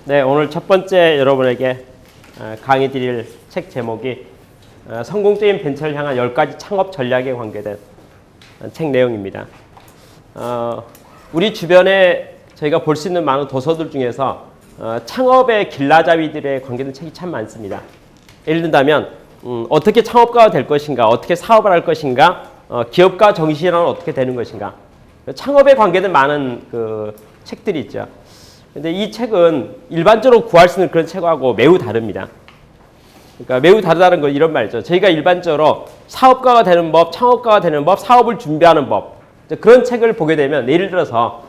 네, 오늘 첫 번째 여러분에게 강의 드릴 책 제목이 성공적인 벤처를 향한 10가지 창업 전략에 관계된 책 내용입니다. 우리 주변에 저희가 볼 수 있는 많은 도서들 중에서 창업의 길라잡이들에 관계된 책이 참 많습니다. 예를 든다면 어떻게 창업가가 될 것인가, 어떻게 사업을 할 것인가, 기업가 정신이란 어떻게 되는 것인가, 창업에 관계된 많은 책들이 있죠. 근데 이 책은 일반적으로 구할 수 있는 그런 책하고 매우 다릅니다. 그러니까 매우 다르다는 건 이런 말이죠. 저희가 일반적으로 사업가가 되는 법, 창업가가 되는 법, 사업을 준비하는 법, 그런 책을 보게 되면 예를 들어서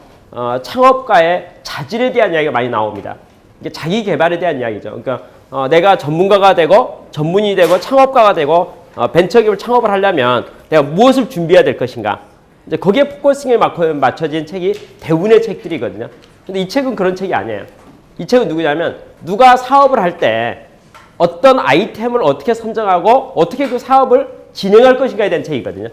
창업가의 자질에 대한 이야기가 많이 나옵니다. 이게 자기 개발에 대한 이야기죠. 그러니까 내가 전문가가 되고 전문이 되고 창업가가 되고 벤처기업을 창업을 하려면 내가 무엇을 준비해야 될 것인가. 이제 거기에 포커싱에 맞춰진 책이 대부분의 책들이거든요. 근데 이 책은 그런 책이 아니에요. 이 책은 누구냐면 누가 사업을 할 때 어떤 아이템을 어떻게 선정하고 어떻게 그 사업을 진행할 것인가에 대한 책이거든요.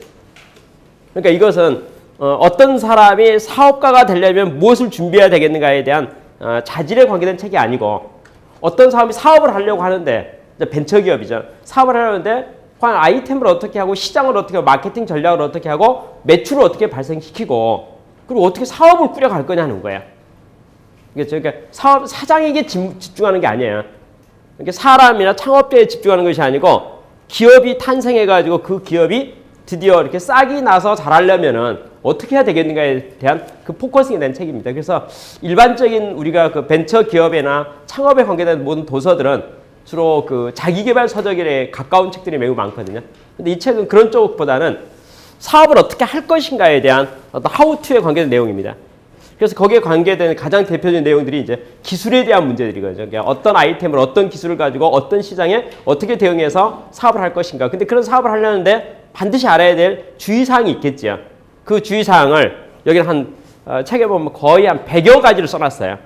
그러니까 이것은 어떤 사람이 사업가가 되려면 무엇을 준비해야 되겠는가에 대한 자질에 관계된 책이 아니고 어떤 사람이 사업을 하려고 하는데 벤처기업이죠. 사업을 하려는데 과연 아이템을 어떻게 하고 시장을 어떻게 하고 마케팅 전략을 어떻게 하고 매출을 어떻게 발생시키고 그리고 어떻게 사업을 꾸려갈 거냐는 거예요. 그러니까 사업 사장에게 집중하는 게 아니에요. 그러니까 사람이나 창업자에 집중하는 것이 아니고 기업이 탄생해가지고 그 기업이 드디어 이렇게 싹이 나서 자라려면은 어떻게 해야 되겠는가에 대한 그 포커싱이 된 책입니다. 그래서 일반적인 우리가 그 벤처 기업이나 창업에 관계된 모든 도서들은 주로 그 자기개발 서적에 가까운 책들이 매우 많거든요. 근데 이 책은 그런 쪽보다는 사업을 어떻게 할 것인가에 대한 어떤 하우투에 관계된 내용입니다. 그래서 거기에 관계된 가장 대표적인 내용들이 이제 기술에 대한 문제들이거든요. 그러니까 어떤 아이템을 어떤 기술을 가지고 어떤 시장에 어떻게 대응해서 사업을 할 것인가. 근데 그런 사업을 하려는데 반드시 알아야 될 주의사항이 있겠죠. 그 주의사항을 여기는 책에 보면 거의 한 100여 가지를 써놨어요.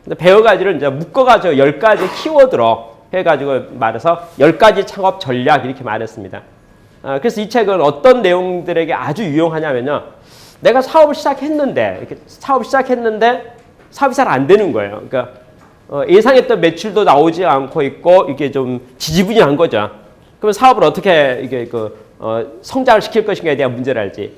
근데 100여 가지를 이제 묶어가지고 10가지 키워드로 해가지고 말해서 10가지 창업 전략 이렇게 말했습니다. 그래서 이 책은 어떤 내용들에게 아주 유용하냐면요. 내가 사업을 시작했는데 이렇게 사업을 시작했는데 사업이 잘 안 되는 거예요. 그러니까 예상했던 매출도 나오지 않고 있고 이게 좀 지지부진한 거죠. 그러면 사업을 어떻게 이게 성장을 시킬 것인가에 대한 문제를 알지.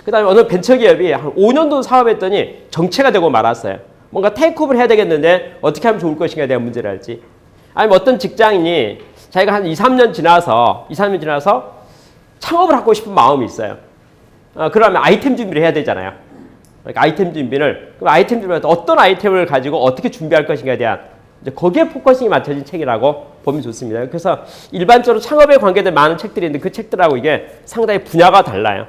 그다음에 어느 벤처기업이 한 5년도 사업했더니 정체가 되고 말았어요. 뭔가 테이크업을 해야 되겠는데 어떻게 하면 좋을 것인가에 대한 문제를 알지. 아니면 어떤 직장인이 자기가 한 2, 3년 지나서 창업을 하고 싶은 마음이 있어요. 그러면 아이템 준비를 해야 되잖아요. 그러니까 아이템 준비를 어떤 아이템을 가지고 어떻게 준비할 것인가에 대한 이제 거기에 포커싱이 맞춰진 책이라고 보면 좋습니다. 그래서 일반적으로 창업에 관계된 많은 책들이 있는데 그 책들하고 이게 상당히 분야가 달라요.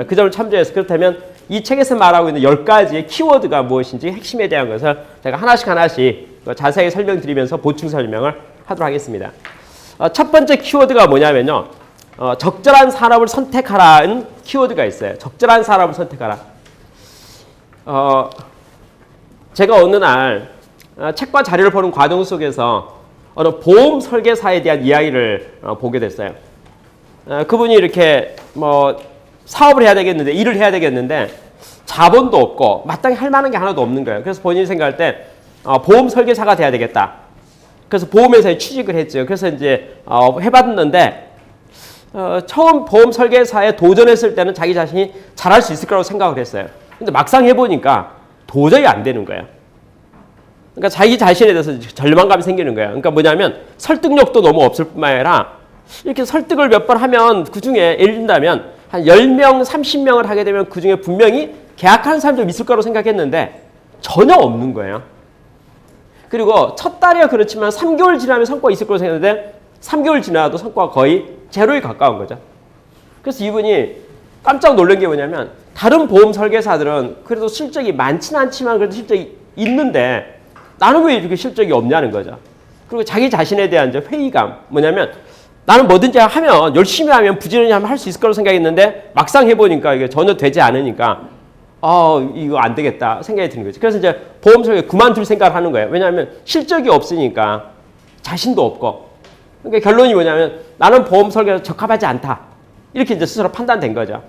그 점을 참조해서 그렇다면 이 책에서 말하고 있는 10가지의 키워드가 무엇인지 핵심에 대한 것을 제가 하나씩 자세하게 설명드리면서 보충 설명을 하도록 하겠습니다. 첫 번째 키워드가 뭐냐면요. 적절한 산업을 선택하라는 키워드가 있어요. 적절한 산업을 선택하라. 제가 어느 날 책과 자료를 보는 과정 속에서 어느 보험 설계사에 대한 이야기를 보게 됐어요. 그분이 이렇게 사업을 해야 되겠는데 일을 해야 되겠는데 자본도 없고 마땅히 할 만한 게 하나도 없는 거예요. 그래서 본인이 생각할 때 보험 설계사가 돼야 되겠다. 그래서 보험회사에 취직을 했죠. 그래서 이제 해봤는데 처음 보험 설계사에 도전했을 때는 자기 자신이 잘할 수 있을 거라고 생각을 했어요. 근데 막상 해보니까 도저히 안 되는 거예요. 그러니까 자기 자신에 대해서 절망감이 생기는 거예요. 그러니까 뭐냐면 설득력도 너무 없을 뿐만 아니라 이렇게 설득을 몇 번 하면 그중에 예를 든다면 한 10명, 30명을 하게 되면 그중에 분명히 계약하는 사람도 있을 거라고 생각했는데 전혀 없는 거예요. 그리고 첫 달이야 그렇지만 3개월 지나면 성과가 있을 거라고 생각했는데 3개월 지나도 성과가 거의 제로에 가까운 거죠. 그래서 이분이 깜짝 놀란 게 뭐냐면 다른 보험 설계사들은 그래도 실적이 많지는 않지만 그래도 실적이 있는데 나는 왜 이렇게 실적이 없냐는 거죠. 그리고 자기 자신에 대한 이제 회의감 뭐냐면 나는 뭐든지 하면 열심히 하면 부지런히 하면 할 수 있을 거라고 생각했는데 막상 해보니까 이게 전혀 되지 않으니까 이거 안 되겠다 생각이 드는 거죠. 그래서 이제 보험 설계 그만둘 생각을 하는 거예요. 왜냐하면 실적이 없으니까 자신도 없고 그러니까 결론이 뭐냐면 나는 보험 설계에 적합하지 않다. 이렇게 이제 스스로 판단된 거죠.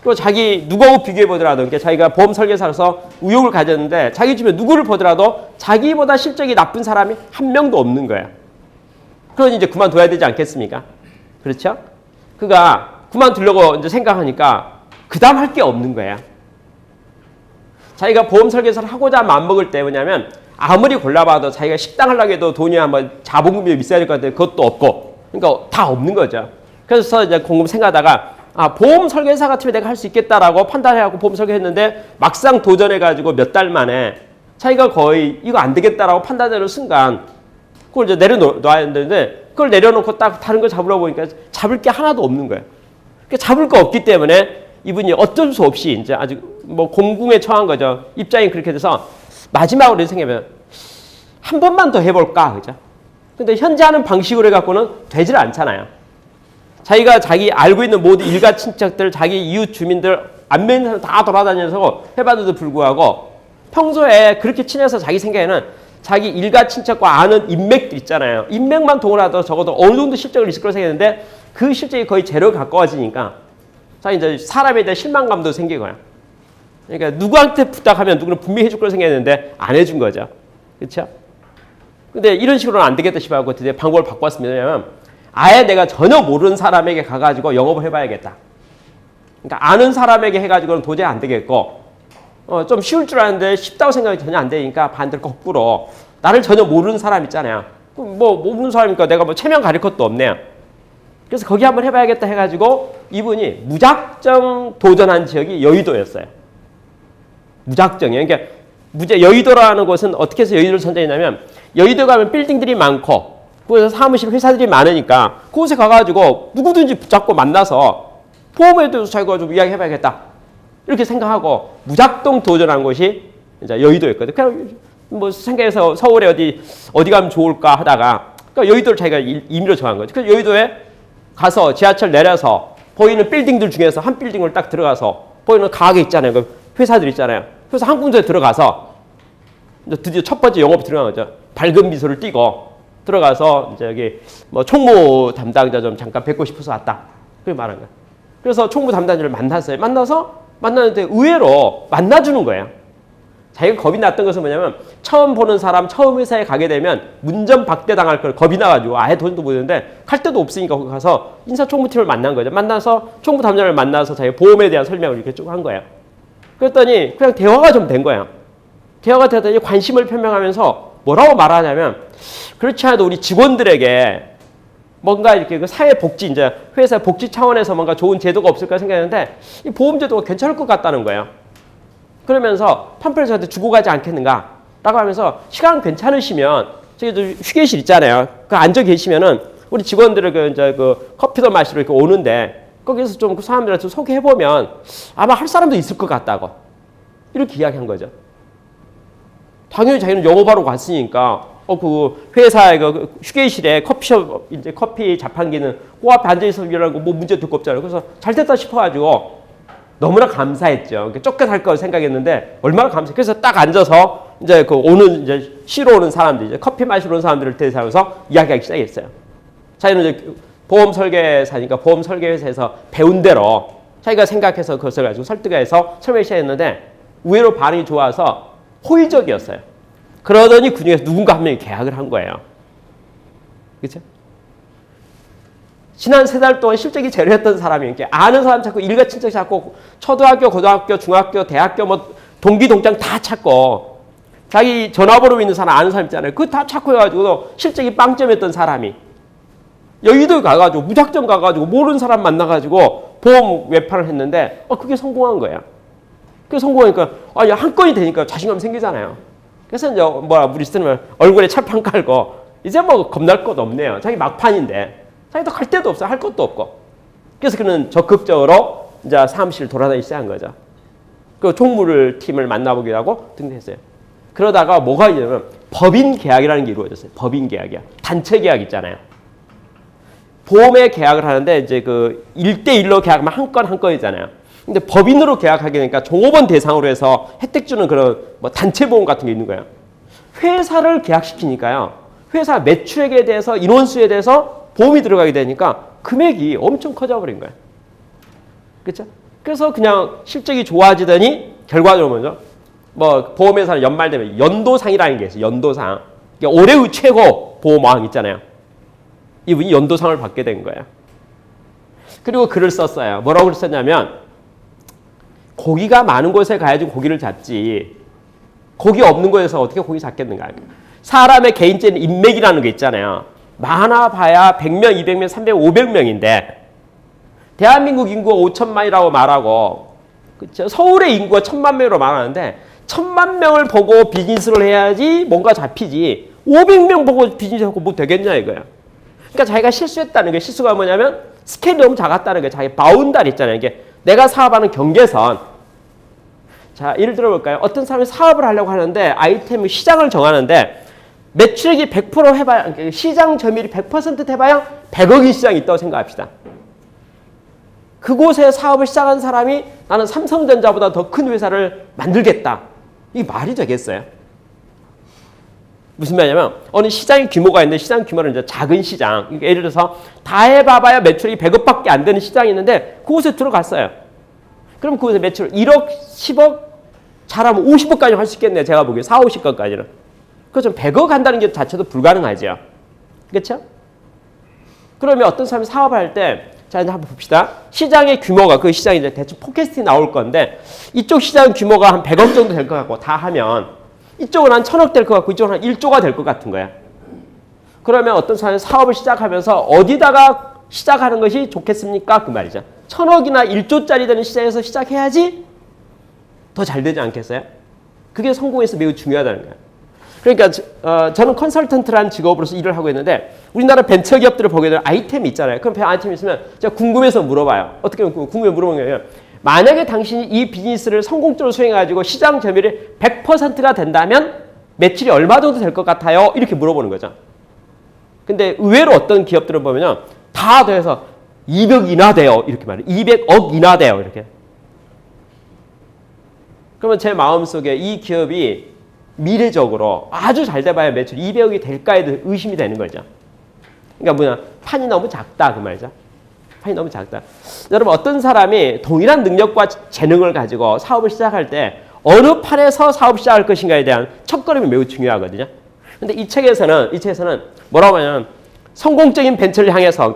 또 자기 누구하고 비교해 보더라도, 그러니까 자기가 보험 설계사로서 의욕을 가졌는데 자기 주변에 누구를 보더라도 자기보다 실적이 나쁜 사람이 한 명도 없는 거야. 그러니 이제 그만둬야 되지 않겠습니까? 그렇죠? 그가 그만두려고 이제 생각하니까 그 다음 할 게 없는 거야. 자기가 보험 설계사를 하고자 마음먹을 때 뭐냐면 아무리 골라봐도 자기가 식당 하려고 해도 돈이 한번 자본금이 비싸야 될 것 같은데 그것도 없고, 그러니까 다 없는 거죠. 그래서 이제 곰곰 생각하다가 보험 설계사 같으면 내가 할 수 있겠다라고 판단해갖고 보험 설계했는데 막상 도전해가지고 몇 달 만에 자기가 거의 이거 안 되겠다라고 판단되는 순간 그걸 이제 내려놓아야 되는데 그걸 내려놓고 딱 다른 걸 잡으러 보니까 잡을 게 하나도 없는 거예요. 그러니까 잡을 거 없기 때문에 이분이 어쩔 수 없이 이제 아주 뭐 공궁에 처한 거죠. 입장이 그렇게 돼서 마지막으로 생각하면 한 번만 더 해볼까, 그죠? 근데 현재 하는 방식으로 해갖고는 되질 않잖아요. 자기가 자기 알고 있는 모든 일가 친척들, 자기 이웃 주민들 안 믿는 사람 다 돌아다녀서 해봤는데도 불구하고 평소에 그렇게 친해서 자기 생각에는 자기 일가 친척과 아는 인맥들 있잖아요. 인맥만 동원하도 적어도 어느 정도 실적을 있을 거라 생각했는데 그 실적이 거의 제로 가까워지니까 자 이제 사람에 대한 실망감도 생기고요. 그러니까 누구한테 부탁하면 누구는 분명히 해줄 거라 생각했는데 안 해준 거죠. 그렇죠? 근데 이런 식으로는 안 되겠다 싶어서 드디어 방법을 바꿨습니다. 왜냐면 아예 내가 전혀 모르는 사람에게 가가지고 영업을 해봐야겠다. 그러니까 아는 사람에게 해가지고는 도저히 안 되겠고 좀 쉬울 줄 알았는데 쉽다고 생각이 전혀 안 되니까 반대로 거꾸로 나를 전혀 모르는 사람 있잖아요. 뭐 모르는 사람이니까 내가 뭐 체면 가릴 것도 없네요. 그래서 거기 한번 해봐야겠다 해가지고 이분이 무작정 도전한 지역이 여의도였어요. 무작정이에요. 그러니까 여의도라는 곳은 어떻게 해서 여의도를 선정했냐면 여의도 가면 빌딩들이 많고 그래서 사무실 회사들이 많으니까 그곳에 가가지고 누구든지 붙잡고 만나서 보험에 대해서 자기가 좀 이야기해봐야겠다 이렇게 생각하고 무작정 도전한 곳이 이제 여의도였거든요. 그냥 뭐 생각해서 서울에 어디 가면 좋을까 하다가 그러니까 여의도를 자기가 임의로 정한 거죠. 그래서 여의도에 가서 지하철 내려서 보이는 빌딩들 중에서 한 빌딩을 딱 들어가서 보이는 가게 있잖아요. 그 회사들 있잖아요. 그래서 한 군데에 들어가서 이제 드디어 첫 번째 영업 들어간 거죠. 밝은 미소를 띠고 들어가서 이제 여기 뭐 총무 담당자 좀 잠깐 뵙고 싶어서 왔다. 그렇게 말한 거예요. 그래서 총무 담당자를 만났어요. 만났는데 의외로 만나주는 거예요. 자기가 겁이 났던 것은 뭐냐면 처음 보는 사람, 처음 회사에 가게 되면 문전박대 당할 걸 겁이 나가지고 아예 돈도 못 내는데 갈 데도 없으니까 거기 가서 인사총무팀을 만난 거죠. 만나서 총무 담당자를 만나서 자기 보험에 대한 설명을 이렇게 쭉 한 거예요. 그랬더니 그냥 대화가 좀 된 거예요. 대화가 되더니 관심을 표명하면서 뭐라고 말하냐면 그렇지 않아도 우리 직원들에게 뭔가 이렇게 그 사회복지, 이제 회사 복지 차원에서 뭔가 좋은 제도가 없을까 생각했는데 이 보험제도가 괜찮을 것 같다는 거예요. 그러면서 팜플렛 저한테 주고 가지 않겠는가? 라고 하면서 시간 괜찮으시면 저기 휴게실 있잖아요. 그 앉아 계시면은 우리 직원들을 그 커피도 마시러 이렇게 오는데 거기서 좀 그 사람들한테 소개해보면 아마 할 사람도 있을 것 같다고. 이렇게 이야기한 거죠. 당연히 자기는 영업하러 갔으니까 그 회사의 그 휴게실에 커피숍 이제 커피 자판기는 그 앞에 앉아 있어서 일하는 거 뭐 문제 될 거 없잖아요. 그래서 잘 됐다 싶어가지고 너무나 감사했죠. 쫓겨날 거 생각했는데 얼마나 감사해. 그래서 딱 앉아서 이제 그 오는 이제 쉬러 오는 사람들 이제 커피 마시러 오는 사람들을 대상해서 이야기하기 시작했어요. 자기는 이제 보험 설계사니까 보험 설계 회사에서 배운 대로 자기가 생각해서 그것을 가지고 설득해서 설명 시작했는데 의외로 반응이 좋아서 호의적이었어요. 그러더니 그 중에서 누군가 한 명이 계약을 한 거예요. 그렇죠? 지난 3달 동안 실적이 제로였던 사람이 이렇게 아는 사람 찾고 일가 친척 찾고 초등학교, 고등학교, 중학교, 대학교 뭐 동기 동창 다 찾고 자기 전화번호 있는 사람 아는 사람 있잖아요. 그거 다 찾고 해가지고 실적이 빵점이었던 사람이 여의도에 가가지고 무작정 가가지고 모르는 사람 만나가지고 보험 외판을 했는데 그게 성공한 거야. 그게 성공하니까 한 건이 되니까 자신감 생기잖아요. 그래서 이제 우리 스트리머 얼굴에 철판 깔고 이제 뭐 겁날 것 없네요. 자기 막판인데. 자기도 갈 데도 없어. 할 것도 없고. 그래서 그는 적극적으로 이제 사무실을 돌아다니기 시작한 거죠. 그 총무를 팀을 만나보기로 하고 등록했어요. 그러다가 뭐가 있냐면 법인 계약이라는 게 이루어졌어요. 법인 계약이야. 단체 계약 있잖아요. 보험에 계약을 하는데 이제 그 1대1로 계약하면 한 건 한 건이잖아요. 근데 법인으로 계약하게 되니까 종업원 대상으로 해서 혜택 주는 그런 뭐 단체 보험 같은 게 있는 거예요. 회사를 계약시키니까요. 회사 매출액에 대해서 인원수에 대해서 보험이 들어가게 되니까 금액이 엄청 커져버린 거예요. 그렇죠? 그래서 그냥 실적이 좋아지더니 결과적으로 뭐죠? 뭐 보험회사는 연말되면 연도상이라는 게 있어요. 연도상. 그러니까 올해의 최고 보험왕 있잖아요. 이분이 연도상을 받게 된 거예요. 그리고 글을 썼어요. 뭐라고 글을 썼냐면 고기가 많은 곳에 가야지 고기를 잡지. 고기 없는 곳에서 어떻게 고기 잡겠는가. 사람의 개인적인 인맥이라는 게 있잖아요. 많아봐야 100명, 200명, 300명, 500명인데 대한민국 인구가 5천만이라고 말하고 그렇죠? 서울의 인구가 1,000만 명으로 말하는데 1,000만 명을 보고 비즈니스를 해야지 뭔가 잡히지 500명 보고 비즈니스 하고 뭐 되겠냐 이거야. 그러니까 자기가 실수했다는 게 실수가 뭐냐면 스케일이 너무 작았다는 게 자기 바운다리 있잖아요. 이게 내가 사업하는 경계선. 자, 예를 들어 볼까요? 어떤 사람이 사업을 하려고 하는데 아이템 시장을 정하는데 매출액이 100% 해봐야 시장 점유율이 100% 해봐야 100억의 시장이 있다고 생각합시다. 그곳에 사업을 시작한 사람이 나는 삼성전자보다 더 큰 회사를 만들겠다. 이게 말이 되겠어요? 무슨 말이냐면 어느 시장의 규모가 있는데 시장 규모는 이제 작은 시장. 그러니까 예를 들어서 다 해봐봐야 매출이 100억밖에 안 되는 시장이 있는데 그곳에 들어갔어요. 그럼 그곳에 매출 1억, 10억, 잘하면 50억까지 할 수 있겠네요. 제가 보기에 4, 50억까지는. 그렇죠. 100억 한다는 게 자체도 불가능하죠. 그렇죠? 그러면 어떤 사람이 사업을 할 때 자, 이제 한번 봅시다. 시장의 규모가 그 시장이 이제 대충 포캐스팅이 나올 건데 이쪽 시장 규모가 한 100억 정도 될 것 같고 다 하면 이쪽은 한 1,000억 될 것 같고 이쪽은 한 1조가 될 것 같은 거야. 그러면 어떤 사람이 사업을 시작하면서 어디다가 시작하는 것이 좋겠습니까? 그 말이죠. 1,000억이나 1조짜리 되는 시장에서 시작해야지 더 잘 되지 않겠어요? 그게 성공에서 매우 중요하다는 거예요. 그러니까 저는 컨설턴트라는 직업으로서 일을 하고 있는데 우리나라 벤처기업들을 보게 되면 아이템이 있잖아요. 그럼 아이템이 있으면 제가 궁금해서 물어봐요. 어떻게 궁금해 물어보면 만약에 당신이 이 비즈니스를 성공적으로 수행해가지고 시장 점유율이 100%가 된다면 매출이 얼마 정도 될 것 같아요? 이렇게 물어보는 거죠. 근데 의외로 어떤 기업들은 보면요. 다 더해서 200이나 돼요. 이렇게 말해요. 200억이나 돼요. 이렇게. 그러면 제 마음속에 이 기업이 미래적으로 아주 잘 돼봐야 매출 200억이 될까에 대해 의심이 되는 거죠. 그러니까 뭐냐. 판이 너무 작다. 그 말이죠. 판이 너무 작다. 여러분 어떤 사람이 동일한 능력과 재능을 가지고 사업을 시작할 때 어느 판에서 사업 시작할 것인가에 대한 첫걸음이 매우 중요하거든요. 근데 이 책에서는 뭐라고 하냐면 성공적인 벤처를 향해서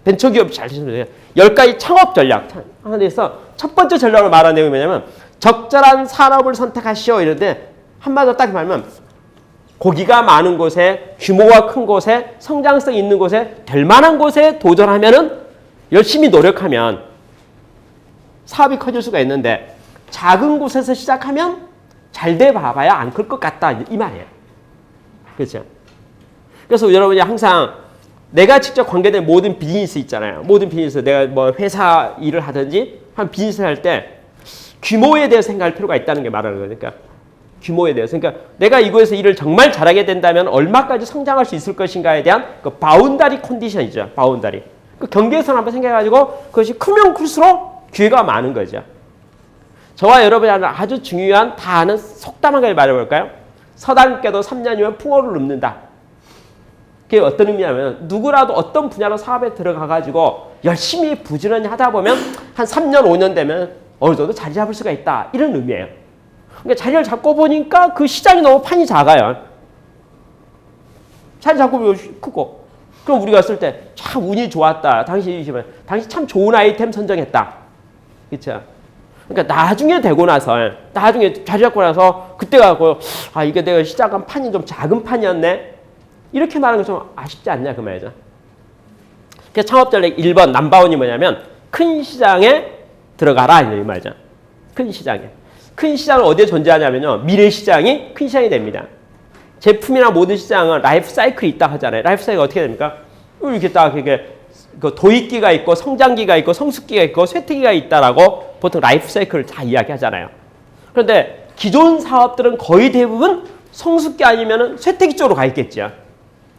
벤처기업 잘 쓰시면 10가지 창업 전략 하나에서 첫 번째 전략을 말하는 내용이 뭐냐면 적절한 산업을 선택하시오 이런데 한마디로 딱 말하면 고기가 많은 곳에 규모가 큰 곳에 성장성 있는 곳에 될 만한 곳에 도전하면은 열심히 노력하면 사업이 커질 수가 있는데 작은 곳에서 시작하면 잘 돼 봐봐야 안 클 것 같다 이 말이에요. 그렇죠? 그래서 여러분이 항상 내가 직접 관계된 모든 비즈니스 있잖아요. 모든 비즈니스 내가 뭐 회사 일을 하든지 한 비즈니스 할 때 규모에 대해서 생각할 필요가 있다는 게 말하는 거니까 규모에 대해서 그러니까 내가 이곳에서 일을 정말 잘하게 된다면 얼마까지 성장할 수 있을 것인가에 대한 그 바운다리 컨디션이죠. 바운다리. 그 경계선 한번 생각해가지고 그것이 크면 클수록 기회가 많은 거죠. 저와 여러분이 하는 아주 중요한 다 아는 속담 한 말해볼까요? 서당께도 3년이면 풍어를 눕는다. 그게 어떤 의미냐면 누구라도 어떤 분야로 사업에 들어가가지고 열심히 부지런히 하다 보면 한 3년, 5년 되면 어느 정도 자리 잡을 수가 있다. 이런 의미예요. 그러니까 자리를 잡고 보니까 그 시장이 너무 판이 작아요. 자리 잡고 보면 크고. 그럼 우리가 쓸 때 참 운이 좋았다. 당신 참 좋은 아이템 선정했다. 그렇죠? 그러니까 나중에 되고 나서 나중에 자리 잡고 나서 그때 가고 아 이게 내가 시작한 판이 좀 작은 판이었네. 이렇게 말하는 건 좀 아쉽지 않냐 그 말이죠. 그래서 창업 전략 1번 넘버원이 뭐냐면 큰 시장에 들어가라 이 말이죠. 큰 시장에. 큰 시장은 어디에 존재하냐면요. 미래 시장이 큰 시장이 됩니다. 제품이나 모든 시장은 라이프 사이클이 있다 하잖아요. 라이프 사이클이 어떻게 됩니까? 이렇게 딱 이렇게 도입기가 있고 성장기가 있고 성숙기가 있고 쇠퇴기가 있다라고 보통 라이프 사이클을 다 이야기하잖아요. 그런데 기존 사업들은 거의 대부분 성숙기 아니면은 쇠퇴기 쪽으로 가 있겠죠.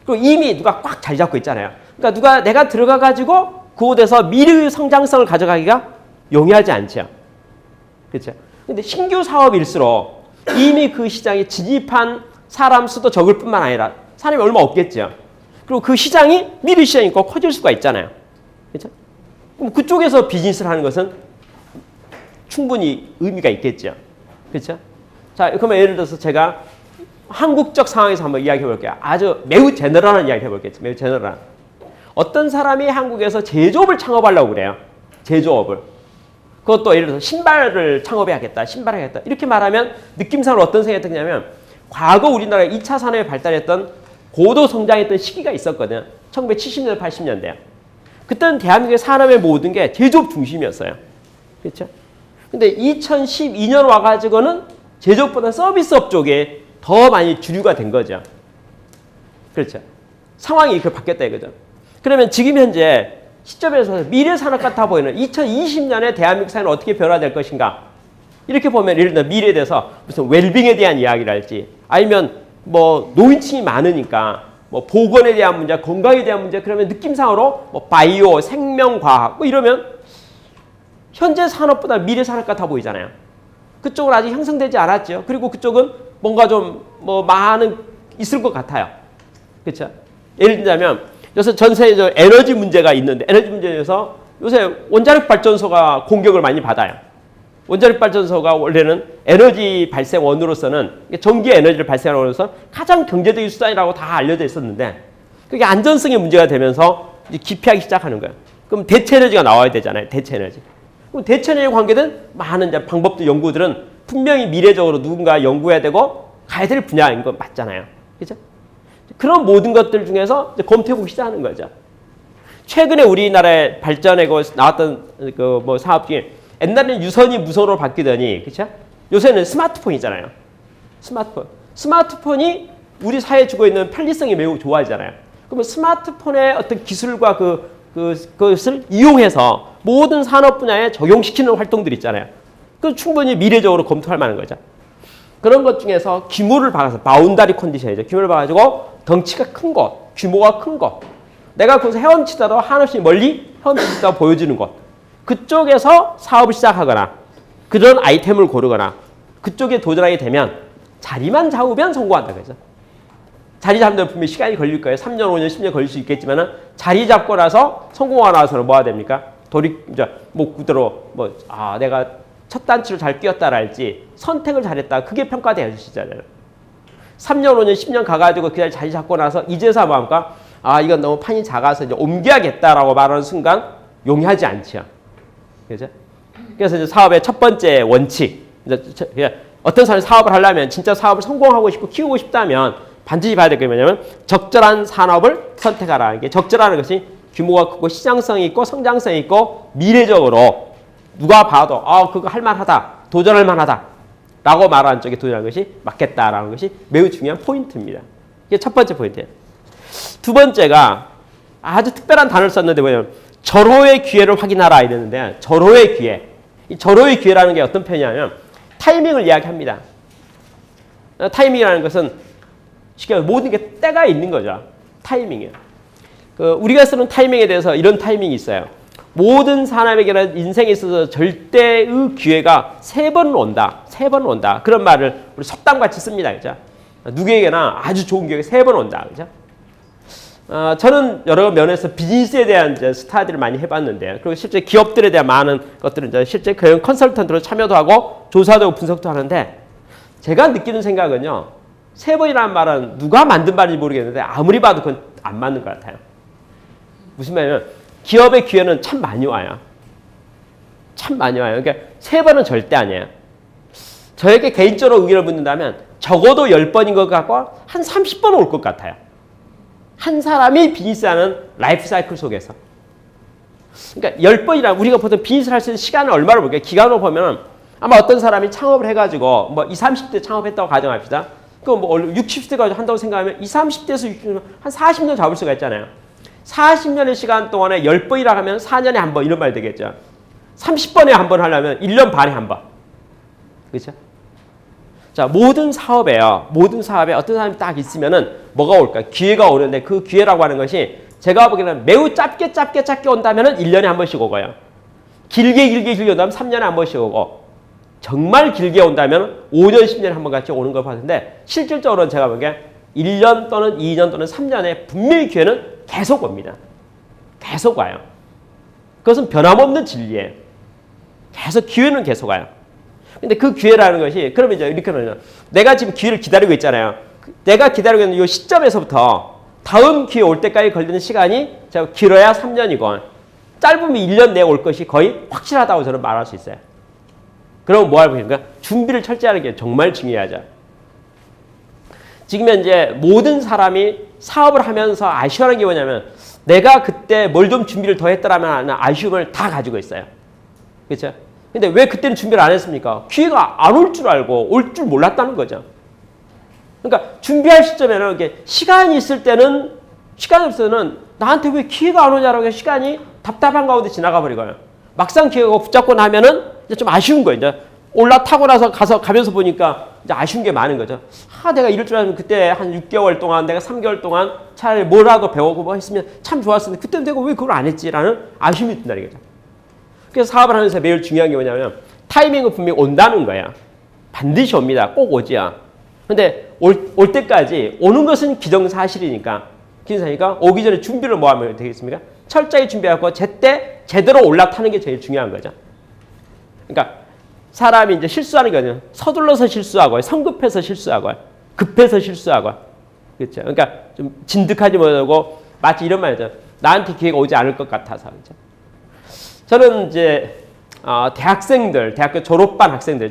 그리고 이미 누가 꽉 자리 잡고 있잖아요. 그러니까 내가 들어가 가지고 그곳에서 미래의 성장성을 가져가기가 용이하지 않죠. 그렇죠? 근데 신규 사업일수록 이미 그 시장에 진입한 사람 수도 적을 뿐만 아니라 사람이 얼마 없겠죠. 그리고 그 시장이 미래 시장이 있고 커질 수가 있잖아요. 그렇죠? 그럼 그쪽에서 비즈니스를 하는 것은 충분히 의미가 있겠죠. 그렇죠? 자, 그러면 예를 들어서 제가 한국적 상황에서 한번 이야기해 볼게요. 아주 매우 제너럴한 이야기 해볼게요. 매우 제너럴한. 어떤 사람이 한국에서 제조업을 창업하려고 그래요. 제조업을. 그것도 예를 들어서 신발을 창업해야겠다. 신발을 해야겠다. 이렇게 말하면 느낌상으로 어떤 생각이 드냐면 과거 우리나라가 2차 산업이 발달했던 고도 성장했던 시기가 있었거든요. 1970년대, 80년대. 그때는 대한민국의 산업의 모든 게 제조업 중심이었어요. 그렇죠? 근데 2012년 와가지고는 제조업보다 서비스업 쪽에 더 많이 주류가 된 거죠. 그렇죠? 상황이 이렇게 바뀌었다 이거죠. 그러면 지금 현재 시점에서 미래 산업 같아 보이는 2020년에 대한민국 사회는 어떻게 변화될 것인가? 이렇게 보면 예를 들어 미래에 대해서 무슨 웰빙에 대한 이야기를 할지 아니면 뭐 노인층이 많으니까 뭐 보건에 대한 문제, 건강에 대한 문제 그러면 느낌상으로 뭐 바이오, 생명과학 뭐 이러면 현재 산업보다 미래 산업 같아 보이잖아요. 그쪽은 아직 형성되지 않았죠. 그리고 그쪽은 뭔가 좀 뭐 많은 있을 것 같아요. 그렇죠? 예를 들자면 요새 전 세계적 에너지 문제가 있는데 에너지 문제에서 요새 원자력 발전소가 공격을 많이 받아요. 원자력 발전소가 원래는 에너지 발생원으로서는 전기 에너지를 발생하면서 가장 경제적인 수단이라고 다 알려져 있었는데 그게 안전성의 문제가 되면서 이제 기피하기 시작하는 거예요. 그럼 대체 에너지가 나와야 되잖아요. 대체 에너지. 그럼 대체 에너지 관계된 많은 이제 방법들 연구들은 분명히 미래적으로 누군가 연구해야 되고 가야 될 분야인 건 맞잖아요. 그렇죠? 그런 모든 것들 중에서 이제 검토해보기 시작하는 거죠. 최근에 우리나라에 발전하고 나왔던 그 뭐 사업 중에 옛날에는 유선이 무선으로 바뀌더니 그렇죠? 요새는 스마트폰이잖아요. 스마트폰이 우리 사회에 주고 있는 편리성이 매우 좋아지잖아요. 그러면 스마트폰의 어떤 기술과 그것을 이용해서 모든 산업 분야에 적용시키는 활동들이 있잖아요. 그 충분히 미래적으로 검토할 만한 거죠. 그런 것 중에서 규모를 박아서 바운다리 컨디션이죠. 규모를 박아가지고 덩치가 큰 곳, 규모가 큰 곳. 내가 거기서 헤엄치다도 한없이 멀리 헤엄치다 보여주는 곳. 그쪽에서 사업을 시작하거나 그런 아이템을 고르거나 그쪽에 도전하게 되면 자리만 잡으면 성공한다. 그죠? 자리 잡는 데 분명히 시간이 걸릴 거예요. 3년, 5년, 10년 걸릴 수 있겠지만 자리 잡고 나서 성공하고 나서는 뭐가 됩니까? 뭐 그대로 내가 첫 단추를 잘 끼웠다랄지 선택을 잘했다. 그게 평가되어 주시잖아요. 3년, 5년, 10년 가가지고 그냥 자리 잡고 나서 이제서 뭐합니까? 이건 너무 판이 작아서 이제 옮겨야겠다라고 말하는 순간 용이하지 않죠. 그죠? 그래서 이제 사업의 첫 번째 원칙. 어떤 사람이 사업을 하려면 진짜 사업을 성공하고 싶고 키우고 싶다면 반드시 봐야 될 게 뭐냐면 적절한 산업을 선택하라. 이게 적절하는 것이 규모가 크고 시장성이 있고 성장성이 있고 미래적으로 누가 봐도 그거 할만하다, 도전할 만하다 라고 말하는 쪽에 도전하는 것이 맞겠다라는 것이 매우 중요한 포인트입니다. 이게 첫 번째 포인트예요. 두 번째가 아주 특별한 단어를 썼는데 뭐냐면 절호의 기회를 확인하라 이랬는데 절호의 기회. 이 절호의 기회라는 게 어떤 표현이냐면 타이밍을 이야기합니다. 타이밍이라는 것은 쉽게 말해서 모든 게 때가 있는 거죠. 타이밍이에요. 우리가 쓰는 타이밍에 대해서 이런 타이밍이 있어요. 모든 사람에게는 인생에 있어서 절대의 기회가 3번은 온다. 3번은 온다. 그런 말을 우리 속담같이 씁니다. 그죠? 누구에게나 아주 좋은 기회가 3번 온다. 그죠? 저는 여러 면에서 비즈니스에 대한 이제 스타디를 많이 해봤는데요. 그리고 실제 기업들에 대한 많은 것들은 이제 실제 경영 컨설턴트로 참여도 하고 조사도 하고 분석도 하는데 제가 느끼는 생각은요. 3번이라는 말은 누가 만든 말인지 모르겠는데 아무리 봐도 그건 안 맞는 것 같아요. 무슨 말이냐면 기업의 기회는 참 많이 와요. 참 많이 와요. 그러니까 3번은 절대 아니에요. 저에게 개인적으로 의견을 묻는다면 적어도 10번인 것 같고 한 30번은 올 것 같아요. 한 사람이 비즈니스하는 라이프 사이클 속에서. 그러니까 10번이라 우리가 보통 비즈니스를 할 수 있는 시간을 얼마로 볼게요. 기간으로 보면 아마 어떤 사람이 창업을 해가지고 뭐 20, 30대 창업했다고 가정합시다. 그럼 뭐 60, 70대까지 한다고 생각하면 20, 30대에서 60년, 한 40년 잡을 수가 있잖아요. 40년의 시간 동안에 10번이라 하면 4년에 한 번 이런 말이 되겠죠. 30번에 한 번 하려면 1년 반에 한 번. 그렇죠? 자, 모든 사업에요. 모든 사업에 어떤 사람이 딱 있으면은 뭐가 올까? 기회가 오는데 그 기회라고 하는 것이 제가 보기에는 매우 짧게 온다면은 1년에 한 번씩 오고요. 길게 온다면 3년에 한 번씩 오고 정말 길게 온다면 5년, 10년에 한 번 같이 오는 걸 봤는데 실질적으로는 제가 보기에 1년 또는 2년 또는 3년에 분명히 기회는 계속 옵니다. 계속 와요. 그것은 변함없는 진리예요. 계속 기회는 계속 와요. 근데 그 기회라는 것이 그러면 이제 이렇게 말해요. 내가 지금 기회를 기다리고 있잖아요. 내가 기다리고 있는 이 시점에서부터 다음 기회 올 때까지 걸리는 시간이 길어야 3년이고 짧으면 1년 내에 올 것이 거의 확실하다고 저는 말할 수 있어요. 그럼 뭐 하는 거니까 준비를 철저히 하는 게 정말 중요하죠. 지금 현재 모든 사람이 사업을 하면서 아쉬워하는 게 뭐냐면 내가 그때 뭘 좀 준비를 더 했더라면 하는 아쉬움을 다 가지고 있어요. 그렇죠? 근데 왜 그때는 준비를 안 했습니까? 기회가 안 올 줄 알고 올 줄 몰랐다는 거죠. 그러니까 준비할 시점에는 이게 시간이 있을 때는 시간이 없을 때는 나한테 왜 기회가 안 오냐라고 시간이 답답한 가운데 지나가 버리고요. 막상 기회가 붙잡고 나면은 이제 좀 아쉬운 거예요. 이제 올라타고 나서 가면서 보니까 이제 아쉬운 게 많은 거죠. 내가 이럴 줄 알면 그때 한 6개월 동안 내가 3개월 동안 차라리 뭘 하고 배우고 뭐 했으면 참 좋았을 텐데 그때는 내가 왜 그걸 안 했지라는 아쉬움이 든다는 거죠. 그래서 사업을 하면서 매일 중요한 게 뭐냐면 타이밍은 분명히 온다는 거야. 반드시 옵니다. 꼭 오지야. 근데 올 때까지 오는 것은 기정사실이니까 오기 전에 준비를 뭐 하면 되겠습니까? 철저히 준비하고 제때 제대로 올라타는 게 제일 중요한 거죠. 그러니까 사람이 이제 실수하는 거는 서둘러서 실수하고 성급해서 실수하고 급해서 실수하고 그렇죠. 그러니까 좀 진득하지 못하고 마치 이런 말이죠. 나한테 기회가 오지 않을 것 같아서 그렇죠. 저는 이제 대학교 졸업반 학생들이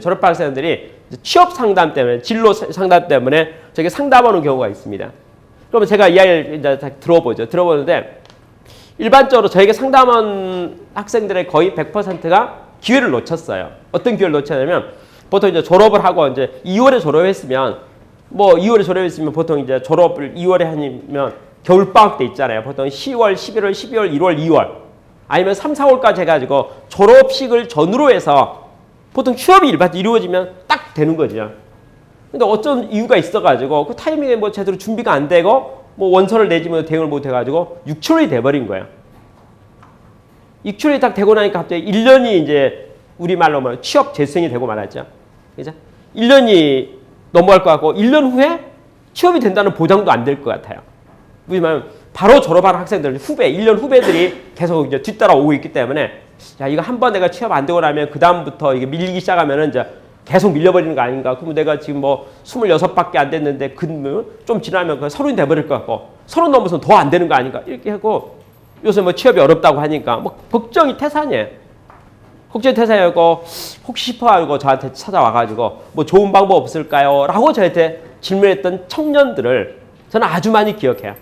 취업 상담 때문에 진로 상담 때문에 저게 상담하는 경우가 있습니다. 그러면 제가 이야기를 이제 들어보는데 일반적으로 저에게 상담한 학생들의 거의 100%가 기회를 놓쳤어요. 어떤 기회를 놓쳤냐면 보통 이제 졸업을 하고 이제 2월에 졸업했으면 보통 이제 졸업을 2월에 하면 겨울방학 때 있잖아요. 보통 10월, 11월, 12월, 1월, 2월 아니면 3, 4월까지 해가지고 졸업식을 전후로 해서 보통 취업이 이루어지면 딱 되는 거죠. 근데 어쩐 이유가 있어가지고 그 타이밍에 뭐 제대로 준비가 안 되고 뭐 원서를 내지 못 대응을 못 해가지고 6월이 돼버린 거예요. 6월이 딱 되고 나니까 갑자기 1년이 이제 우리말로 뭐 취업 재수생이 되고 말았죠. 그죠? 1년이 넘어갈 것 같고 1년 후에 취업이 된다는 보장도 안 될 것 같아요. 왜냐면 바로 졸업한 학생들, 1년 후배들이 계속 이제 뒤따라오고 있기 때문에 야, 이거 한번 내가 취업 안 되고 나면 그다음부터 이게 밀리기 시작하면은 이제 계속 밀려버리는 거 아닌가. 그럼 내가 지금 뭐 26밖에 안 됐는데 좀 지나면 30이 돼버릴 것 같고 30 넘어서는 더 안 되는 거 아닌가. 이렇게 하고 요새 뭐 취업이 어렵다고 하니까 뭐 걱정이 태산이에요. 걱정이 태산이고 혹시 싶어가지고 저한테 찾아와가지고 뭐 좋은 방법 없을까요? 라고 저한테 질문했던 청년들을 저는 아주 많이 기억해요.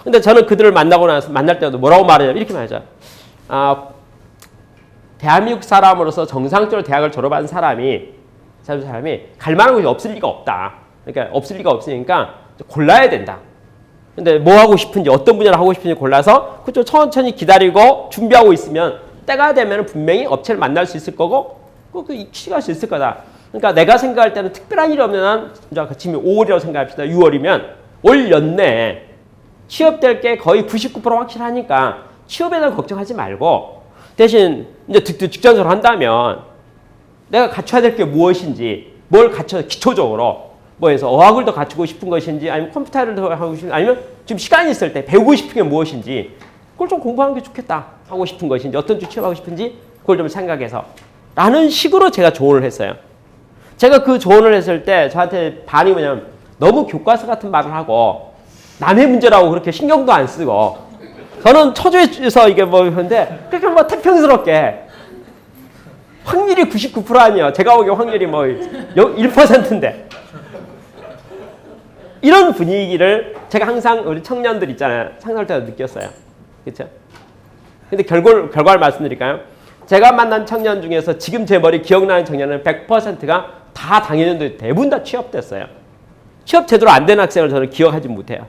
근데 저는 그들을 만날 때도 뭐라고 말하냐면 이렇게 말하죠. 대한민국 사람으로서 정상적으로 대학을 졸업한 사람이 갈 만한 곳이 없을 리가 없다. 그러니까 없을 리가 없으니까 골라야 된다. 근데 뭐 하고 싶은지 어떤 분야를 하고 싶은지 골라서 그쪽 천천히 기다리고 준비하고 있으면 때가 되면 분명히 업체를 만날 수 있을 거고 그 취직할 수 있을 거다. 그러니까 내가 생각할 때는 특별한 일이 없는 한 지금 5월이라고 생각합시다. 6월이면 올 연내에 취업될 게 거의 99% 확실하니까 취업에 대한 걱정하지 말고 대신 이제 직전적으로 한다면 내가 갖춰야 될 게 무엇인지 뭘 갖춰 기초적으로 뭐해서 어학을 더 갖추고 싶은 것인지 아니면 컴퓨터를 더 하고 싶은 아니면 지금 시간이 있을 때 배우고 싶은 게 무엇인지 그걸 좀 공부하는 게 좋겠다 하고 싶은 것인지 어떤 쪽 취업하고 싶은지 그걸 좀 생각해서 라는 식으로 제가 조언을 했어요. 제가 그 조언을 했을 때 저한테 반이 뭐냐면 너무 교과서 같은 말을 하고 남의 문제라고 그렇게 신경도 안 쓰고 저는 처조에서 이게 뭐 그런데 그렇게 뭐 태평스럽게 확률이 99% 아니에요. 제가 보기에 확률이 뭐 1%인데 이런 분위기를 제가 항상 우리 청년들 있잖아요. 상담할 때 느꼈어요. 그렇죠? 근데 결과를 말씀드릴까요? 제가 만난 청년 중에서 지금 제 머리 기억나는 청년은 100%가 다 당연히 대부분 다 취업됐어요. 취업 제대로 안 된 학생을 저는 기억하지 못해요.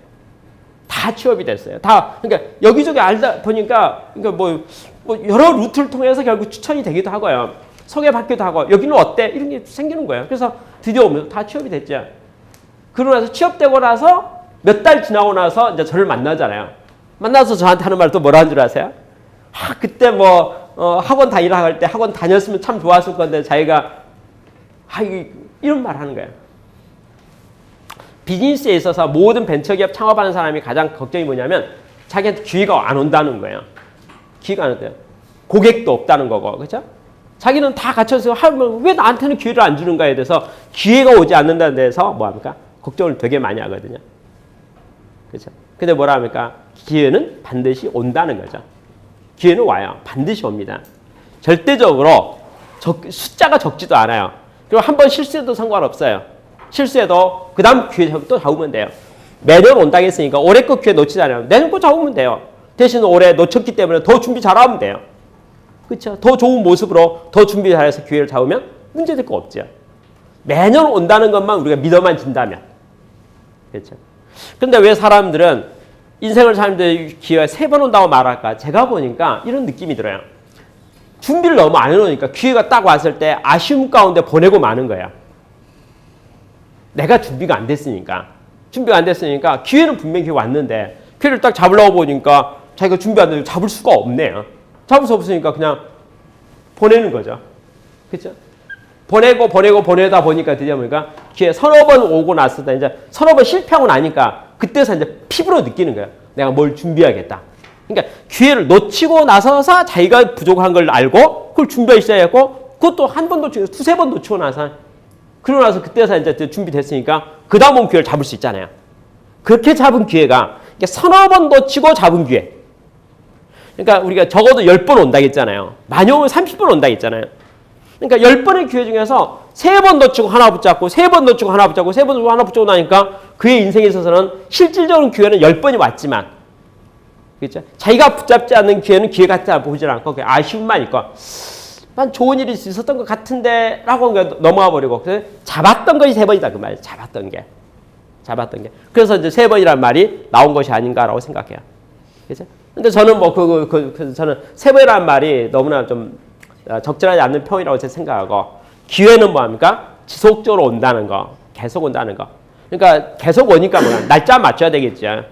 다 취업이 됐어요. 다 그러니까 여기저기 알다 보니까 그러니까 뭐 여러 루트를 통해서 결국 추천이 되기도 하고요. 소개받기도 하고 여기는 어때? 이런 게 생기는 거예요. 그래서 드디어 오면 다 취업이 됐죠. 그러고 나서 취업되고 나서 몇 달 지나고 나서 이제 저를 만나잖아요. 만나서 저한테 하는 말 또 뭐라 하는 줄 아세요? 그때 학원 다니라 할 때 학원 다녔으면 참 좋았을 건데 자기가 이런 말 하는 거예요. 비즈니스에 있어서 모든 벤처기업 창업하는 사람이 가장 걱정이 뭐냐면 자기한테 기회가 안 온다는 거예요. 기회가 안 온대요. 고객도 없다는 거고, 그렇죠? 자기는 다 갖춰서 하면 왜 나한테는 기회를 안 주는가에 대해서 기회가 오지 않는다는 데서 뭐합니까? 걱정을 되게 많이 하거든요. 그렇죠? 근데 뭐라 합니까? 기회는 반드시 온다는 거죠. 기회는 와요. 반드시 옵니다. 절대적으로 숫자가 적지도 않아요. 그리고 한번 실수해도 상관없어요. 실수해도 그 다음 기회 또 잡으면 돼요. 매년 온다고 했으니까 올해 거 기회 놓치지 않아요. 내년 거 잡으면 돼요. 대신 올해 놓쳤기 때문에 더 준비 잘하면 돼요. 그렇죠? 더 좋은 모습으로 더 준비 잘해서 기회를 잡으면 문제될 거 없죠. 매년 온다는 것만 우리가 믿어만 진다면. 그렇죠? 근데 왜 사람들은 인생을 사는데 기회가 3번 온다고 말할까? 제가 보니까 이런 느낌이 들어요. 준비를 너무 안 해놓으니까 기회가 딱 왔을 때 아쉬움 가운데 보내고 마는 거야. 내가 준비가 안 됐으니까. 준비가 안 됐으니까 기회는 분명히 왔는데 기회를 딱 잡으려고 보니까 자기가 준비 안 되고 잡을 수가 없네요. 잡을 수 없으니까 그냥 보내는 거죠. 그렇죠? 보내다 보니까 드디어 보니까 기회 서너 번 오고 나서 이제 서너 번 실패하고 나니까 그때서 이제 피부로 느끼는 거예요. 내가 뭘 준비하겠다. 그러니까 기회를 놓치고 나서서 자기가 부족한 걸 알고 그걸 준비하기 시작했고 그것도 한 번 놓치고 두세 번 놓치고 나서 그러고 나서 그때서 이제 준비됐으니까 그 다음은 기회를 잡을 수 있잖아요. 그렇게 잡은 기회가 서너 번 놓치고 잡은 기회. 그러니까 우리가 적어도 10번 온다고 했잖아요. 많이 오면 30번 온다고 했잖아요. 그러니까 10번의 기회 중에서 3번 놓치고 하나 붙잡고 3번 놓치고 하나 붙잡고 3번 놓치고 하나 붙잡고 나니까 그의 인생에 있어서는 실질적인 기회는 10번이 왔지만 그렇죠? 자기가 붙잡지 않는 기회는 기회 같지 보질 않고 아쉬움만 있고 난 좋은 일이 있었던 것 같은데 라고 넘어가 버리고 그래서 잡았던 것이 3번이다 그 말이에요. 잡았던 게. 그래서 이제 3번이라는 말이 나온 것이 아닌가라고 생각해요. 그렇죠? 근데 저는 저는 3번이라는 말이 너무나 좀 적절하지 않는 표현이라고 생각하고 기회는 뭐합니까? 지속적으로 온다는 거, 계속 온다는 거. 그러니까 계속 오니까 날짜 맞춰야 되겠죠.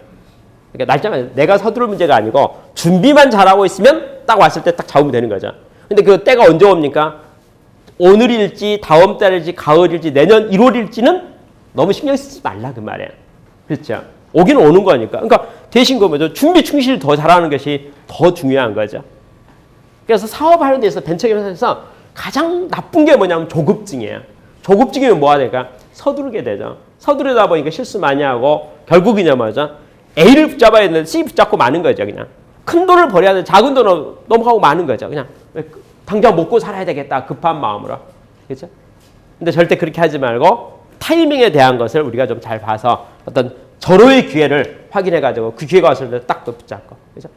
그러니까 날짜가 내가 서두를 문제가 아니고 준비만 잘하고 있으면 딱 왔을 때 딱 잡으면 되는 거죠. 근데 그 때가 언제 옵니까? 오늘일지 다음 달일지 가을일지 내년 1월일지는 너무 신경 쓰지 말라 그 말이에요. 그렇죠? 오기는 오는 거니까. 그러니까 대신 그 뭐죠? 준비 충실히 더 잘하는 것이 더 중요한 거죠. 그래서 사업하는 데서 벤처기업에서 가장 나쁜 게 뭐냐면 조급증이에요. 조급증이면 뭐가 될까? 서두르게 되죠. 서두르다 보니까 실수 많이 하고 결국이냐 뭐죠? A를 붙잡아야 되는데 C 붙잡고 마는 거죠. 그냥 큰 돈을 벌여야 되는데 작은 돈을 넘어가고 마는 거죠. 그냥 당장 먹고 살아야 되겠다 급한 마음으로. 그렇죠? 근데 절대 그렇게 하지 말고 타이밍에 대한 것을 우리가 좀 잘 봐서 어떤 절호의 기회를 확인해가지고 그 기회가 왔을 때 딱 또 붙잡고. 그렇죠?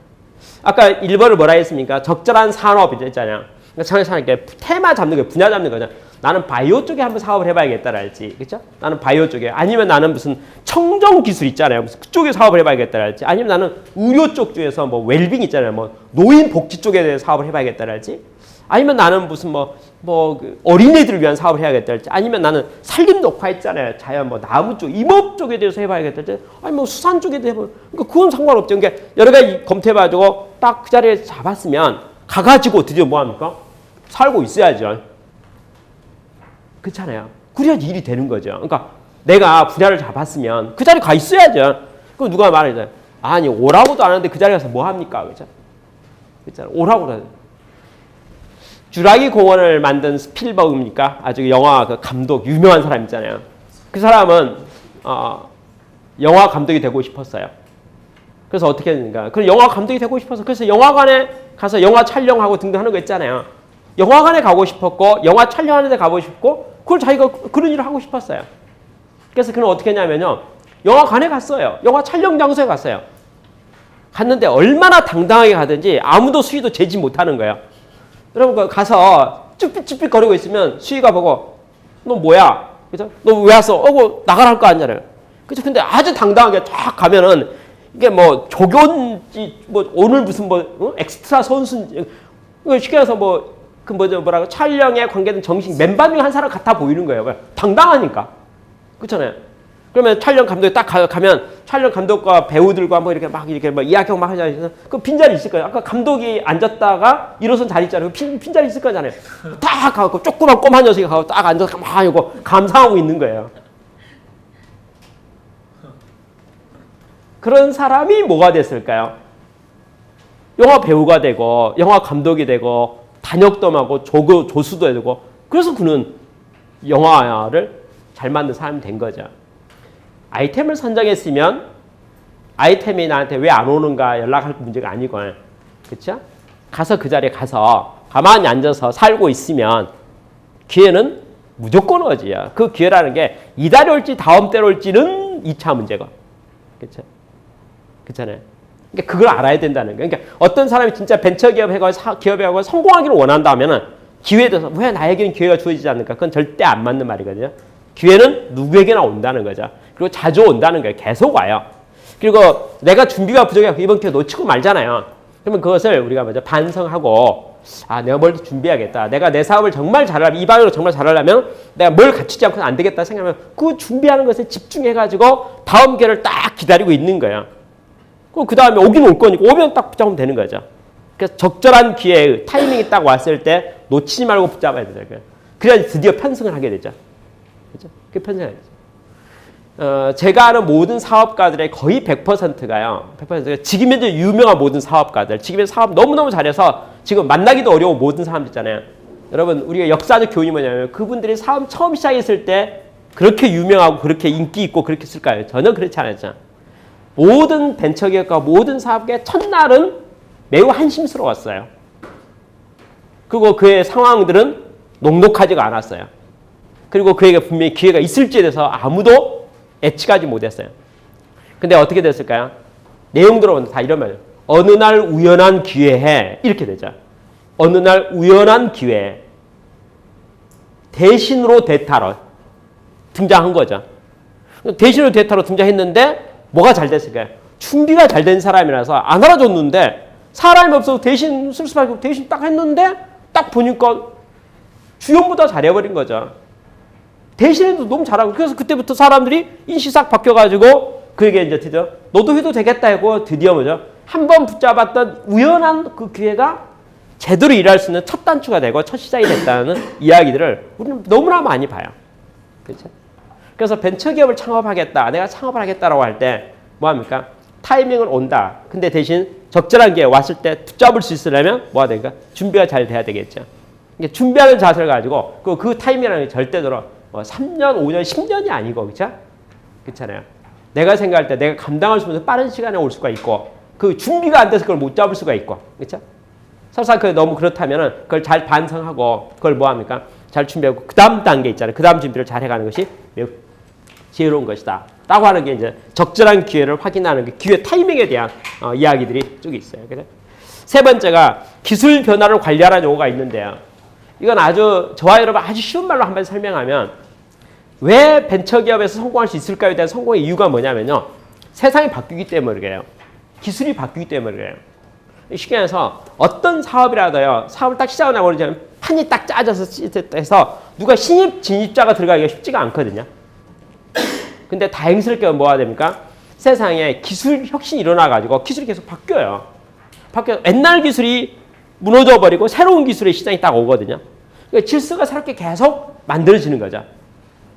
아까 1번을 뭐라 했습니까? 적절한 산업 있잖아요. 그러니까 이렇게 테마 잡는 거, 분야 잡는 거죠. 나는 바이오 쪽에 한번 사업을 해봐야겠다랄지, 그렇죠? 나는 바이오 쪽에, 아니면 나는 무슨 청정 기술 있잖아요. 무슨 그쪽에 사업을 해봐야겠다랄지, 아니면 나는 의료 쪽 중에서 뭐 웰빙 있잖아요. 뭐 노인 복지 쪽에 대해서 사업을 해봐야겠다랄지, 아니면 나는 무슨 그 어린애들을 위한 사업을 해야겠다랄지, 아니면 나는 산림 녹화 있잖아요. 자연 뭐 나무 쪽, 임업 쪽에 대해서 해봐야겠다랄지, 아니 뭐 수산 쪽에 대해서 해봐. 그러니까 그건 상관없죠. 그러니까 여러 가지 검토해봐가지고 딱 그 자리에 잡았으면 가가지고 드디어 뭐 합니까? 살고 있어야죠. 그렇잖아요. 그래야지 일이 되는 거죠. 그러니까 내가 분야를 잡았으면 그 자리에 가 있어야죠. 그럼 누가 말하잖아요. 아니 오라고도 안 하는데 그 자리에 가서 뭐 합니까? 그렇죠? 그렇잖아요. 오라고 하는. 주라기 공원을 만든 스필버그입니까? 아주 영화 그 감독 유명한 사람 있잖아요. 그 사람은 영화 감독이 되고 싶었어요. 그래서 어떻게 했는가? 그 영화 감독이 되고 싶어서 그래서 영화관에 가서 영화 촬영하고 등등 하는 거 있잖아요. 영화관에 가고 싶었고 영화 촬영하는 데 가고 싶고 그걸 자기가 그런 일을 하고 싶었어요. 그래서 그는 어떻게 했냐면요. 영화관에 갔어요. 영화 촬영 장소에 갔어요. 갔는데 얼마나 당당하게 가든지 아무도 수위도 재지 못하는 거예요. 여러분 가서 쭈삣쭈삣 거리고 있으면 수위가 보고 너 뭐야? 그죠? 너 왜 왔어? 뭐 나가라 할 거 아니잖아요. 그죠? 근데 아주 당당하게 쫙 가면은 이게 뭐 조교인지 뭐 오늘 무슨 엑스트라 선수인지 쉽게 해서 뭐라고 촬영에 관계된 정식 멤버 중에 한 사람 같아 보이는 거예요. 당당하니까. 그렇잖아요. 그러면 촬영 감독이 딱 가면 촬영 감독과 배우들과 이렇게 막 이야기하고 막 하잖아요. 그 빈자리 있을 거예요. 아까 감독이 앉았다가 일어선 자리 있잖아요. 빈자리 있을 거잖아요. 딱 가고 조그만 꼬만 녀석이 가고 딱 앉아서 막 이거 감상하고 있는 거예요. 그런 사람이 뭐가 됐을까요? 영화 배우가 되고 영화 감독이 되고 단역도 하고 조수도 해주고 그래서 그는 영화를 잘 만든 사람이 된 거죠. 아이템을 선정했으면 아이템이 나한테 왜 안 오는가 연락할 문제가 아니고 그렇죠? 가서 그 자리에 가서 가만히 앉아서 살고 있으면 기회는 무조건 오지요. 그 기회라는 게 이달에 올지 다음 달에 올지는 2차 문제고 그렇죠? 그렇잖아요. 그러니까 그걸 알아야 된다는 거예요. 그러니까 어떤 사람이 진짜 벤처기업 해가지고 기업에 하고 성공하기를 원한다면은 기회에 대해서 왜 나에게는 기회가 주어지지 않을까? 그건 절대 안 맞는 말이거든요. 기회는 누구에게나 온다는 거죠. 그리고 자주 온다는 거예요. 계속 와요. 그리고 내가 준비가 부족해서 이번 기회 놓치고 말잖아요. 그러면 그것을 우리가 먼저 반성하고 내가 뭘 준비해야겠다. 내가 내 사업을 정말 잘하려면 이 방향으로 정말 잘하려면 내가 뭘 갖추지 않고는 안 되겠다 생각하면 그 준비하는 것에 집중해가지고 다음 기회를 딱 기다리고 있는 거예요. 그 다음에 오긴 올 거니까 오면 딱 붙잡으면 되는 거죠. 그래서 적절한 기회의 타이밍이 딱 왔을 때 놓치지 말고 붙잡아야 되죠. 그래야지 드디어 편승을 하게 되죠. 그렇죠? 그 편승을 하게 되죠. 제가 아는 모든 사업가들의 거의 100%가요. 100%가 지금 현재 유명한 모든 사업가들, 지금 현재 사업 너무너무 잘해서 지금 만나기도 어려운 모든 사람들 있잖아요. 여러분 우리가 역사적 교훈이 뭐냐면 그분들이 사업 처음 시작했을 때 그렇게 유명하고 그렇게 인기 있고 그렇게 했을까요? 전혀 그렇지 않았죠. 모든 벤처기업과 모든 사업의 첫날은 매우 한심스러웠어요. 그리고 그의 상황들은 녹록하지가 않았어요. 그리고 그에게 분명히 기회가 있을지에 대해서 아무도 예측하지 못했어요. 근데 어떻게 됐을까요? 내용들은 다 이런 말이에요. 어느 날 우연한 기회에 이렇게 되죠. 어느 날 우연한 기회에 대신으로 대타로 등장한 거죠. 대신으로 대타로 등장했는데 뭐가 잘 됐을까요? 준비가 잘 된 사람이라서 안 알아줬는데 사람이 없어서 대신 쓸 수밖에 없고 대신 딱 했는데 딱 보니까 주연보다 잘해버린 거죠. 대신에도 너무 잘하고 그래서 그때부터 사람들이 인식이 싹 바뀌어가지고 그에게 이제 드디어 너도 해도 되겠다 하고 드디어 뭐죠? 한번 붙잡았던 우연한 그 기회가 제대로 일할 수 있는 첫 단추가 되고 첫 시작이 됐다는 이야기들을 우리는 너무나 많이 봐요. 그렇죠? 그래서 벤처기업을 창업하겠다, 내가 창업을 하겠다라고 할 때 뭐합니까? 타이밍은 온다. 근데 대신 적절한 기회 왔을 때 붙잡을 수 있으려면 뭐가 될까? 준비가 잘 돼야 되겠죠. 그러니까 준비하는 자세를 가지고 그 타이밍이라는 게 절대로 3년, 5년, 10년이 아니고 그렇죠? 그렇잖아요. 내가 생각할 때 내가 감당할 수 있는 빠른 시간에 올 수가 있고 그 준비가 안 돼서 그걸 못 잡을 수가 있고 그렇죠? 설사 그 너무 그렇다면은 그걸 잘 반성하고 그걸 뭐합니까? 잘 준비하고 그 다음 단계 있잖아요. 그 다음 준비를 잘 해가는 것이 매우 지혜로운 것이다. 라고 하는 게 이제 적절한 기회를 확인하는 게 기회 타이밍에 대한 이야기들이 쭉 있어요. 그래서 세 번째가 기술 변화를 관리하라는 용어가 있는데요. 이건 아주 저와 여러분 아주 쉬운 말로 한번 설명하면 왜 벤처기업에서 성공할 수 있을까에 대한 성공의 이유가 뭐냐면요. 세상이 바뀌기 때문에 그래요. 기술이 바뀌기 때문에 그래요. 쉽게 해서 어떤 사업이라도요. 사업을 딱 시작을 하고 그러면 판이 딱 짜져서 해서 누가 신입 진입자가 들어가기가 쉽지가 않거든요. 근데 다행스럽게 뭐가 됩니까? 세상에 기술 혁신이 일어나가지고 기술이 계속 바뀌어요. 옛날 기술이 무너져 버리고 새로운 기술의 시장이 딱 오거든요. 그러니까 질서가 새롭게 계속 만들어지는 거죠.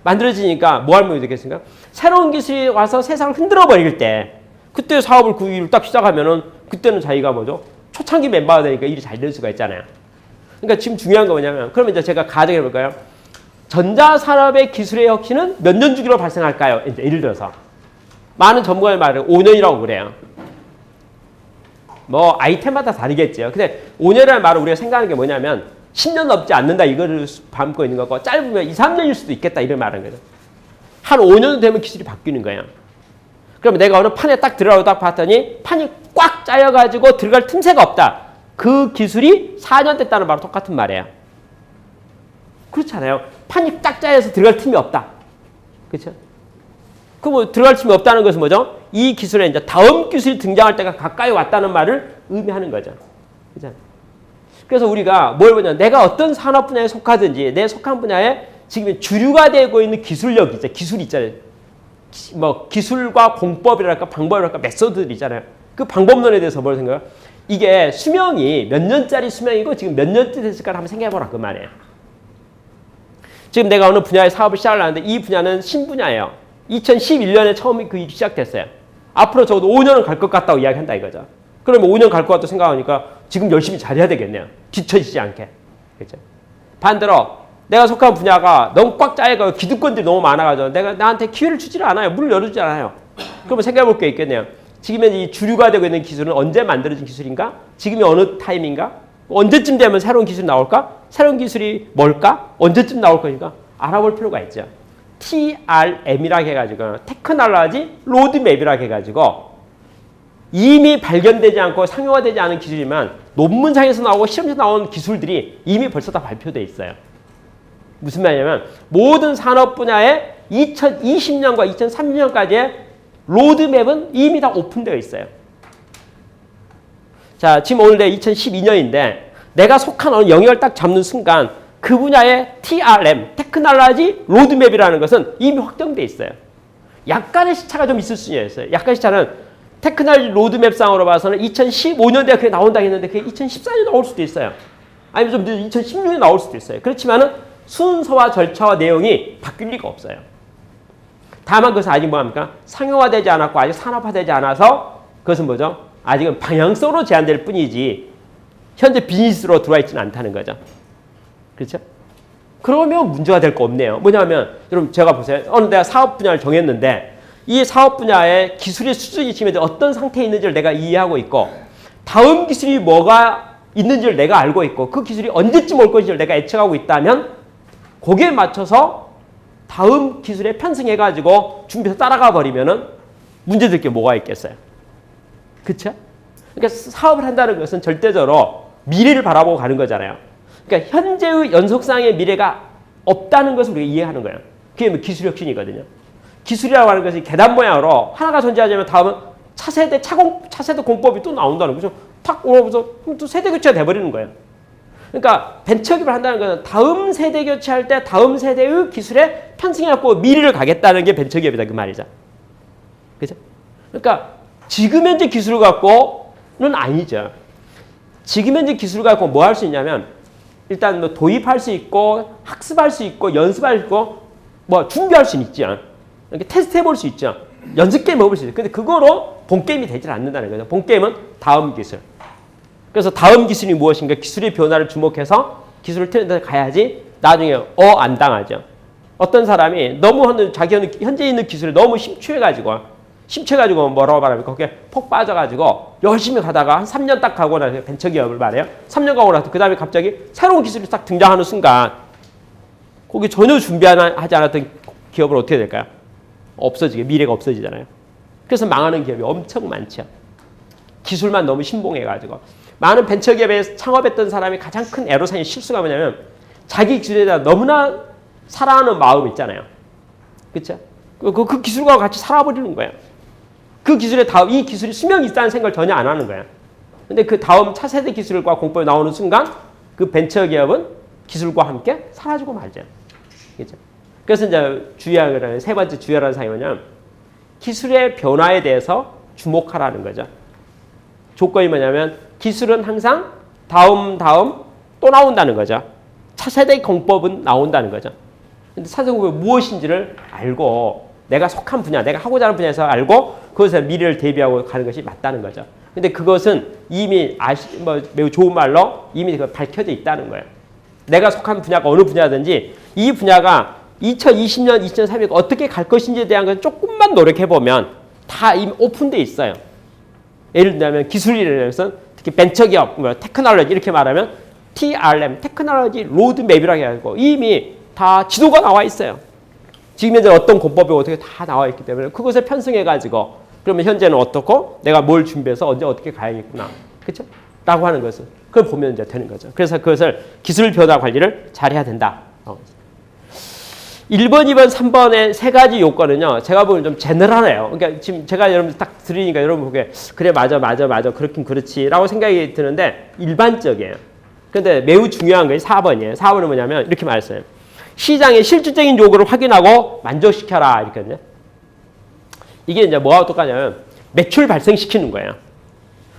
만들어지니까 뭐 하면 되겠습니까? 새로운 기술이 와서 세상을 흔들어 버릴 때 그때 사업을 그 일을 딱 시작하면은 그때는 자기가 뭐죠? 초창기 멤버가 되니까 일이 잘 될 수가 있잖아요. 그러니까 지금 중요한 거 뭐냐면 그러면 이제 제가 가정해 볼까요? 전자산업의 기술의 혁신은 몇 년 주기로 발생할까요? 이제 예를 들어서 많은 전문가의 말은 5년이라고 그래요. 뭐 아이템마다 다르겠죠. 근데 5년이라는 말을 우리가 생각하는 게 뭐냐면 10년 넘지 않는다 이거를 담고 있는 거고 짧으면 2, 3년일 수도 있겠다 이런 말은 거죠. 한 5년 되면 기술이 바뀌는 거예요. 그러면 내가 어느 판에 딱 들어가고 딱 봤더니 판이 꽉 짜여가지고 들어갈 틈새가 없다. 그 기술이 4년 됐다는 말과 똑같은 말이에요. 그렇잖아요. 판이 딱 짜여서 들어갈 틈이 없다. 그렇죠? 그 뭐 들어갈 틈이 없다는 것은 뭐죠? 이 기술에 이제 다음 기술이 등장할 때가 가까이 왔다는 말을 의미하는 거죠. 그렇죠? 그래서 우리가 뭘 보냐? 내가 어떤 산업 분야에 속하든지 내 속한 분야에 지금 주류가 되고 있는 기술력 있잖아요. 기술 있잖아요. 뭐 기술과 공법이랄까 방법이랄까 메소드들 있잖아요. 그 방법론에 대해서 뭘 생각해요? 이게 수명이 몇 년짜리 수명이고 지금 몇 년째 됐을까 한번 생각해보라 그 말이에요. 지금 내가 어느 분야의 사업을 시작을 하는데 이 분야는 신분야예요. 2011년에 처음 그 일이 시작됐어요. 앞으로 적어도 5년은 갈 것 같다고 이야기한다 이거죠. 그러면 5년 갈 것 같다고 생각하니까 지금 열심히 잘해야 되겠네요. 뒤처지지 않게. 그렇죠? 반대로 내가 속한 분야가 너무 꽉 짜여가 기득권들이 너무 많아가지고 내가 나한테 기회를 주지를 않아요. 문을 열어주지 않아요. 그러면 생각해볼 게 있겠네요. 지금 이 주류가 되고 있는 기술은 언제 만들어진 기술인가? 지금이 어느 타임인가? 언제쯤 되면 새로운 기술이 나올까? 새로운 기술이 뭘까? 언제쯤 나올 거니까 알아볼 필요가 있죠. TRM이라고 해가지고 테크놀로지 로드맵이라고 해가지고 이미 발견되지 않고 상용화되지 않은 기술이지만 논문상에서 나오고 실험에서 나온 기술들이 이미 벌써 다 발표되어 있어요. 무슨 말이냐면 모든 산업 분야에 2020년과 2030년까지의 로드맵은 이미 다 오픈되어 있어요. 자, 지금 오늘 2012년인데 내가 속한 어느 영역을 딱 잡는 순간 그 분야의 TRM, 테크놀로지 로드맵이라는 것은 이미 확정되어 있어요. 약간의 시차가 좀 있을 수 있어요. 약간의 시차는 테크놀로지 로드맵상으로 봐서는 2015년대에 그게 나온다고 했는데 그게 2014년에 나올 수도 있어요. 아니면 좀 늦은 2016년에 나올 수도 있어요. 그렇지만은 순서와 절차와 내용이 바뀔 리가 없어요. 다만 그것은 아직 뭐합니까? 상용화되지 않았고 아직 산업화되지 않아서 그것은 뭐죠? 아직은 방향성으로 제한될 뿐이지 현재 비즈니스로 들어와 있지는 않다는 거죠. 그렇죠? 그러면 문제가 될 거 없네요. 뭐냐면 여러분 제가 보세요. 어느 내가 사업 분야를 정했는데 이 사업 분야의 기술의 수준이 지금 어떤 상태에 있는지를 내가 이해하고 있고 다음 기술이 뭐가 있는지를 내가 알고 있고 그 기술이 언제쯤 올 것인지를 내가 예측하고 있다면 거기에 맞춰서 다음 기술에 편승해가지고 준비해서 따라가 버리면은 문제될 게 뭐가 있겠어요? 그렇죠? 그러니까 사업을 한다는 것은 절대적으로 미래를 바라보고 가는 거잖아요. 그러니까 현재의 연속상의 미래가 없다는 것을 우리가 이해하는 거예요. 그게 기술 혁신이거든요. 기술이라고 하는 것이 계단 모양으로 하나가 존재하자면 다음은 차세대 공법이 또 나온다는 거죠. 탁 오면서 또 세대 교체가 돼버리는 거예요. 그러니까 벤처기업을 한다는 것은 다음 세대 교체할 때 다음 세대의 기술에 편승해갖고 미래를 가겠다는 게 벤처기업이다 그 말이죠. 그죠? 그러니까 지금 현재 기술을 갖고는 아니죠. 지금 현재 기술을 갖고 뭐 할 수 있냐면 일단 뭐 도입할 수 있고 학습할 수 있고 연습할 수 있고 뭐 준비할 수는 있죠. 이렇게 테스트해 볼 수 있죠. 연습 게임 해볼 수 있어요. 근데 그거로 본 게임이 되질 않는다는 거죠. 본 게임은 다음 기술. 그래서 다음 기술이 무엇인가 기술의 변화를 주목해서 기술을 트렌드에 가야지 나중에 안 당하죠. 어떤 사람이 너무 자기 현재 있는 기술에 너무 심취해가지고 뭐라고 말하면 거기에 폭 빠져가지고 열심히 가다가 한 3년 딱 가고 나서 벤처기업을 말해요. 3년 가고 나서 그 다음에 갑자기 새로운 기술이 딱 등장하는 순간 거기 전혀 준비하지 않았던 기업은 어떻게 될까요? 없어지게 미래가 없어지잖아요. 그래서 망하는 기업이 엄청 많죠. 기술만 너무 신봉해가지고 많은 벤처기업에 창업했던 사람이 가장 큰 애로사항의 실수가 뭐냐면 자기 기술에 대한 너무나 사랑하는 마음 있잖아요. 그렇죠? 그 기술과 같이 살아버리는 거예요. 그 기술의 다음 이 기술이 수명이 있다는 생각을 전혀 안 하는 거예요. 근데 그 다음 차세대 기술과 공법이 나오는 순간 그 벤처기업은 기술과 함께 사라지고 말죠. 그렇죠? 그래서 이제 주의하라는 세 번째 주의하라는 사항이 뭐냐면 기술의 변화에 대해서 주목하라는 거죠. 조건이 뭐냐면 기술은 항상 다음 또 나온다는 거죠. 차세대 공법은 나온다는 거죠. 근데 차세대 공법이 무엇인지를 알고 내가 속한 분야, 내가 하고자 하는 분야에서 알고 그것에 미래를 대비하고 가는 것이 맞다는 거죠. 근데 그것은 이미 매우 좋은 말로 이미 밝혀져 있다는 거예요. 내가 속한 분야가 어느 분야든지 이 분야가 2020년, 2030년 어떻게 갈 것인지에 대한 걸 조금만 노력해보면 다 이미 오픈되어 있어요. 예를 들면 기술이라는 것은 특히 벤처기업, 테크놀로지 이렇게 말하면 TRM, 테크놀로지 로드맵이라고 해가지고 이미 다 지도가 나와 있어요. 지금 현재 어떤 공법이 어떻게 다 나와 있기 때문에 그것을 편승해가지고 그러면 현재는 어떻고 내가 뭘 준비해서 언제 어떻게 가야겠구나. 그렇죠? 라고 하는 것을 그걸 보면 이제 되는 거죠. 그래서 그것을 기술 변화 관리를 잘해야 된다. 1번, 2번, 3번의 세 가지 요건은요. 제가 보기엔 좀 제너럴해요. 그러니까 지금 제가 여러분 딱 들으니까 여러분 보기에 그래 맞아 그렇긴 그렇지 라고 생각이 드는데 일반적이에요. 그런데 매우 중요한 것이 4번이에요. 4번은 뭐냐면 이렇게 말했어요. 시장의 실질적인 요구를 확인하고 만족시켜라 이렇거든요. 이게 이제 뭐하고 똑같냐면 매출 발생시키는 거예요.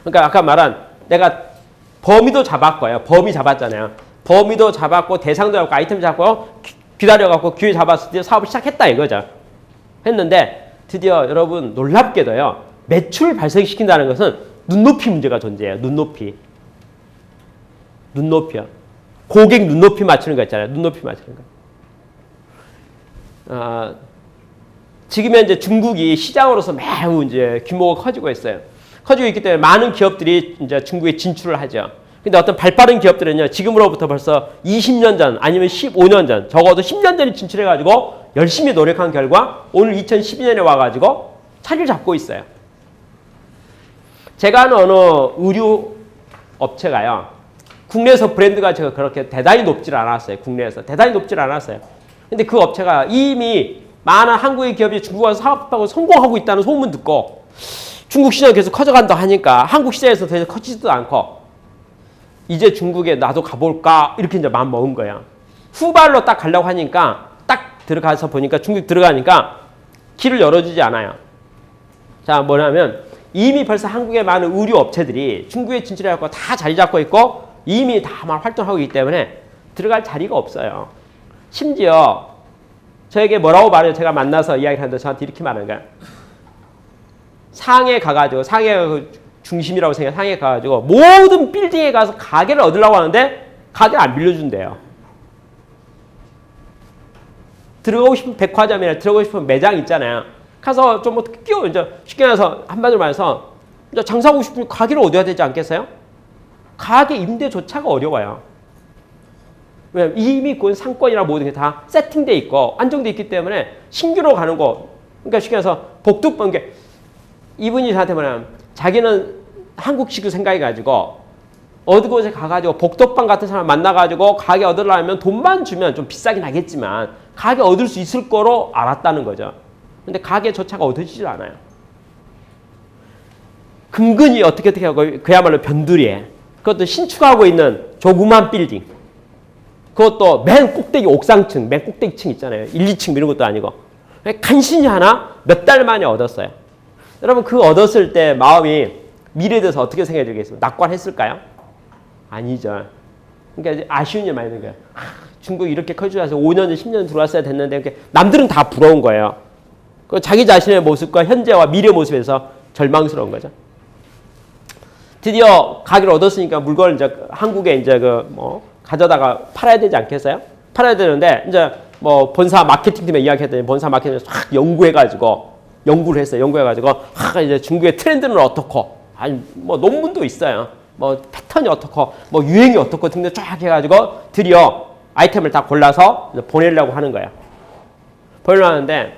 그러니까 아까 말한 내가 범위도 잡았고요. 범위 잡았잖아요. 범위도 잡았고 대상도 잡고 아이템 잡고 기다려갖고 기회 잡아서 드디어 사업을 시작했다 이거죠. 했는데 드디어 여러분 놀랍게도요. 매출 발생시킨다는 것은 눈높이 문제가 존재해요. 눈높이. 눈높이요. 고객 눈높이 맞추는 거 있잖아요. 눈높이 맞추는 거. 지금 현재 중국이 시장으로서 매우 이제 규모가 커지고 있어요. 커지고 있기 때문에 많은 기업들이 이제 중국에 진출을 하죠. 근데 어떤 발빠른 기업들은요, 지금으로부터 벌써 20년 전 아니면 15년 전, 적어도 10년 전에 진출해가지고 열심히 노력한 결과 오늘 2012년에 와가지고 자리를 잡고 있어요. 제가 아는 어느 의류 업체가요, 국내에서 브랜드가 제가 그렇게 대단히 높질 않았어요. 국내에서 대단히 높질 않았어요. 근데 그 업체가 이미 많은 한국의 기업이 중국 와서 사업하고 성공하고 있다는 소문 듣고 중국 시장이 계속 커져간다 하니까 한국 시장에서 더 이상 커지지도 않고 이제 중국에 나도 가볼까 이렇게 이제 마음 먹은 거야. 후발로 딱 가려고 하니까 딱 들어가서 보니까 중국 들어가니까 길을 열어주지 않아요. 자, 뭐냐면 이미 벌써 한국의 많은 의류 업체들이 중국에 진출해갖고 다 자리 잡고 있고 이미 다 막 활동하고 있기 때문에 들어갈 자리가 없어요. 심지어 저에게 뭐라고 말해요? 제가 만나서 이야기를 하는데 저한테 이렇게 말하는 거야. 상해 가가지고, 상해가 중심이라고 생각해. 상해 가가지고 모든 빌딩에 가서 가게를 얻으려고 하는데 가게를 안 빌려준대요. 들어가고 싶은 백화점이나 들어가고 싶은 매장 있잖아요. 가서 좀 어떻게 끼워, 이제 쉽게 말해서 한마디로 말해서 이제 장사하고 싶으면 가게를 얻어야 되지 않겠어요? 가게 임대조차가 어려워요. 왜냐면 이미 그 상권이나 모든 게 다 세팅돼 있고 안정돼 있기 때문에 신규로 가는 거, 그러니까 쉽게 말해서 복득번 게 이분이 저한테 뭐냐면 자기는 한국식으로 생각해가지고 어디 곳에 가가지고 복덕방 같은 사람 만나가지고 가게 얻으려면 돈만 주면 좀 비싸긴 하겠지만 가게 얻을 수 있을 거로 알았다는 거죠. 근데 가게조차가 얻어지질 않아요. 근근히 어떻게 하고 그야말로 변두리에, 그것도 신축하고 있는 조그만 빌딩, 그것도 맨 꼭대기 옥상층, 맨 꼭대기층 있잖아요. 1, 2층 이런 것도 아니고 간신히 하나 몇 달 만에 얻었어요. 여러분 그 얻었을 때 마음이 미래에 대해서 어떻게 생각해 주겠습니까? 낙관했을까요? 아니죠. 그러니까 아쉬운 일 많이 있는 거예요. 중국이 이렇게 커지면서 5년, 10년 들어왔어야 됐는데 남들은 다 부러운 거예요. 자기 자신의 모습과 현재와 미래 모습에서 절망스러운 거죠. 드디어 가게를 얻었으니까 물건을 이제 한국에 이제 가져다가 팔아야 되지 않겠어요? 팔아야 되는데 이제 뭐 본사 마케팅팀에 이야기했더니 본사 마케팅을 확 연구를 했어요. 연구해가지고 이제 중국의 트렌드는 어떻고, 아니 뭐 논문도 있어요. 뭐 패턴이 어떻고, 뭐 유행이 어떻고 등등 쫙 해가지고 드디어 아이템을 다 골라서 보내려고 하는 거예요. 보내려고 하는데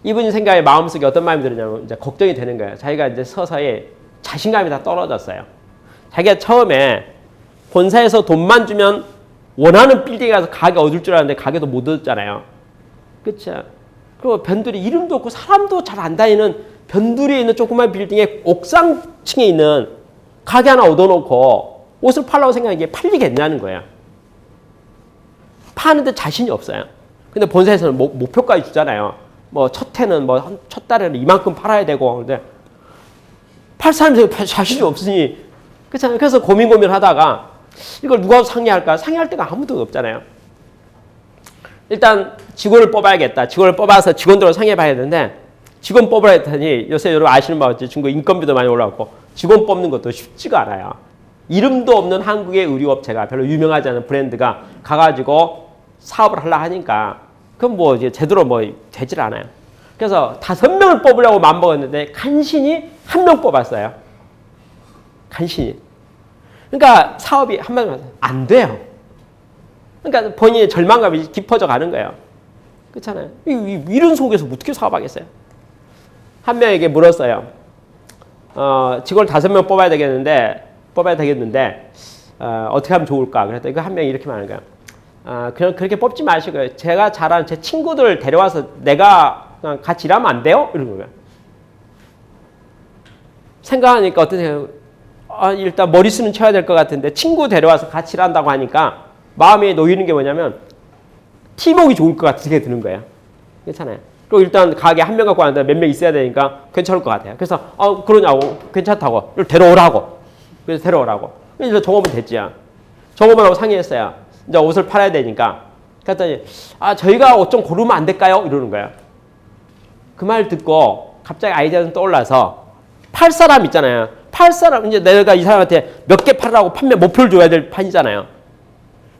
이분이 생각에 마음속에 어떤 마음이 들었냐면 이제 걱정이 되는 거예요. 자기가 이제 서서히 자신감이 다 떨어졌어요. 자기가 처음에 본사에서 돈만 주면 원하는 빌딩에 가서 가게 얻을 줄 알았는데 가게도 못 얻었잖아요. 그렇죠? 그리고 변두리, 이름도 없고 사람도 잘 안 다니는 변두리에 있는 조그만 빌딩에 옥상층에 있는 가게 하나 얻어놓고 옷을 팔라고 생각하는 게 팔리겠냐는 거예요. 파는데 자신이 없어요. 근데 본사에서는 목표까지 주잖아요. 뭐 첫 해는 뭐 첫 달에는 이만큼 팔아야 되고, 근데 팔 사람이 자신이 없으니, 그렇잖아요. 그래서 고민하다가 이걸 누가 상의할까? 상의할 데가 아무도 없잖아요. 일단 직원을 뽑아야겠다. 직원을 뽑아서 직원들하고 상의해봐야 되는데 직원 뽑으라 했더니 요새 여러분 아시는 바와 같이 중국 인건비도 많이 올라갔고 직원 뽑는 것도 쉽지가 않아요. 이름도 없는 한국의 의류업체가 별로 유명하지 않은 브랜드가 가가지고 사업을 하려 하니까 그럼 뭐 이제 제대로 뭐 되질 않아요. 그래서 5명을 뽑으려고 마음먹었는데 간신히 1명 뽑았어요. 간신히. 그러니까 사업이 한마디로 안 돼요. 그러니까 본인의 절망감이 깊어져 가는 거예요. 그렇잖아요. 이런 속에서 어떻게 사업하겠어요? 한 명에게 물었어요. 직원을 5명 뽑아야 되겠는데 어떻게 하면 좋을까? 그랬더니 그 한 명이 이렇게 말하는 거예요. 그냥 그렇게 뽑지 마시고요. 제가 잘 아는 제 친구들 데려와서 내가 그냥 같이 일하면 안 돼요? 이러는 거예요. 생각하니까 어떠세요? 일단 머리수는 쳐야 될 것 같은데 친구 데려와서 같이 일한다고 하니까 마음에 놓이는 게 뭐냐면 팀워크가 좋을 것 같은 생각이 드는 거예요. 괜찮아요. 그리고 일단 가게 한 명 갖고 왔는데 몇 명 있어야 되니까 괜찮을 것 같아요. 그래서 그러냐고, 괜찮다고, 데려오라고. 그래서 데려오라고. 이제 종업은 됐지요. 종업을 하고 상의했어요. 이제 옷을 팔아야 되니까. 그랬더니 저희가 옷 좀 고르면 안 될까요? 이러는 거예요. 그 말 듣고 갑자기 아이디어가 떠올라서 팔 사람 있잖아요. 팔 사람, 이제 내가 이 사람한테 몇 개 팔으라고 판매 목표를 줘야 될 판이잖아요.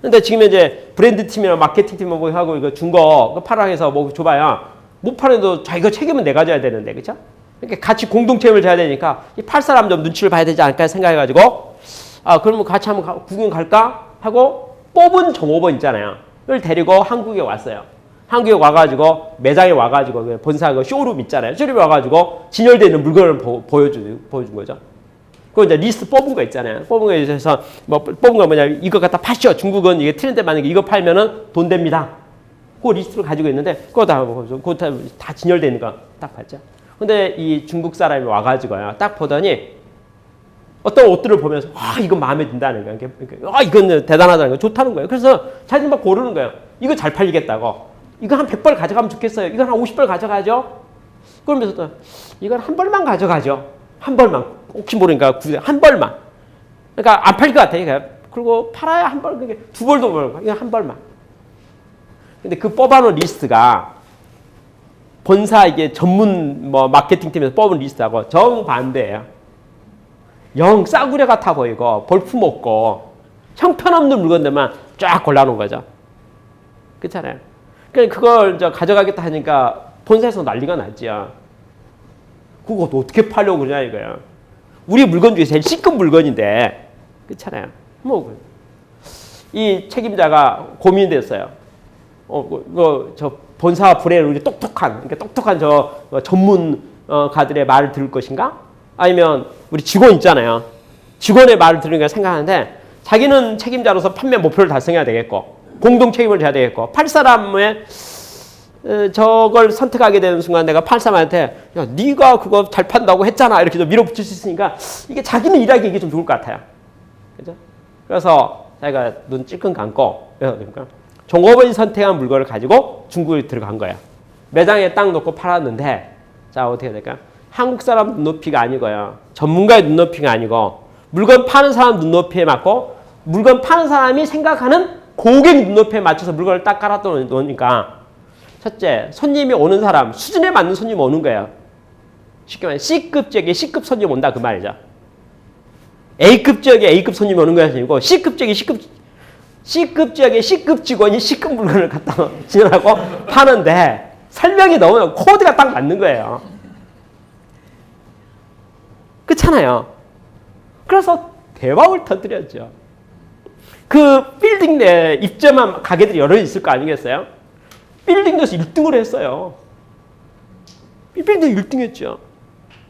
근데 지금 이제 브랜드 팀이나 마케팅 팀 뭐 하고 이거 준 거 팔아 해서 뭐 줘봐야 못 팔아도 자기가 책임은 내가 져야 되는데, 그쵸? 그러니까 같이 공동 책임을 져야 되니까 이 팔 사람 좀 눈치를 봐야 되지 않을까 생각해가지고, 아, 그러면 같이 한번 구경 갈까? 하고 뽑은 종업원 있잖아요. 를 데리고 한국에 왔어요. 한국에 와가지고 매장에 와가지고 본사 그 쇼룸 있잖아요. 쇼룸에 와가지고 진열되어 있는 물건을 보여준 거죠. 그 이제 리스트 뽑은 거 있잖아요. 뽑은 거에 있어서 뭐 뽑은 거 뭐냐, 이거 갖다 파시오. 중국은 이게 트렌드 만약에 이거 팔면은 돈 됩니다. 그 리스트를 가지고 있는데 그거 다 진열되어 있는 거 딱 봤죠. 근데 이 중국 사람이 와가지고요, 딱 보더니 어떤 옷들을 보면서 이건 마음에 든다는 거예요. 이건 대단하다는 거예요. 좋다는 거예요. 그래서 자기는 막 고르는 거예요. 이거 잘 팔리겠다고. 이거 한 100벌 가져가면 좋겠어요. 이건 한 50벌 가져가죠. 그러면서 또 이건 한 벌만 가져가죠. 한 벌만. 혹시 모르니까 한 벌만. 그러니까 안 팔릴 것 같아요. 그리고 팔아야 한 벌, 두 벌도 벌고 이건 한 벌만. 근데 그 뽑아놓은 리스트가 본사 이게 전문 뭐 마케팅 팀에서 뽑은 리스트하고 정반대예요. 영 싸구려 같아 보이고 볼품 없고 형편없는 물건들만 쫙 골라놓은 거죠. 그렇잖아요. 그러니까 그걸 가져가겠다 하니까 본사에서 난리가 났지요. 그거 어떻게 팔려고 그러냐 이거야. 우리 물건 중에 제일 C급 물건인데, 그렇잖아요. 뭐 이 책임자가 고민이 됐어요. 저 본사 브레인 우리 똑똑한 저 전문 가들의 말을 들을 것인가? 아니면 우리 직원 있잖아요. 직원의 말을 들으니까 생각하는데 자기는 책임자로서 판매 목표를 달성해야 되겠고 공동 책임을 져야 되겠고 팔 사람의 저걸 선택하게 되는 순간 내가 팔 사람한테 야, 네가 그거 잘 판다고 했잖아 이렇게 좀 밀어붙일 수 있으니까 이게 자기는 일하기 이게 좀 좋을 것 같아요. 그죠? 그래서 자기가 눈 찔끔 감고 그러니까 종업원이 선택한 물건을 가지고 중국에 들어간 거예요. 매장에 딱 놓고 팔았는데 자 어떻게 될까요? 한국 사람 눈높이가 아니고요. 전문가의 눈높이가 아니고 물건 파는 사람 눈높이에 맞고 물건 파는 사람이 생각하는 고객 눈높이에 맞춰서 물건을 딱 깔아 놓으니까 첫째, 손님이 오는 사람, 수준에 맞는 손님이 오는 거예요. 쉽게 말해 C급 지역에 C급 손님 온다 그 말이죠. A급 지역에 A급 손님이 오는 것이 아니고 C급 지역에 C급 지역에 C급 직원이 C급 물건을 갖다 진열하고 파는데 설명이 너무 코드가 딱 맞는 거예요. 그렇잖아요. 그래서 대박을 터뜨렸죠. 그 빌딩 내 입점한 가게들이 여러 있을 거 아니겠어요? 빌딩에서 1등을 했어요. 빌딩 1등 했죠.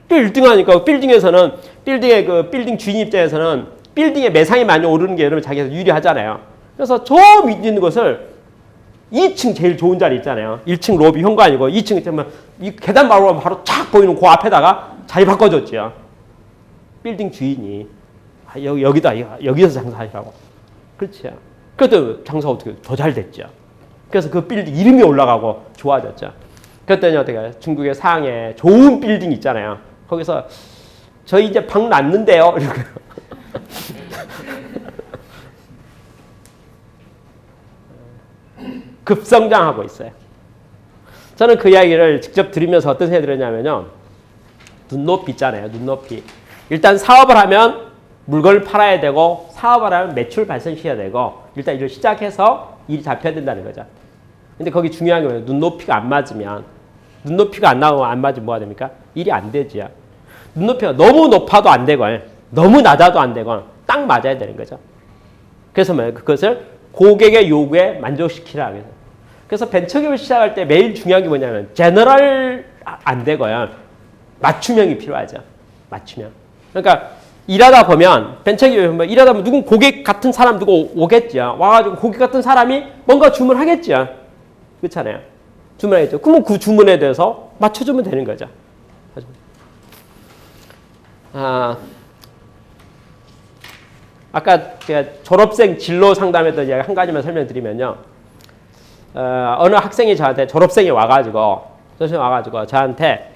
1등 하니까 빌딩에서는 빌딩의 그 빌딩 주인 입장에서는 빌딩의 매상이 많이 오르는 게 여러분 자기가 유리하잖아요. 그래서 저 밑에 있는 것을 2층 제일 좋은 자리 있잖아요. 1층 로비 현관이고 2층 있으면 이 계단 바로 쫙 보이는 그 앞에다가 자리 바꿔줬죠. 빌딩 주인이 여기서 장사하시라고. 그렇죠. 그래도 장사가 어떻게 더 잘 됐죠. 그래서 그 빌딩 이름이 올라가고 좋아졌죠. 그랬더니 어떻게 중국의 상해 좋은 빌딩 있잖아요. 거기서 저희 이제 방 났는데요. 이렇게. 급성장하고 있어요. 저는 그 이야기를 직접 들으면서 어떤 생각이 들었냐면요. 눈높이 있잖아요. 눈높이. 일단 사업을 하면 물건을 팔아야 되고 사업을 하면 매출 발생시켜야 되고 일단 일을 시작해서 일이 잡혀야 된다는 거죠. 근데 거기 중요한 게 뭐예요? 눈높이가 안 맞으면 눈높이가 안 나오면 안 맞으면 뭐가 됩니까? 일이 안 되지요. 눈높이가 너무 높아도 안 되고 너무 낮아도 안 되고 딱 맞아야 되는 거죠. 그래서 뭐예요? 그것을 고객의 요구에 만족시키라. 그래서 벤처기업을 시작할 때 매일 중요한 게 뭐냐면 제너럴 안 되고요. 맞춤형이 필요하죠. 맞춤형. 그러니까 일하다 보면 벤처기업이 일하다 보면 누군 고객 같은 사람 두고 오겠죠. 와가지고 고객 같은 사람이 뭔가 주문하겠죠. 그렇잖아요. 주문하겠죠. 그러면 그 주문에 대해서 맞춰주면 되는 거죠. 아까 제가 졸업생 진로 상담했던 이야기 한 가지만 설명드리면요. 어느 학생이 저한테 졸업생이 와가지고 저한테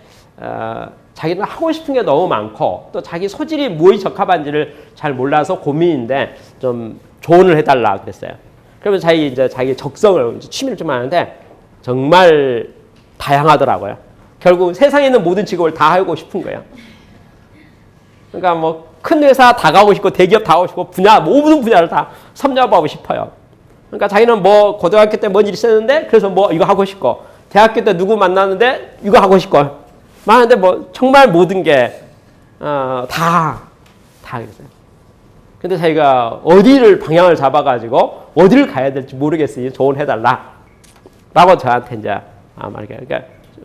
자기는 하고 싶은 게 너무 많고 또 자기 소질이 무엇이 적합한지를 잘 몰라서 고민인데 좀 조언을 해달라 그랬어요. 그러면 자기 적성을 취미를 좀 하는데 정말 다양하더라고요. 결국 세상에 있는 모든 직업을 다 하고 싶은 거예요. 그러니까 뭐 큰 회사 다 가고 싶고 대기업 다 가고 싶고 분야 모든 분야를 다 섭렵하고 싶어요. 그러니까 자기는 뭐 고등학교 때 뭔 일이 있었는데 그래서 뭐 이거 하고 싶고 대학교 때 누구 만났는데 이거 하고 싶고 많은데 뭐 정말 모든 게 다 그랬어요. 근데 자기가 어디를 방향을 잡아가지고 어디를 가야 될지 모르겠으니 조언해달라 라고 저한테 이제 말이야. 그러니까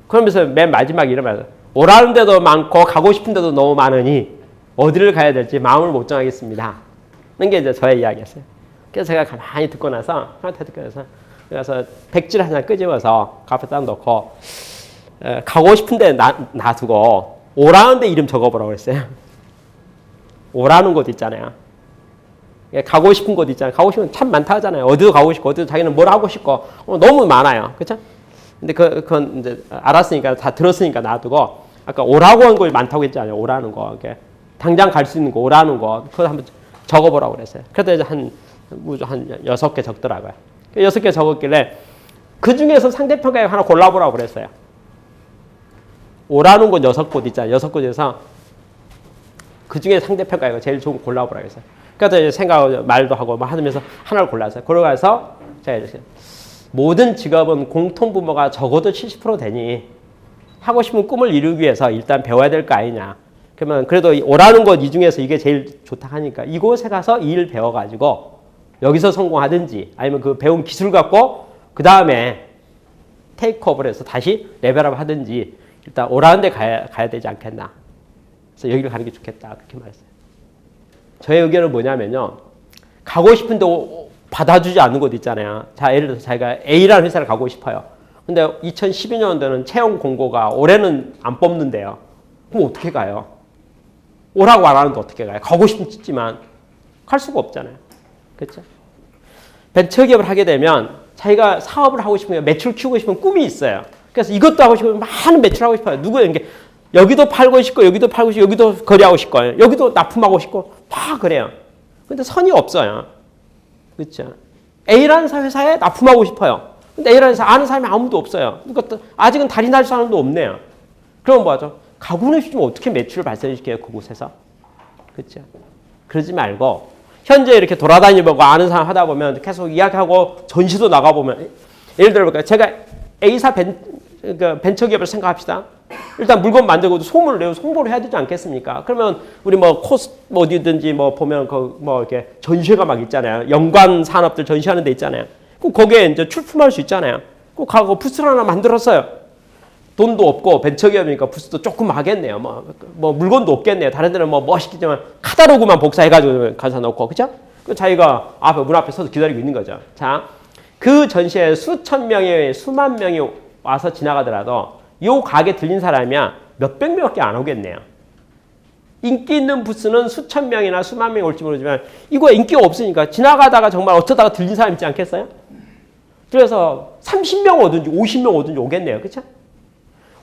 그러면서 맨 마지막에 이런 말을 오라는 데도 많고 가고 싶은 데도 너무 많으니 어디를 가야 될지 마음을 못 정하겠습니다. 그런 게 이제 저의 이야기였어요. 그래서 제가 가만히 듣고 나서 그래서 백지를 하나 끄집어서 카페에 딱 놓고 가고 싶은 데 놔두고 오라는 데 이름 적어보라고 했어요. 오라는 곳 있잖아요. 가고 싶은 곳 있잖아요. 가고 싶은 곳 참 많다 하잖아요. 어디도 가고 싶고 어디도 자기는 뭘 하고 싶고 너무 많아요. 그렇죠? 근데 그건 이제 알았으니까 다 들었으니까 놔두고 아까 오라고 한 곳이 많다고 했잖아요. 오라는 거. 이렇게 당장 갈 수 있는 거 오라는 거. 그거 한번 적어보라고 그랬어요. 그래서 이제 한 6개 적더라고요. 6개 적었길래 그 중에서 상대평가에 하나 골라보라고 그랬어요. 오라는 곳 6곳 있잖아요. 6곳에서 그 중에 상대평가가 제일 좋은 거 골라보라고 했어요. 그래서 이제 생각 말도 하고 막 하면서 하나를 골랐어요. 그러고서 제가 이렇게 모든 직업은 공통분모가 적어도 70% 되니 하고 싶은 꿈을 이루기 위해서 일단 배워야 될 거 아니냐. 그러면 그래도 오라는 곳 이 중에서 이게 제일 좋다 하니까 이곳에 가서 이 일 배워가지고 여기서 성공하든지 아니면 그 배운 기술 갖고 그 다음에 테이크오버를 해서 다시 레벨업 하든지 일단 오라는 데 가야 되지 않겠나. 그래서 여기를 가는 게 좋겠다. 그렇게 말했어요. 저의 의견은 뭐냐면요. 가고 싶은데 받아주지 않는 곳 있잖아요. 자, 예를 들어서 자기가 A라는 회사를 가고 싶어요. 근데 2012년도는 채용 공고가 올해는 안 뽑는데요. 그럼 어떻게 가요? 오라고 안 하는데 어떻게 가요? 가고 싶지만 갈 수가 없잖아요. 그렇죠? 벤처기업을 하게 되면 자기가 사업을 하고 싶으면 매출 키우고 싶은 꿈이 있어요. 그래서 이것도 하고 싶으면 많은 매출을 하고 싶어요. 누구예요? 여기도 팔고 싶고 여기도 팔고 싶고 여기도 거래하고 싶고 여기도 납품하고 싶고 다 그래요. 근데 선이 없어요. 그렇죠? A라는 회사에 납품하고 싶어요. 근데 A라는 회사 아는 사람이 아무도 없어요. 그러니까 아직은 달인 날 사람도 없네요. 그럼 뭐하죠? 가구는 싶으면 어떻게 매출을 발생시켜요? 그곳에서. 그렇죠? 그러지 말고 현재 이렇게 돌아다니고 아는 사람 하다 보면 계속 이야기하고 전시도 나가보면 예를 들어 제가 A사 벤처기업을 생각합시다. 일단 물건 만들고도 소문을 내고 홍보를 해야 되지 않겠습니까? 그러면 우리 뭐 어디든지 뭐 보면 뭐 이렇게 전시회가 막 있잖아요. 연관 산업들 전시하는 데 있잖아요. 꼭 거기에 이제 출품할 수 있잖아요. 꼭 가고 부스를 하나 만들었어요. 돈도 없고 벤처기업이니까 부스도 조금 하겠네요. 뭐 물건도 없겠네요. 다른 데는 뭐 멋있겠지만 카탈로그만 복사해가지고 가서 놓고 그죠? 그 자기가 문 앞에 서서 기다리고 있는 거죠. 자, 그 전시에 수천 명이 수만 명이 와서 지나가더라도 이 가게 들린 사람이야 몇백 명밖에 안 오겠네요. 인기 있는 부스는 수천 명이나 수만 명이 올지 모르지만 이거 인기가 없으니까 지나가다가 정말 어쩌다가 들린 사람 있지 않겠어요? 그래서 30명 오든지 50명 오든지 오겠네요. 그렇죠?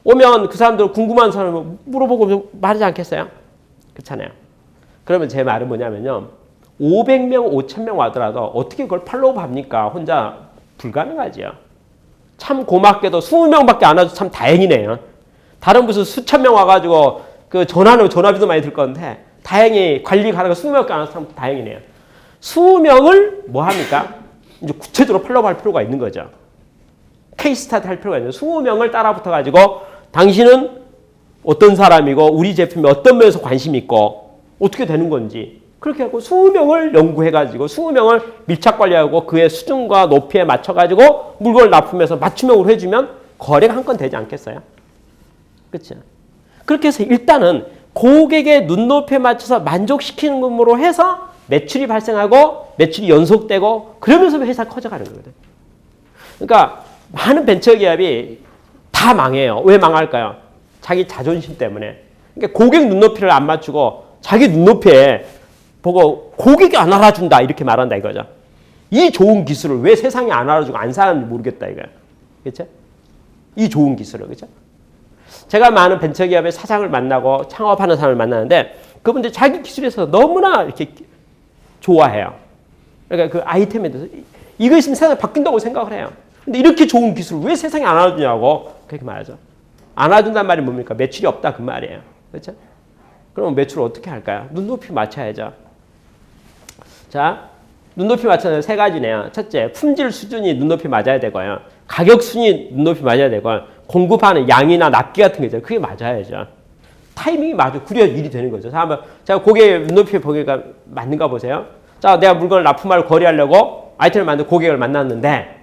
오면 그 사람들 궁금한 사람을 물어보고 말하지 않겠어요? 그렇잖아요. 그러면 제 말은 뭐냐면요. 500명, 5,000명 와더라도 어떻게 그걸 팔로우 합니까? 혼자 불가능하지요. 참 고맙게도 20명밖에 안 와도 참 다행이네요. 다른 무슨 수천 명 와가지고 그 전화비도 많이 들 건데 다행히 관리 가능한 20명밖에 안 와서 참 다행이네요. 20명을 뭐 합니까? 이제 구체적으로 팔로우 할 필요가 있는 거죠. 케이스 스타디 할 필요가 있는 20명을 따라 붙어가지고 당신은 어떤 사람이고 우리 제품에 어떤 면에서 관심이 있고 어떻게 되는 건지 그렇게 하고 20명을 연구해가지고 20명을 밀착 관리하고 그의 수준과 높이에 맞춰가지고 물건을 납품해서 맞춤형으로 해주면 거래가 한 건 되지 않겠어요? 그렇죠? 그렇게 해서 일단은 고객의 눈높이에 맞춰서 만족시키는 것으로 해서 매출이 발생하고 매출이 연속되고 그러면서 회사가 커져가는 거거든요. 그러니까 많은 벤처기업이 다 망해요. 왜 망할까요? 자기 자존심 때문에. 그러니까 고객 눈높이를 안 맞추고 자기 눈높이에 보고 고객이 안 알아준다 이렇게 말한다 이거죠. 이 좋은 기술을 왜 세상에 안 알아주고 안 사는지 모르겠다 이거예요. 그렇죠? 이 좋은 기술을. 그렇죠? 제가 많은 벤처기업의 사장을 만나고 창업하는 사람을 만나는데 그분들이 자기 기술에서 너무나 이렇게 좋아해요. 그러니까 그 아이템에 대해서 이거 있으면 세상이 바뀐다고 생각을 해요. 근데 이렇게 좋은 기술을 왜 세상에 안 알아주냐고 그렇게 말하죠. 안 알아준다는 말이 뭡니까? 매출이 없다 그 말이에요. 그렇죠? 그럼 매출을 어떻게 할까요? 눈높이 맞춰야죠. 자, 눈높이 맞춰서 세 가지네요. 첫째, 품질 수준이 눈높이 맞아야 되고요. 가격 순위 눈높이 맞아야 되고, 공급하는 양이나 납기 같은 게 있잖아요. 그게 맞아야죠. 타이밍이 맞아. 그래야 일이 되는 거죠. 자, 한번 제가 고객의 눈높이 보기가 맞는가 보세요. 자, 내가 물건을 납품하러 거래하려고 아이템을 만든 고객을 만났는데,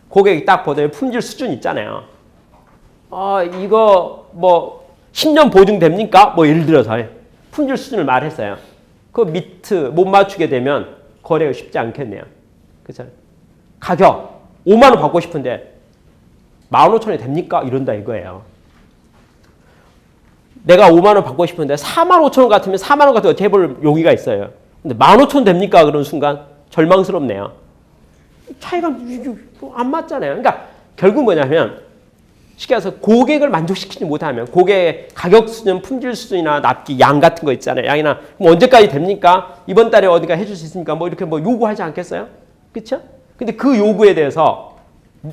고객이 딱 보더니 품질 수준 있잖아요. 이거 뭐 10년 보증됩니까? 뭐 예를 들어서 품질 수준을 말했어요. 그 미트 못 맞추게 되면 거래가 쉽지 않겠네요. 그렇죠? 가격 5만 원 받고 싶은데 15,000원이 됩니까? 이런다 이거예요. 내가 5만 원 받고 싶은데 45,000원 같으면 4만 원 같은 거 해볼 용의가 있어요. 근데 15,000원 됩니까? 그런 순간 절망스럽네요. 차이가 안 맞잖아요. 그러니까 결국 뭐냐면 쉽게 해서 고객을 만족시키지 못하면 고객의 가격 수준, 품질 수준이나 납기, 양 같은 거 있잖아요. 양이나 뭐 언제까지 됩니까? 이번 달에 어디가 해줄 수 있습니까? 뭐 이렇게 뭐 요구하지 않겠어요? 그렇죠? 근데 그 요구에 대해서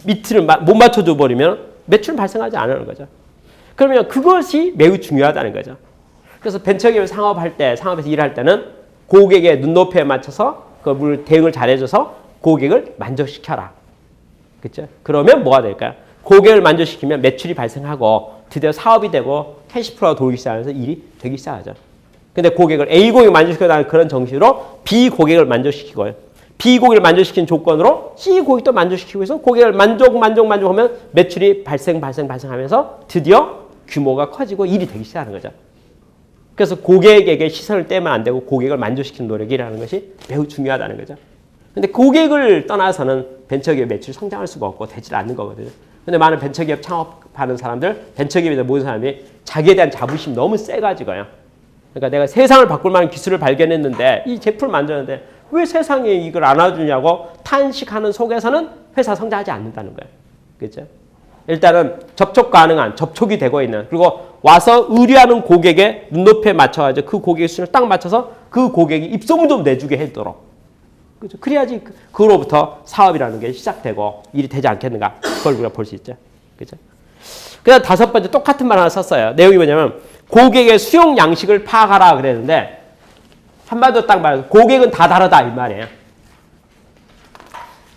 미트를 못 맞춰줘 버리면 매출 발생하지 않는 거죠. 그러면 그것이 매우 중요하다는 거죠. 그래서 벤처기업 상업할 때, 상업에서 일할 때는 고객의 눈높이에 맞춰서 그 대응을 잘해줘서 고객을 만족시켜라. 그렇죠? 그러면 뭐가 될까요? 고객을 만족시키면 매출이 발생하고 드디어 사업이 되고 캐시플로우가 돌기 시작하면서 일이 되기 시작하죠. 근데 고객을 A 고객을 만족시키는 그런 정신으로 B 고객을 만족시키고요. B 고객을 만족시키는 조건으로 C 고객도 만족시키고 해서 고객을 만족하면 매출이 발생하면서 드디어 규모가 커지고 일이 되기 시작하는 거죠. 그래서 고객에게 시선을 떼면 안 되고 고객을 만족시키는 노력이라는 것이 매우 중요하다는 거죠. 근데 고객을 떠나서는 벤처기업 매출이 성장할 수가 없고 되질 않는 거거든요. 근데 많은 벤처기업 창업하는 사람들, 벤처기업에 모든 사람이 자기에 대한 자부심이 너무 세가지고요. 그러니까 내가 세상을 바꿀 만한 기술을 발견했는데 이 제품을 만들었는데 왜 세상이 이걸 안아주냐고 탄식하는 속에서는 회사 성장하지 않는다는 거예요. 그렇죠? 일단은 접촉 가능한, 접촉이 되고 있는, 그리고 와서 의뢰하는 고객의 눈높이에 맞춰가지고 그 고객의 수준을 딱 맞춰서 그 고객이 입소문 좀 내주게 해도록. 그렇죠? 그래야지 그로부터 사업이라는 게 시작되고 일이 되지 않겠는가. 그걸 우리가 볼 수 있죠. 그렇죠? 그다음 다섯 번째 똑같은 말 하나 썼어요. 내용이 뭐냐면 고객의 수용 양식을 파악하라 그랬는데 한마디로 딱 말해서 고객은 다 다르다 이 말이에요.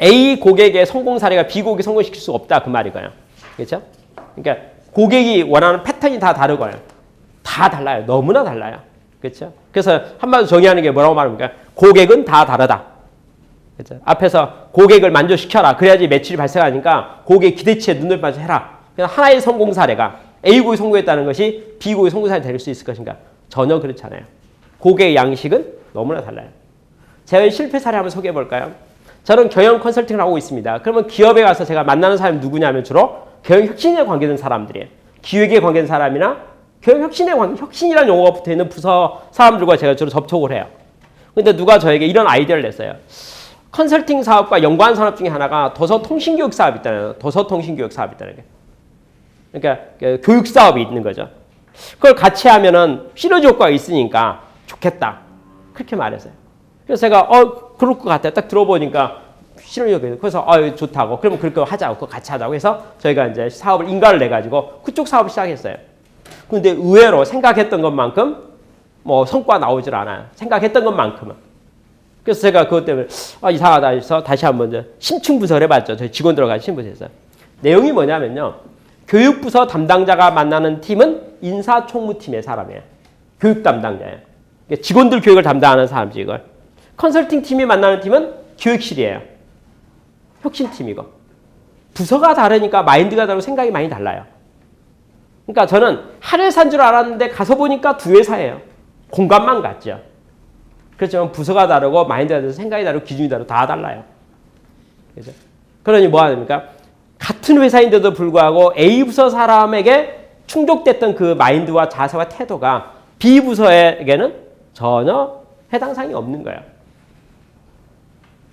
A 고객의 성공 사례가 B 고객이 성공시킬 수 없다 그 말이고요. 그렇죠? 그러니까 고객이 원하는 패턴이 다 다르고요. 다 달라요. 너무나 달라요. 그렇죠? 그래서 한마디로 정의하는 게 뭐라고 말합니까? 고객은 다 다르다. 그렇죠? 앞에서 고객을 만족시켜라. 그래야지 매출이 발생하니까 고객 기대치에 눈을 맞춰 해라. 그냥 하나의 성공 사례가 A 고객이 성공했다는 것이 B 고객이 성공 사례 될 수 있을 것인가? 전혀 그렇지 않아요. 고객의 양식은 너무나 달라요. 제가 실패 사례 한번 소개해 볼까요? 저는 경영 컨설팅을 하고 있습니다. 그러면 기업에 가서 제가 만나는 사람이 누구냐면 주로 경영 혁신에 관계된 사람들이에요. 기획에 관계된 사람이나 경영 혁신에 혁신이라는 용어가 붙어 있는 부서 사람들과 제가 주로 접촉을 해요. 근데 누가 저에게 이런 아이디어를 냈어요. 컨설팅 사업과 연관 산업 중에 하나가 도서통신교육 사업이 있다는 도서통신교육 사업이 있다는 게. 그러니까 교육 사업이 있는 거죠. 그걸 같이 하면은 시너지 효과가 있으니까 좋겠다. 그렇게 말했어요. 그래서 제가 그럴 것 같아요. 딱 들어보니까 시너지 효과가 있어요. 그래서 좋다고. 그러면 그렇게 하자고. 그거 같이 하자고 해서 저희가 이제 사업을 인가를 내 가지고 그쪽 사업을 시작했어요. 근데 의외로 생각했던 것만큼 뭐 성과 나오질 않아요. 생각했던 것만큼은. 그래서 제가 그것 때문에 이상하다 해서 다시 한번 이제 심층 분석을 해봤죠. 저희 직원들과 같이 심분석했어요. 내용이 뭐냐면요. 교육부서 담당자가 만나는 팀은 인사총무팀의 사람이에요. 교육 담당자예요. 직원들 교육을 담당하는 사람이지 이걸. 컨설팅 팀이 만나는 팀은 교육실이에요. 혁신팀이고. 부서가 다르니까 마인드가 다르고 생각이 많이 달라요. 그러니까 저는 한 회사인 줄 알았는데 가서 보니까 두 회사예요. 공간만 같죠. 그렇지만 부서가 다르고 마인드가 다르고 생각이 다르고 기준이 다르고 다 달라요. 그렇죠? 그러니 뭐 하십니까? 같은 회사인데도 불구하고 A 부서 사람에게 충족됐던 그 마인드와 자세와 태도가 B 부서에게는 전혀 해당 사항이 없는 거예요.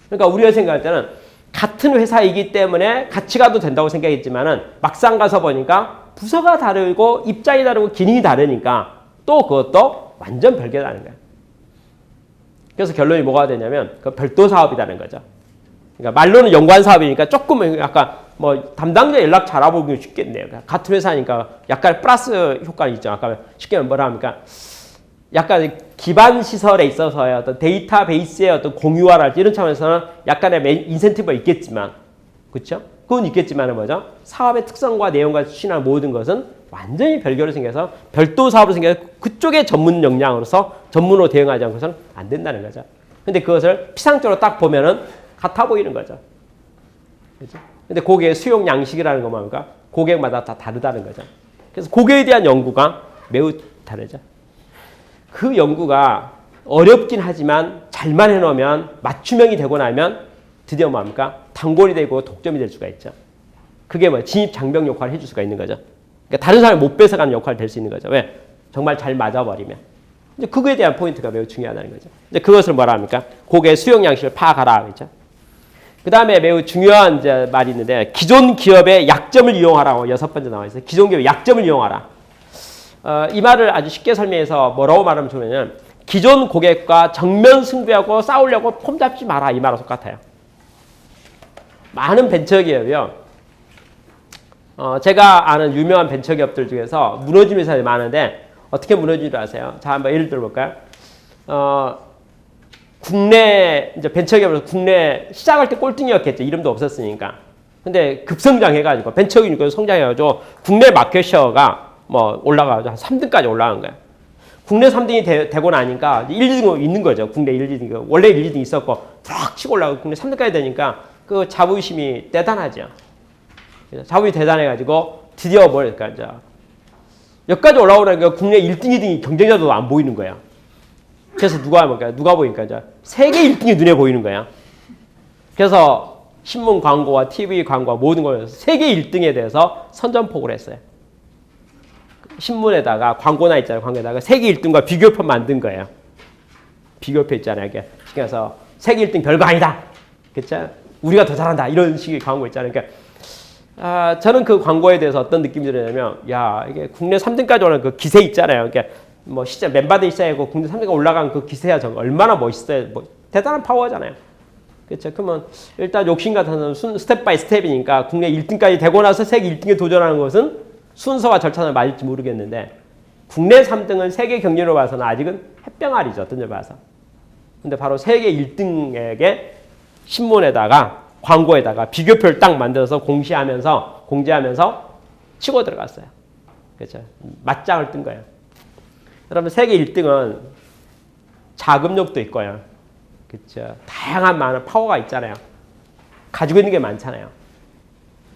그러니까 우리가 생각할 때는 같은 회사이기 때문에 같이 가도 된다고 생각했지만은 막상 가서 보니까 부서가 다르고 입장이 다르고 기능이 다르니까 또 그것도 완전 별개라는 거예요. 그래서 결론이 뭐가 되냐면 그 별도 사업이라는 거죠. 그러니까 말로는 연관 사업이니까 조금 약간 뭐 담당자 연락 잘 알아보기 쉽겠네요. 같은 회사니까 약간 플러스 효과가 있죠. 아까 쉽게 뭐라 합니까? 약간 기반 시설에 있어서의 어떤 데이터베이스의 어떤 공유화랄지 이런 차원에서는 약간의 인센티브가 있겠지만, 그렇죠? 그건 있겠지만은 뭐죠? 사업의 특성과 내용과 추진하는 모든 것은 완전히 별개로 생겨서 별도 사업으로 생겨서 그쪽의 전문 역량으로서 전문으로 대응하지 않고서는 안 된다는 거죠. 근데 그것을 피상적으로 딱 보면은 같아 보이는 거죠. 그렇죠? 근데 고객의 수용 양식이라는 건 뭡니까? 고객마다 다 다르다는 거죠. 그래서 고객에 대한 연구가 매우 다르죠. 그 연구가 어렵긴 하지만 잘만 해놓으면 맞춤형이 되고 나면 드디어 뭡니까? 단골이 되고 독점이 될 수가 있죠. 그게 뭐 진입장벽 역할을 해줄 수가 있는 거죠. 그러니까 다른 사람이 못 뺏어가는 역할이 될 수 있는 거죠. 왜? 정말 잘 맞아버리면. 이제 그거에 대한 포인트가 매우 중요하다는 거죠. 이제 그것을 뭐라 합니까? 고객의 수용 양식을 파악하라. 그렇죠? 그 다음에 매우 중요한 이제 말이 있는데, 기존 기업의 약점을 이용하라고 6번째 나와 있어요. 기존 기업의 약점을 이용하라. 이 말을 아주 쉽게 설명해서 뭐라고 말하면 좋으냐면, 기존 고객과 정면 승부하고 싸우려고 폼 잡지 마라. 이 말하고 똑같아요. 많은 벤처기업이요. 제가 아는 유명한 벤처기업들 중에서 무너지는 회사들이 많은데 어떻게 무너지는 줄 아세요? 자, 한번 예를 들어볼까요? 국내 이제 벤처기업에서 국내 시작할 때 꼴등이었겠죠. 이름도 없었으니까. 근데 급성장해가지고 벤처기업이 성장해가지고 국내 마켓셔가 뭐 올라가서 한 3등까지 올라간 거예요. 국내 3등이 되고 나니까 1, 2등 있는 거죠. 국내 1, 2등. 원래 1, 2등 있었고 쫙 치고 올라가고 국내 3등까지 되니까 그 자부심이 대단하죠. 자부심이 대단해가지고 드디어 뭐랄까, 여기까지 올라오니까 국내 1등, 2등이 경쟁자도 안 보이는 거야. 그래서 누가 보니까 이제 세계 1등이 눈에 보이는 거야. 그래서 신문 광고와 TV 광고와 모든 걸 세계 1등에 대해서 선전포고를 했어요. 신문에다가 광고나 있잖아요. 광고에다가 세계 1등과 비교표 만든 거예요. 비교표 있잖아요. 그래서 세계 1등 별거 아니다. 그렇죠? 우리가 더 잘한다. 이런 식의 광고 있잖아요. 그러니까 저는 그 광고에 대해서 어떤 느낌이 들냐면, 야, 이게 국내 3등까지 오는 그 기세 있잖아요. 그러니까 뭐 시작 멤버들 시작하고 국내 3등까지 올라간 그 기세야 정말 얼마나 멋있어요. 뭐 대단한 파워잖아요. 그렇죠? 그러면 일단 욕심 같아서는 스텝 바이 스텝이니까 국내 1등까지 되고 나서 세계 1등에 도전하는 것은 순서와 절차는 맞을지 모르겠는데, 국내 3등은 세계 경쟁으로 봐서는 아직은 햇병아리죠. 어떤 점 봐서. 근데 바로 세계 1등에게 신문에다가 광고에다가 비교표를 딱 만들어서 공지하면서 치고 들어갔어요. 그렇죠? 맞짱을 뜬 거예요. 여러분, 세계 1등은 자금력도 있고요. 그렇죠? 다양한 많은 파워가 있잖아요. 가지고 있는 게 많잖아요.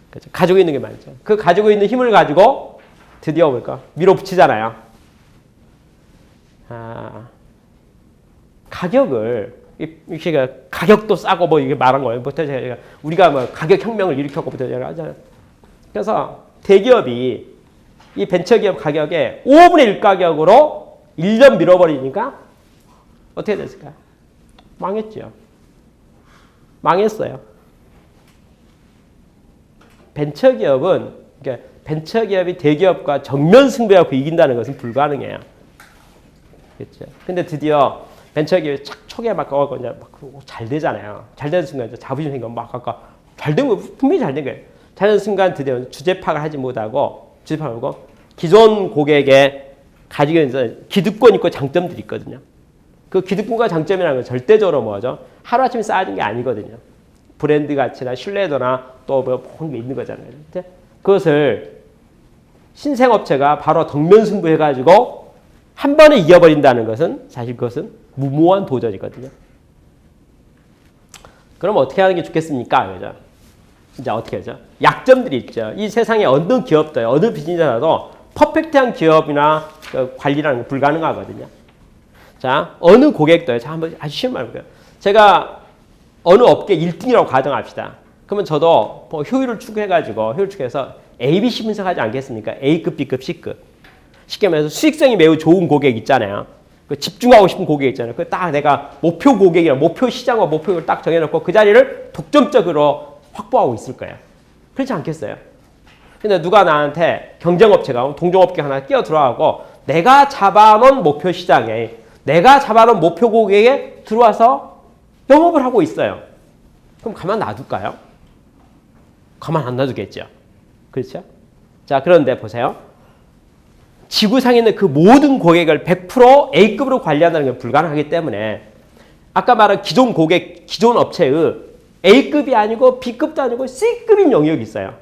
그렇죠? 가지고 있는 게 많죠. 그 가지고 있는 힘을 가지고 드디어 뭘까? 밀어붙이잖아요. 가격을 이렇게 가격도 싸고 뭐 이게 말한 거예요. 우리가 뭐 가격 혁명을 일으켰고부터 제가 하잖아요. 그래서 대기업이 이 벤처기업 가격에 5분의 1 가격으로 1년 밀어버리니까 어떻게 됐을까요? 망했죠. 망했어요. 벤처기업은, 그러니까 벤처기업이 대기업과 정면 승부하고 이긴다는 것은 불가능해요. 그렇죠? 근데 드디어 벤처기업이 초기에 막 잘 되잖아요. 잘 되는 순간 이제 자부심 생기면 막 아까 잘 된 거, 분명히 잘 된 거예요. 잘 되는 순간 드디어 주제 파악을 하지 못하고, 기존 고객의 가지고 있는 기득권 있고 장점들이 있거든요. 그 기득권과 장점이라는 건 절대적으로 뭐죠? 하루아침에 쌓아진 게 아니거든요. 브랜드 가치나 신뢰도나 또 뭐 그런 게 있는 거잖아요. 그것을 신생업체가 바로 덕면승부해가지고 한 번에 이겨버린다는 것은 사실 그것은 무모한 도전이거든요. 그럼 어떻게 하는 게 좋겠습니까? 그죠? 이제 어떻게 하죠? 약점들이 있죠. 이 세상에 어느 기업도, 어느 비즈니스라도 퍼펙트한 기업이나 그 관리라는 게 불가능하거든요. 자, 어느 고객도요. 자, 한번 아주 쉬운 말 볼게요. 제가 어느 업계 1등이라고 가정합시다. 그러면 저도 뭐 효율을 추구해서 ABC 분석하지 않겠습니까? A급, B급, C급. 쉽게 말해서 수익성이 매우 좋은 고객 있잖아요. 그 집중하고 싶은 고객 있잖아요. 그 딱 내가 목표 고객이랑 목표 시장과 목표를 딱 정해놓고 그 자리를 독점적으로 확보하고 있을 거예요. 그렇지 않겠어요? 근데 누가 나한테 경쟁업체가 동종업계 하나 끼어 들어가고 내가 잡아놓은 목표 시장에 내가 잡아놓은 목표 고객에 들어와서 영업을 하고 있어요. 그럼 가만 놔둘까요? 가만 안 놔두겠죠. 그렇죠? 자, 그런데 보세요. 지구상에 있는 그 모든 고객을 100% A급으로 관리한다는 게 불가능하기 때문에 아까 말한 기존 고객, 기존 업체의 A급이 아니고 B급도 아니고 C급인 영역이 있어요.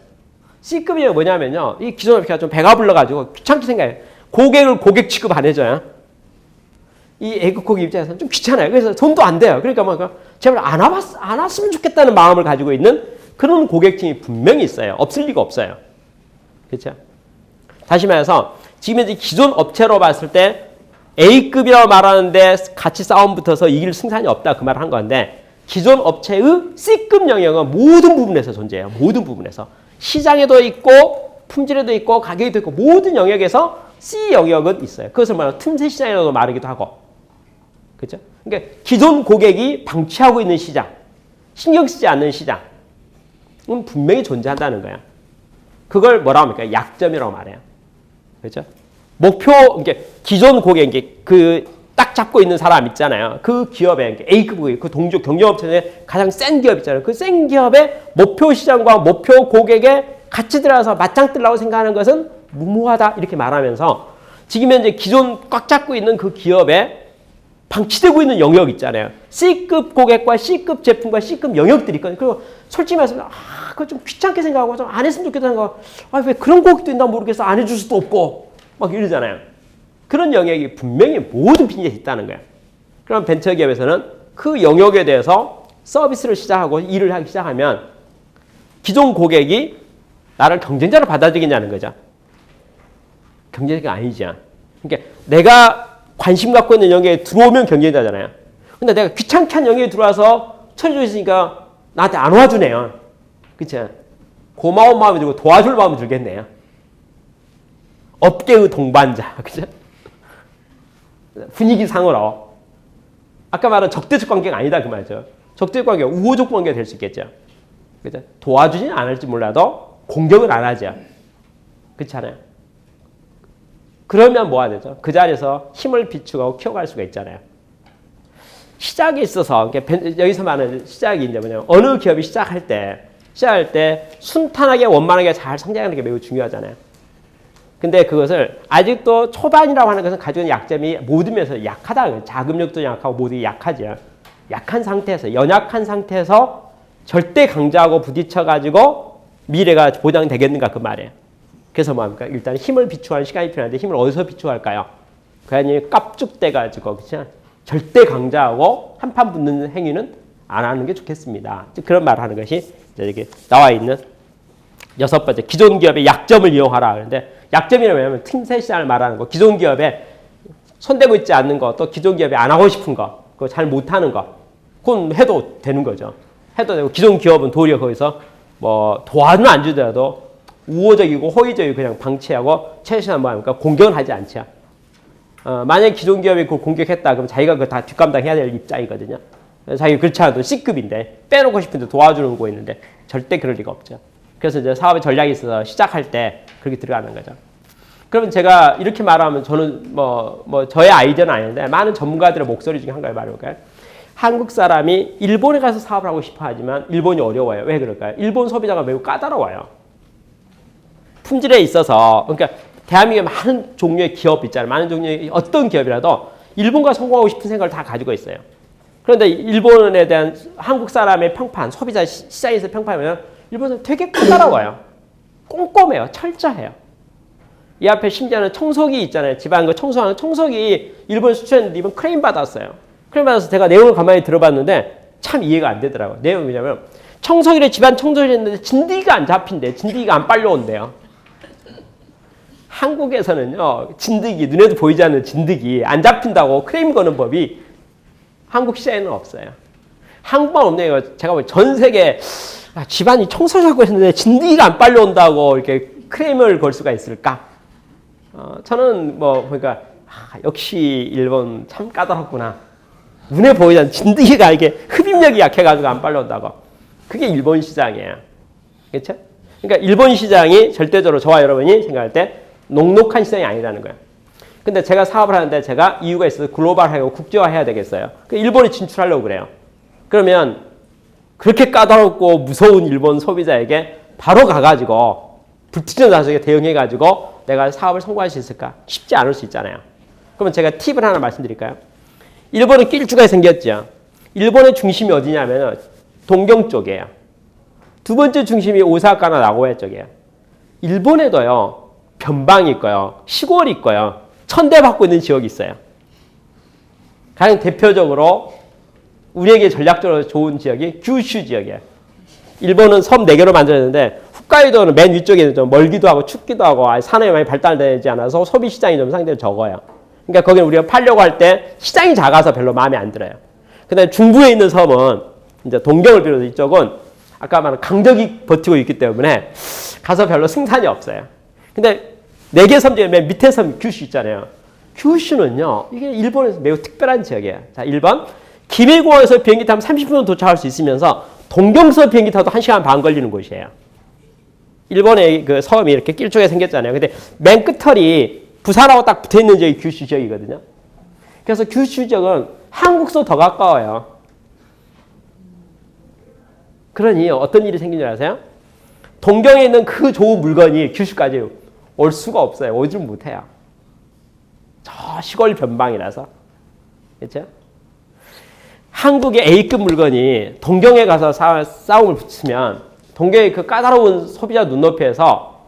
C급이 뭐냐면요. 이 기존 업체가 좀 배가 불러가지고 귀찮게 생각해요. 고객을 고객 취급 안 해줘요. 이 A급 고객 입장에서는 좀 귀찮아요. 그래서 돈도 안 돼요. 그러니까 뭐 제발 안 왔으면 좋겠다는 마음을 가지고 있는 그런 고객층이 분명히 있어요. 없을 리가 없어요. 그렇죠? 다시 말해서 지금 이제 기존 업체로 봤을 때 A급이라고 말하는데 같이 싸움 붙어서 이길 승산이 없다 그 말을 한 건데 기존 업체의 C급 영역은 모든 부분에서 존재해요. 모든 부분에서. 시장에도 있고 품질에도 있고 가격에도 있고 모든 영역에서 C 영역은 있어요. 그것을 말하는 틈새 시장이라고 말하기도 하고. 그렇죠? 그러니까 기존 고객이 방치하고 있는 시장, 신경 쓰지 않는 시장은 분명히 존재한다는 거야. 그걸 뭐라고 합니까? 약점이라고 말해요. 그렇죠? 목표, 그러니까 기존 고객, 그 딱 잡고 있는 사람 있잖아요. 그 기업의 A급 고객, 그 동조 경영업체의 가장 센 기업 있잖아요. 그 센 기업의 목표 시장과 목표 고객에 같이 들어가서 맞짱 뜨려고 생각하는 것은 무모하다 이렇게 말하면서 지금 현재 기존 꽉 잡고 있는 그 기업에 방치되고 있는 영역 있잖아요. C급 고객과 C급 제품과 C급 영역들이 있거든요. 그리고 솔직히 말해서 그거 좀 귀찮게 생각하고 좀 안 했으면 좋겠다는 거. 왜 그런 고객도 있나 모르겠어. 안 해줄 수도 없고 막 이러잖아요. 그런 영역이 분명히 모든 빈집에 있다는 거예요. 그럼 벤처기업에서는 그 영역에 대해서 서비스를 시작하고 일을 하기 시작하면 기존 고객이 나를 경쟁자로 받아들이냐는 거죠. 경쟁자가 아니죠. 그러니까 내가 관심 갖고 있는 영역에 들어오면 경쟁자잖아요. 근데 내가 귀찮게 한 영역에 들어와서 처리해 주시니까 나한테 안 와주네요. 그렇죠? 고마운 마음이 들고 도와줄 마음이 들겠네요. 업계의 동반자. 그죠? 분위기상으로. 아까 말한 적대적 관계가 아니다 그 말이죠. 적대적 관계가 우호적 관계가 될 수 있겠죠. 그죠? 도와주지는 않을지 몰라도 공격은 안 하죠. 그렇지 않아요? 그러면 뭐가 되죠? 그 자리에서 힘을 비추고 키워갈 수가 있잖아요. 시작에 있어서 여기서 말하는 시작이 이제 뭐냐면 어느 기업이 시작할 때 순탄하게 원만하게 잘 성장하는 게 매우 중요하잖아요. 근데 그것을 아직도 초반이라고 하는 것은 가지고 있는 약점이 모든 면에서 약하다. 자금력도 약하고 모두 약하죠. 약한 상태에서 연약한 상태에서 절대 강자하고 부딪혀가지고 미래가 보장되겠는가 그 말이에요. 그래서 뭐합니까? 일단 힘을 비추할 시간이 필요한데 힘을 어디서 비추할까요? 그냥 깝죽대가지고 그렇죠? 절대 강자하고 한판 붙는 행위는 안 하는 게 좋겠습니다. 그런 말을 하는 것이 이렇게 나와 있는 6번째 기존 기업의 약점을 이용하라. 그런데 약점이라면 뭐냐면 틈새 시장을 말하는 거, 기존 기업에 손대고 있지 않는 거, 또 기존 기업에 안 하고 싶은 거, 그거 잘 못하는 거, 그건 해도 되는 거죠. 해도 되고 기존 기업은 도리어 거기서 뭐 도와는 안 주더라도 우호적이고 호의적이고 그냥 방치하고 최소한 뭐 합니까? 공격은 하지 않죠. 만약에 기존 기업이 그걸 공격했다 그럼 자기가 그거 다 뒷감당해야 될 입장이거든요. 자기가 그렇지 않아도 C급인데 빼놓고 싶은데 도와주는 거 있는데 절대 그럴 리가 없죠. 그래서 이제 사업의 전략이 있어서 시작할 때 그렇게 들어가는 거죠. 그러면 제가 이렇게 말하면 저는 뭐 저의 아이디어는 아닌데 많은 전문가들의 목소리 중에 한 가지 말해볼까요? 한국 사람이 일본에 가서 사업을 하고 싶어 하지만 일본이 어려워요. 왜 그럴까요? 일본 소비자가 매우 까다로워요. 품질에 있어서 그러니까 대한민국에 많은 종류의 기업 있잖아요. 많은 종류의 어떤 기업이라도 일본과 성공하고 싶은 생각을 다 가지고 있어요. 그런데 일본에 대한 한국 사람의 평판, 소비자 시장에서 평판이면 일본은 되게 까다로워요. 꼼꼼해요. 철저해요. 이 앞에 심지어는 청소기 있잖아요. 집안 거 청소하는 청소기 일본 수출했는데 이번 크레임 받았어요. 크레임 받아서 제가 내용을 가만히 들어봤는데 참 이해가 안 되더라고요. 내용이 뭐냐면 청소기를 집안 청소를 했는데 진드기가 안 잡힌대. 진드기가 안 빨려온대요. 한국에서는요. 진드기, 눈에도 보이지 않는 진드기 안 잡힌다고 크레임 거는 법이 한국 시장에는 없어요. 한국만 없네요. 제가 뭐 전 세계 집안이 청소하고 했는데 진드기가 안 빨려온다고 이렇게 크레임을 걸 수가 있을까? 저는 뭐 그러니까 역시 일본 참 까다롭구나. 눈에 보이지 않는 진드기가 이게 흡입력이 약해가지고 안 빨려온다고. 그게 일본 시장이에요. 그렇죠? 그러니까 일본 시장이 절대적으로 저와 여러분이 생각할 때 녹록한 시장이 아니라는 거예요. 근데 제가 사업을 하는데 제가 이유가 있어서 글로벌하고 국제화해야 되겠어요. 일본에 진출하려고 그래요. 그러면 그렇게 까다롭고 무서운 일본 소비자에게 바로 가가지고 불특정 다수에 대응해가지고 내가 사업을 성공할 수 있을까? 쉽지 않을 수 있잖아요. 그러면 제가 팁을 하나 말씀드릴까요? 일본은 길쭉하게 생겼죠. 일본의 중심이 어디냐면 동경 쪽이에요. 두 번째 중심이 오사카나 나고야 쪽이에요. 일본에도요. 변방이 있고요. 시골이 있고요. 천대받고 있는 지역이 있어요. 가장 대표적으로 우리에게 전략적으로 좋은 지역이 규슈 지역이에요. 일본은 섬 4개로 만들었는데 홋카이도는 맨 위쪽에 좀 멀기도 하고 춥기도 하고 산업이 많이 발달되지 않아서 소비 시장이 좀 상대로 적어요. 그러니까 거기는 우리가 팔려고 할 때 시장이 작아서 별로 마음에 안 들어요. 그다음에 중부에 있는 섬은 이제 동경을 비롯해서 이쪽은 아까 말한 강적이 버티고 있기 때문에 가서 별로 승산이 없어요. 근데 4개 섬 중에 맨 밑에 섬 규슈 있잖아요. 규슈는요, 이게 일본에서 매우 특별한 지역이에요. 자, 1번. 김해공항에서 비행기 타면 30분 도착할 수 있으면서 동경서 비행기 타도 1시간 반 걸리는 곳이에요. 일본의 그 섬이 이렇게 길쭉하게 생겼잖아요. 근데 맨 끝털이 부산하고 딱 붙어 있는 지역이 규슈 지역이거든요. 그래서 규슈 지역은 한국서 더 가까워요. 그러니 어떤 일이 생긴 줄 아세요? 동경에 있는 그 좋은 물건이 규슈까지 올 수가 없어요. 오질 못해요. 저 시골 변방이라서. 그렇죠? 한국의 A급 물건이 동경에 가서 싸움을 붙이면 동경의 그 까다로운 소비자 눈높이에서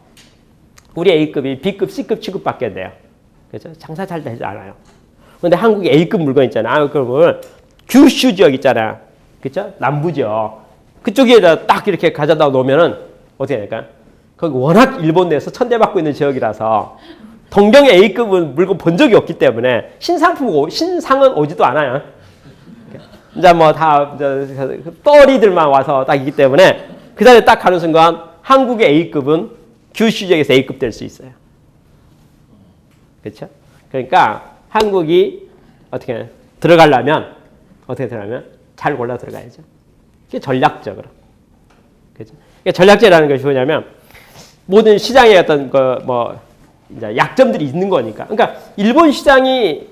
우리 A급이 B급, C급 취급받게 돼요. 그렇죠? 장사 잘 되지 않아요. 그런데 한국의 A급 물건 있잖아요. 그러면 규슈 지역 있잖아요. 그렇죠? 남부 지역. 그쪽에다 딱 이렇게 가져다 놓으면은 어떻게 될까요? 거기 워낙 일본 내에서 천대받고 있는 지역이라서 동경의 A급은 물건 본 적이 없기 때문에 신상은 오지도 않아요. 이제 뭐 다 떠리들만 와서 딱 있기 때문에 그 자리에 딱 가는 순간 한국의 A급은 규슈 지역에서 A급 될 수 있어요. 그렇죠? 그러니까 한국이 어떻게 들어가려면 잘 골라 들어가야죠. 그게 전략적으로. 그렇죠? 전략적이라는 것이 뭐냐면 모든 시장에 어떤 이제 약점들이 있는 거니까. 그러니까 일본 시장이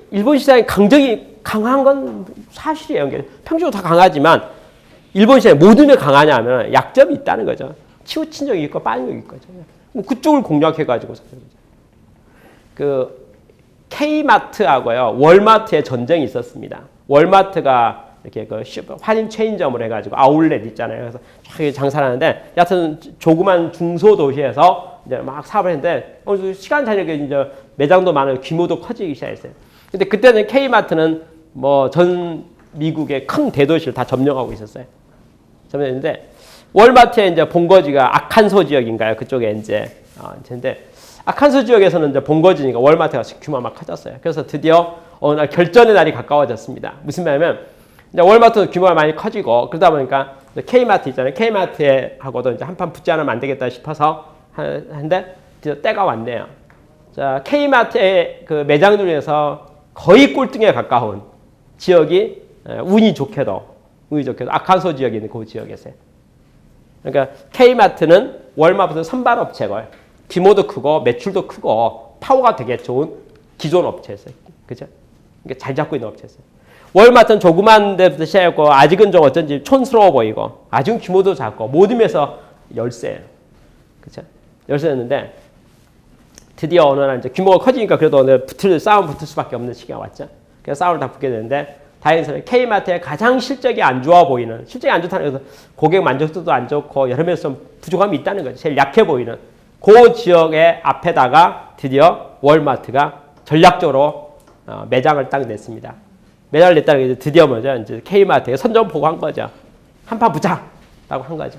강적이 강한 건 사실이에요. 평균적으로 다 강하지만 일본 시장이 모든 게 강하냐면 약점이 있다는 거죠. 치우친 적이 있고 빠진 적이 있고. 그쪽을 공략해가지고 그 K마트하고요 월마트의 전쟁이 있었습니다. 월마트가 이렇게 그 할인 체인점을 해가지고 아울렛 있잖아요. 그래서 쫙 장사를 하는데 여하튼 조그만 중소도시에서 이제 막 사업을 했는데 시간 차이가 이제 매장도 많은 규모도 커지기 시작했어요. 근데 그때는 K마트는 뭐 전 미국의 큰 대도시를 다 점령하고 있었어요. 점령했는데 월마트의 이제 본거지가 아칸소 지역인가요? 그쪽에 이제 근데 아칸소 지역에서는 이제 본거지니까 월마트가 규모가 막 커졌어요. 그래서 드디어 어느 날 결전의 날이 가까워졌습니다. 무슨 말이냐면 이제 월마트 규모가 많이 커지고 그러다 보니까 K마트 있잖아요. K마트하고도 이제 한판 붙지 않으면 안 되겠다 싶어서 하는데 드디어 때가 왔네요. 자, K마트의 그 매장들 중에서 거의 꼴등에 가까운 지역이 운이 좋게도 아칸소 지역에 있는 그 지역이었어요. 그러니까 K마트는 월마트는 선발업체고 규모도 크고 매출도 크고 파워가 되게 좋은 기존 업체였어요. 그죠? 그러니까 잘 잡고 있는 업체였어요. 월마트는 조그만 데부터 시작했고 아직은 좀 어쩐지 촌스러워 보이고 아직은 규모도 작고 모든 면에서 열세예요. 그렇죠? 열세였는데 드디어 어느 날 이제 규모가 커지니까 그래도 오늘 싸움 붙을 수밖에 없는 시기가 왔죠. 그래서 싸움을 다 붙게 되는데 다행히 K마트의 가장 실적이 안 좋아 보이는 실적이 안 좋다는 것은 고객 만족도도 안 좋고 여러 면에서 좀 부족함이 있다는 거죠. 제일 약해 보이는 그 지역의 앞에다가 드디어 월마트가 전략적으로 매장을 딱 냈습니다. 매장을 냈다는 게 드디어 뭐죠? 이제 K마트에 선전포고 한 거죠. 한판 붙자라고 한 거죠.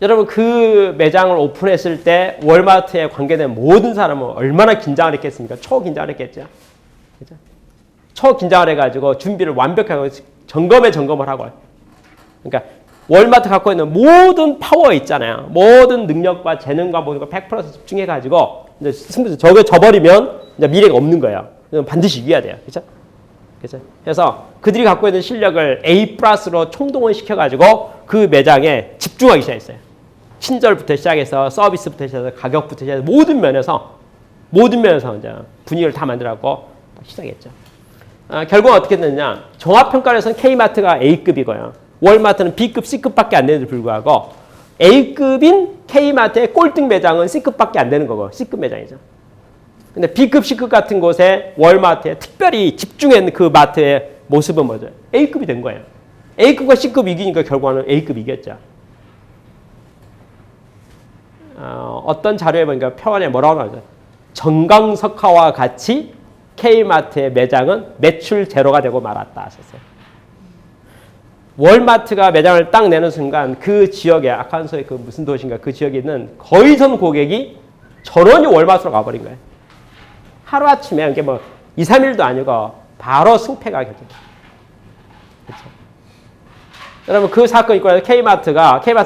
여러분 그 매장을 오픈했을 때 월마트에 관계된 모든 사람은 얼마나 긴장을 했겠습니까? 초긴장을 했겠죠. 그죠? 초긴장을 해가지고 준비를 완벽하게 점검을 하고. 그러니까 월마트 갖고 있는 모든 파워 있잖아요. 모든 능력과 재능과 모든 걸 100% 집중해가지고 이제 승부수 저게 져버리면 이제 미래가 없는 거예요. 반드시 이겨야 돼요. 그렇죠? 그래서 그들이 갖고 있는 실력을 A+로 총동원 시켜가지고 그 매장에 집중하기 시작했어요. 친절부터 시작해서 서비스부터 시작해서 가격부터 시작해서 모든 면에서 이제 분위기를 다 만들어갖고 시작했죠. 결국 어떻게 됐냐? 종합평가에서는 K마트가 A급이고요. 월마트는 B급, C급밖에 안 되는데 불구하고 A급인 K마트의 꼴등 매장은 C급밖에 안 되는 거고 C급 매장이죠. 근데 B급, C급 같은 곳에 월마트에 특별히 집중한 그 마트의 모습은 뭐죠? A급이 된 거예요. A급과 C급 이기니까 결과는 A급 이겼죠. 어떤 자료에 보니까 표안에 뭐라고 나오죠? 정강석화와 같이 K마트의 매장은 매출 제로가 되고 말았다 하셨어요. 월마트가 매장을 딱 내는 순간 그 지역에 아칸소의 그 무슨 도시인가 그 지역에 있는 거의 전 고객이 전원이 월마트로 가버린 거예요. 하루아침에 이게 뭐 2, 3일도 아니고 바로 승패가 결정. 그렇죠. 여러분 그 사건이 있고 K마트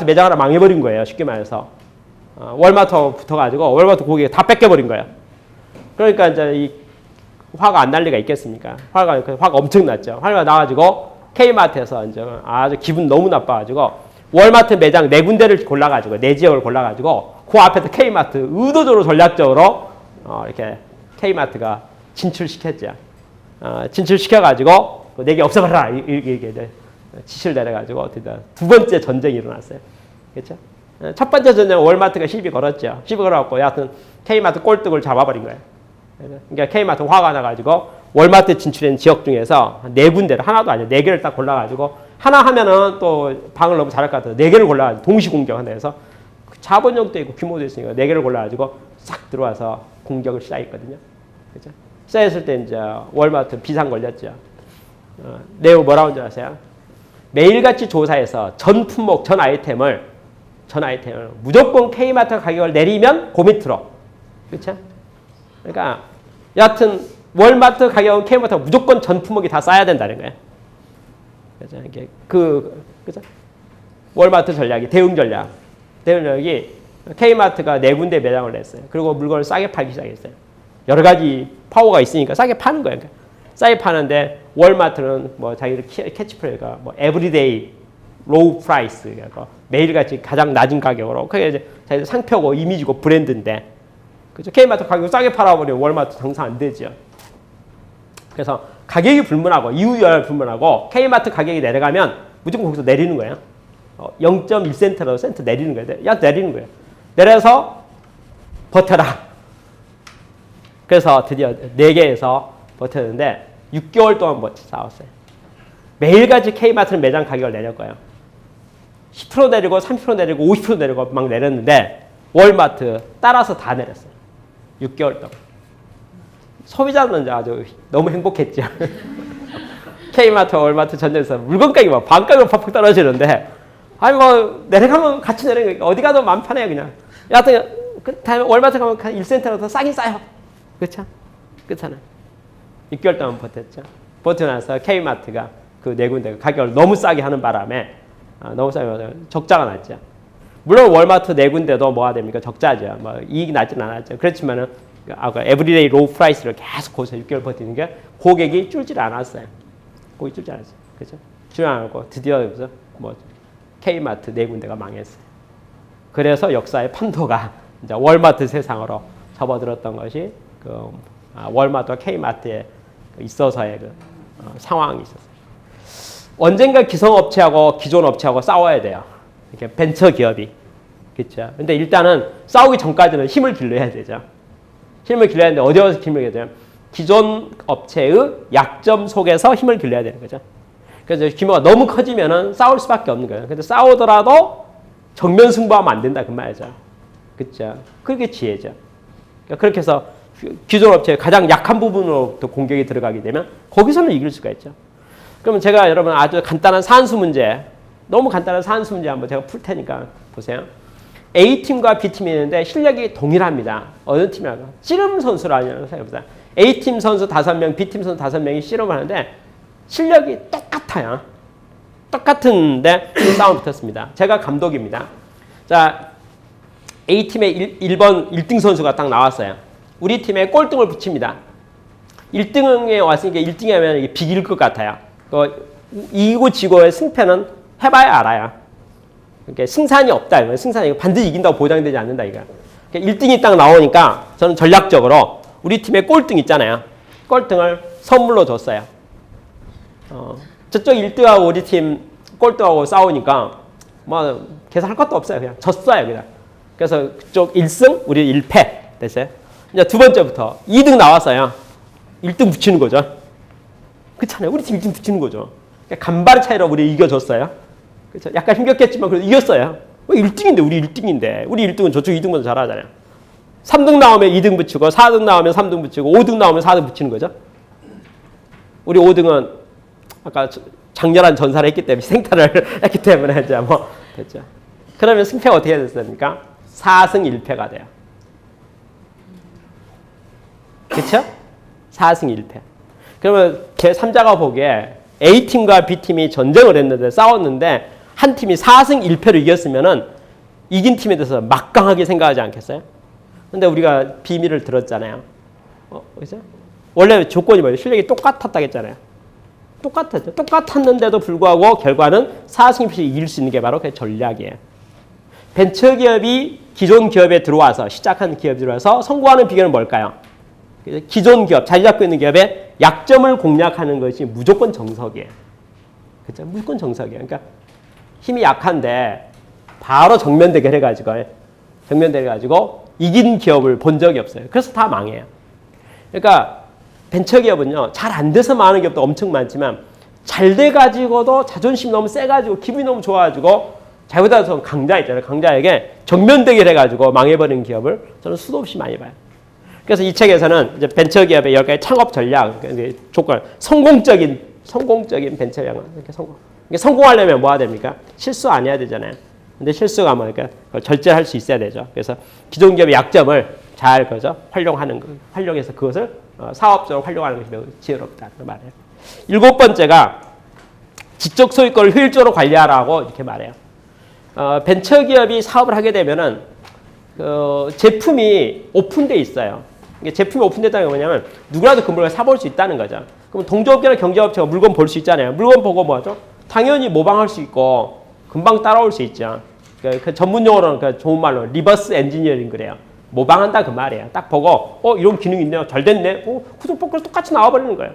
매장 하나 망해버린 거예요. 쉽게 말해서. 월마트 붙어가지고 월마트 고객이 다 뺏겨버린 거예요. 그러니까 이제 이 화가 안 날 리가 있겠습니까? 화가 엄청 났죠. 화가 나가지고 K마트에서 이제 아주 기분 너무 나빠가지고 월마트 매장 4군데를 골라가지고 4지역을 골라가지고 그 앞에서 K마트 의도적으로 전략적으로 이렇게 K마트가 진출시켰죠. 진출시켜가지고 4개 없애버려라 이렇게 지시를 내려가지고 두 번째 전쟁이 일어났어요. 그렇죠? 첫 번째 전쟁은 월마트가 시비 걸었죠. 시비 걸어갖고 여하튼 K마트 꼴등을 잡아버린 거예요. 그러니까 K마트 화가 나가지고 월마트 진출한 지역 중에서 4군데를 하나도 아니고 4개를 딱 골라가지고 하나 하면은 또 방을 너무 잘할 것 같아서 4개를 골라가지고 동시 공격한다 해서 자본력도 있고 규모도 있으니까 4개를 골라가지고 싹 들어와서 공격을 시작했거든요. 그렇죠? 시작했을 때 이제 월마트 비상 걸렸죠. 내용 뭐라고 줄 아세요? 매일같이 조사해서 전 품목, 전 아이템을 무조건 K마트 가격을 내리면 그 밑으로. 그렇죠? 그러니까 여하튼 월마트 가격은 K마트가 무조건 전 품목이 다 싸야 된다는 거예요. 그렇죠? 이게 그죠? 월마트 전략이 대응 전략이 K마트가 4군데 매장을 냈어요. 그리고 물건을 싸게 팔기 시작했어요. 여러 가지 파워가 있으니까 싸게 파는 거예요. 그러니까 싸게 파는데 월마트는 뭐 자기들 캐치프레이즈가 뭐 에브리데이 로우 프라이스 그러니까 매일같이 가장 낮은 가격으로 그게 이제 자기들 상표고 이미지고 브랜드인데 그죠? K마트 가격 싸게 팔아버리면 월마트 장사 안 되죠. 그래서 가격이 불문하고 이유열 불문하고 K마트 가격이 내려가면 무조건 거기서 내리는 거예요. 0.1센트라도 센트 내리는 거예요. 야 내리는 거예요. 내려서 버텨라. 그래서 드디어 4개에서 버텼는데 6개월 동안 싸웠어요. 매일같이 K마트는 매장 가격을 내렸고요. 10% 내리고 30% 내리고 50% 내리고 막 내렸는데 월마트 따라서 다 내렸어요. 6개월 동안. 소비자는 아주 너무 행복했죠. K마트, 월마트 전쟁에서 물건 가격이 막 반가격으로 팍팍 떨어지는데 아니 뭐 내려가면 같이 내리는 거 어디 가도 마음 편해요 그냥. 여하튼 다음에 월마트 가면 1센트라도 더 싸긴 싸요. 그렇죠? 그렇잖아요. 6개월 동안 버텼죠. 버티고 나서 K마트가 그 4군데 가격을 너무 싸게 하는 바람에 너무 싸게 적자가 났죠. 물론 월마트 4군데도 뭐가 됩니까? 적자죠. 뭐 이익이 나지는 않았죠. 그렇지만은 에브리데이 로우 프라이스를 계속 거기서 6개월 버티는 게 고객이 줄질 않았어요. 고객이 줄질 않았어요. 그렇죠? 줄지 않고 드디어 여기서 뭐 K마트 4군데가 망했어요. 그래서 역사의 판도가 이제 월마트 세상으로 접어들었던 것이 그 월마트와 K마트에 있어서의 그 상황이 있었어요. 언젠가 기성업체하고 기존 업체하고 싸워야 돼요. 이렇게 벤처 기업이. 그렇죠. 근데 일단은 싸우기 전까지는 힘을 길러야 되죠. 힘을 길러야 되는데 어디서 힘을 길러야 돼요? 기존 업체의 약점 속에서 힘을 길러야 되는 거죠. 그래서 규모가 너무 커지면은 싸울 수밖에 없는 거예요. 근데 싸우더라도 정면 승부하면 안 된다 그 말이죠. 그렇죠. 그게 지혜죠. 그러니까 그렇게 해서 기존 업체의 가장 약한 부분으로부터 공격이 들어가게 되면 거기서는 이길 수가 있죠. 그러면 제가 여러분 아주 간단한 산수 문제, 너무 간단한 산수 문제 한번 제가 풀 테니까 보세요. A팀과 B팀이 있는데 실력이 동일합니다. 어느 팀이라고? 씨름 선수라는 생각해보세요. A팀 선수 5명, B팀 선수 5명이 씨름을 하는데 실력이 똑같아요. 똑같은데 싸움 붙었습니다. 제가 감독입니다. 자, A팀의 1번 1등 선수가 딱 나왔어요. 우리 팀에 꼴등을 붙입니다. 1등에 왔으니까 1등에 하면 이게 비길 것 같아요. 이기고 지고의 승패는 해봐야 알아요. 그러니까 승산이 없다. 승산이 반드시 이긴다고 보장되지 않는다. 이거. 그러니까 1등이 딱 나오니까 저는 전략적으로 우리 팀의 꼴등 있잖아요. 꼴등을 선물로 줬어요. 저쪽 1등하고 우리 팀 꼴등하고 싸우니까 뭐 계산할 것도 없어요. 그냥 졌어요. 그냥. 그래서 그쪽 1승, 우리 1패 됐어요. 이제 두 번째부터 2등 나왔어요. 1등 붙이는 거죠. 그렇잖아요. 우리 팀 1등 붙이는 거죠. 그러니까 간발의 차이로 우리 이겨줬어요. 그렇죠. 약간 힘겹겠지만 그래도 이겼어요. 1등인데 우리 1등인데 우리 1등은 저쪽 2등보다 잘하잖아요. 3등 나오면 2등 붙이고 4등 나오면 3등 붙이고 5등 나오면 4등 붙이는 거죠. 우리 5등은 아까 장렬한 전사를 했기 때문에 생타를 했기 때문에 이제 뭐 됐죠. 그러면 승패가 어떻게 됐습니까? 4승 1패가 돼요. 그렇죠? 4승 1패. 그러면 제3자가 보기에 A팀과 B팀이 전쟁을 했는데 싸웠는데 한 팀이 4승 1패로 이겼으면은 이긴 팀에 대해서 막강하게 생각하지 않겠어요? 근데 우리가 비밀을 들었잖아요. 그죠? 원래 조건이 뭐예요? 실력이 똑같았다고 했잖아요. 똑같았죠. 똑같았는데도 불구하고 결과는 4승 1패씩 이길 수 있는 게 바로 그 전략이에요. 벤처기업이 기존 기업에 들어와서 시작한 기업이 들어와서 성공하는 비결은 뭘까요? 기존 기업, 자리 잡고 있는 기업의 약점을 공략하는 것이 무조건 정석이에요. 그렇죠? 무조건 정석이에요. 그러니까 힘이 약한데 바로 정면 대결해가지고 이긴 기업을 본 적이 없어요. 그래서 다 망해요. 그러니까 벤처기업은요, 잘 안 돼서 망하는 기업도 엄청 많지만 잘 돼가지고도 자존심이 너무 세가지고 기분이 너무 좋아가지고 잘못해서 강자 있잖아요. 강자에게 정면 대결해가지고 망해버린 기업을 저는 수도 없이 많이 봐요. 그래서 이 책에서는 이제 벤처기업의 10가지 창업 전략, 조건, 성공적인 벤처기업은 이렇게 성공하려면 뭐가 됩니까? 실수 안 해야 되잖아요. 근데 실수가 뭐니까 절제할 수 있어야 되죠. 그래서 기존 기업의 약점을 잘 활용해서 그것을 사업적으로 활용하는 것이 매우 지혜롭다는 말이에요. 7번째가 지적 소유권을 효율적으로 관리하라고 이렇게 말해요. 벤처기업이 사업을 하게 되면은 제품이 오픈돼 있어요. 제품이 오픈됐다는 게 뭐냐면 누구라도 그 물건을 사볼 수 있다는 거죠. 그럼 동종업계나 경제업체가 물건 볼 수 있잖아요. 물건 보고 뭐하죠? 당연히 모방할 수 있고 금방 따라올 수 있죠. 그 전문 용어로는 좋은 말로 리버스 엔지니어링 그래요. 모방한다 그 말이에요. 딱 보고 이런 기능이 있네요. 잘 됐네. 구독복구로 똑같이 나와버리는 거예요.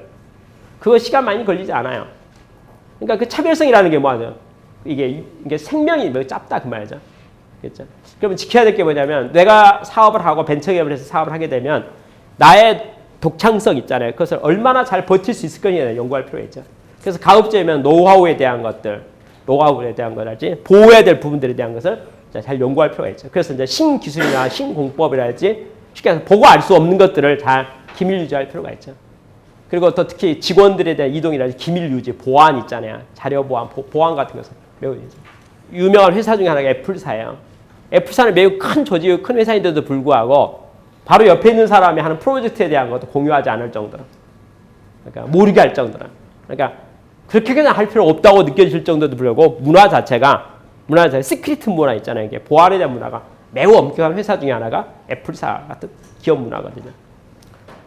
그거 시간 많이 걸리지 않아요. 그러니까 그 차별성이라는 게 뭐하죠? 이게 생명이 매우 짧다 그 말이죠. 그렇죠? 그러면 지켜야 될 게 뭐냐면 내가 사업을 하고 벤처기업을 해서 사업을 하게 되면 나의 독창성 있잖아요. 그것을 얼마나 잘 버틸 수 있을 거냐 연구할 필요가 있죠. 그래서 가급적이면 노하우에 대한 것들랄지 보호해야 될 부분들에 대한 것을 잘 연구할 필요가 있죠. 그래서 이제 신기술이나 신공법이랄지 쉽게 해서 보고 알 수 없는 것들을 잘 기밀 유지할 필요가 있죠. 그리고 또 특히 직원들에 대한 이동이랄지 기밀 유지, 보안 있잖아요. 자료 보안, 보안 같은 것을 매우 유명한 회사 중에 하나가 애플사예요. 애플사는 매우 큰 조직, 큰 회사인데도 불구하고 바로 옆에 있는 사람이 하는 프로젝트에 대한 것도 공유하지 않을 정도로, 그러니까 모르게 할 정도로, 그러니까 그렇게 그냥 할 필요 없다고 느껴질 정도도 불구하고 문화 자체가 시크릿 문화 있잖아요. 이게 보안에 대한 문화가 매우 엄격한 회사 중에 하나가 애플사 같은 기업 문화거든요.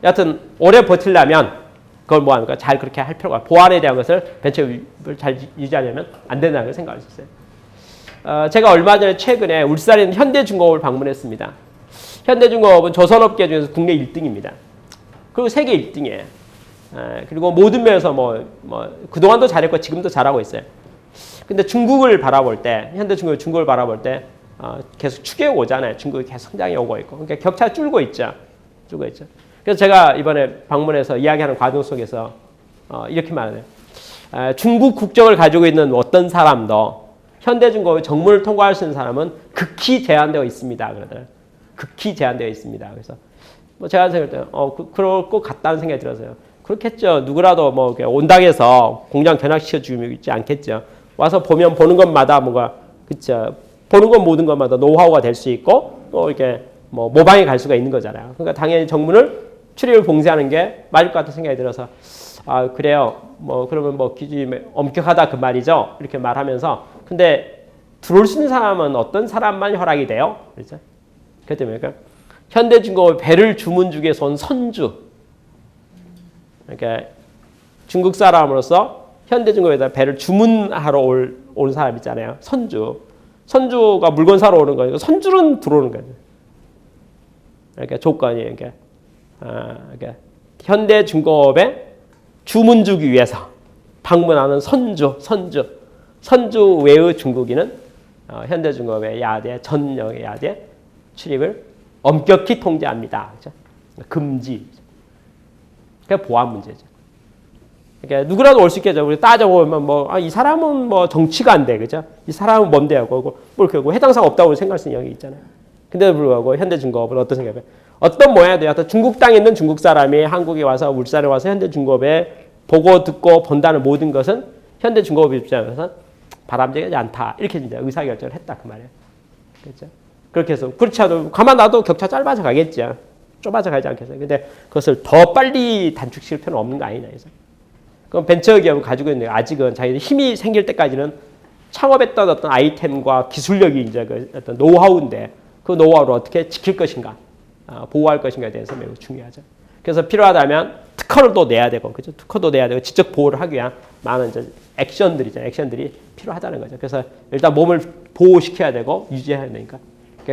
여하튼 오래 버틸려면 그걸 뭐 합니까? 잘 그렇게 할 필요가, 보안에 대한 것을 벤처를 잘 유지하려면 안 된다는 걸 생각할 수 있어요. 제가 얼마 전에 최근에 울산에 있는 현대중공업을 방문했습니다. 현대중공업은 조선업계 중에서 국내 1등입니다. 그리고 세계 1등이에요. 그리고 모든 면에서 그동안도 잘했고 지금도 잘하고 있어요. 근데 중국을 바라볼 때, 현대중공업이 중국을 바라볼 때 계속 추계해 오잖아요. 중국이 계속 성장해 오고 있고. 그러니까 격차가 줄고 있죠. 그래서 제가 이번에 방문해서 이야기하는 과정 속에서 이렇게 말해요. 중국 국적을 가지고 있는 어떤 사람도 현대중공업의 정문을 통과할 수 있는 사람은 극히 제한되어 있습니다. 그러더라고요. 극히 제한되어 있습니다. 그래서 제가 생각할 때 그럴 것 같다는 생각이 들었어요. 그렇겠죠. 누구라도 온당에서 공장 견학시켜 주지 않겠죠. 와서 보는 것마다 그쵸. 보는 것 모든 것마다 노하우가 될 수 있고 또 이렇게 모방해 갈 수가 있는 거잖아요. 그러니까 당연히 정문을 출입을 봉쇄하는 게 맞을 것 같은 생각이 들어서 그래요. 그러면 기준이 엄격하다 그 말이죠. 이렇게 말하면서 근데 들어올 수 있는 사람은 어떤 사람만 허락이 돼요? 그렇죠? 그렇기 때문에 현대중공업의 배를 주문 중에서 온 선주. 그러니까 중국 사람으로서 현대중공업에다 배를 주문하러 온 사람 있잖아요. 선주가 물건 사러 오는 거니까 선주는 들어오는 거죠. 그러니까 조건이 그러니까 현대중공업에 주문 주기 위해서 방문하는 선주 외의 중국인은 현대중공업의 야대, 전역의 야대 출입을 엄격히 통제합니다. 그죠? 금지. 그게 보안 문제죠. 그러니까 누구라도 올 수 있겠죠. 우리 따져보면 이 사람은 정치가 안 돼, 그죠? 이 사람은 뭔데 하고 그렇고 해당 사항 없다고 생각할 수 있는 영역이 있잖아요. 근데도 불구하고 현대중공업은 어떤 생각이에요? 어떤 모양이 돼요? 중국 땅에 있는 중국 사람이 한국에 와서 울산에 와서 현대중공업에 보고 듣고 본다는 모든 것은 현대중공업 입장에서 바람직하지 않다. 이렇게 이제 의사결정을 했다 그 말이에요. 그렇죠? 그렇게 해서 그렇지 않아도 가만 놔도 격차 짧아져 가겠죠. 좁아져 가지 않겠어요. 근데 그것을 더 빨리 단축시킬 필요는 없는 거 아니냐 해서. 그럼 벤처기업을 가지고 있는 아직은 자기들 힘이 생길 때까지는 창업했던 어떤 아이템과 기술력이 이제 그 어떤 노하우인데 그 노하우를 어떻게 지킬 것인가, 보호할 것인가에 대해서 매우 중요하죠. 그래서 필요하다면 특허를 또 내야 되고, 그죠? 특허도 내야 되고, 지적 보호를 하기 위한 많은 이제 액션들이 필요하다는 거죠. 그래서 일단 몸을 보호시켜야 되고, 유지해야 되니까.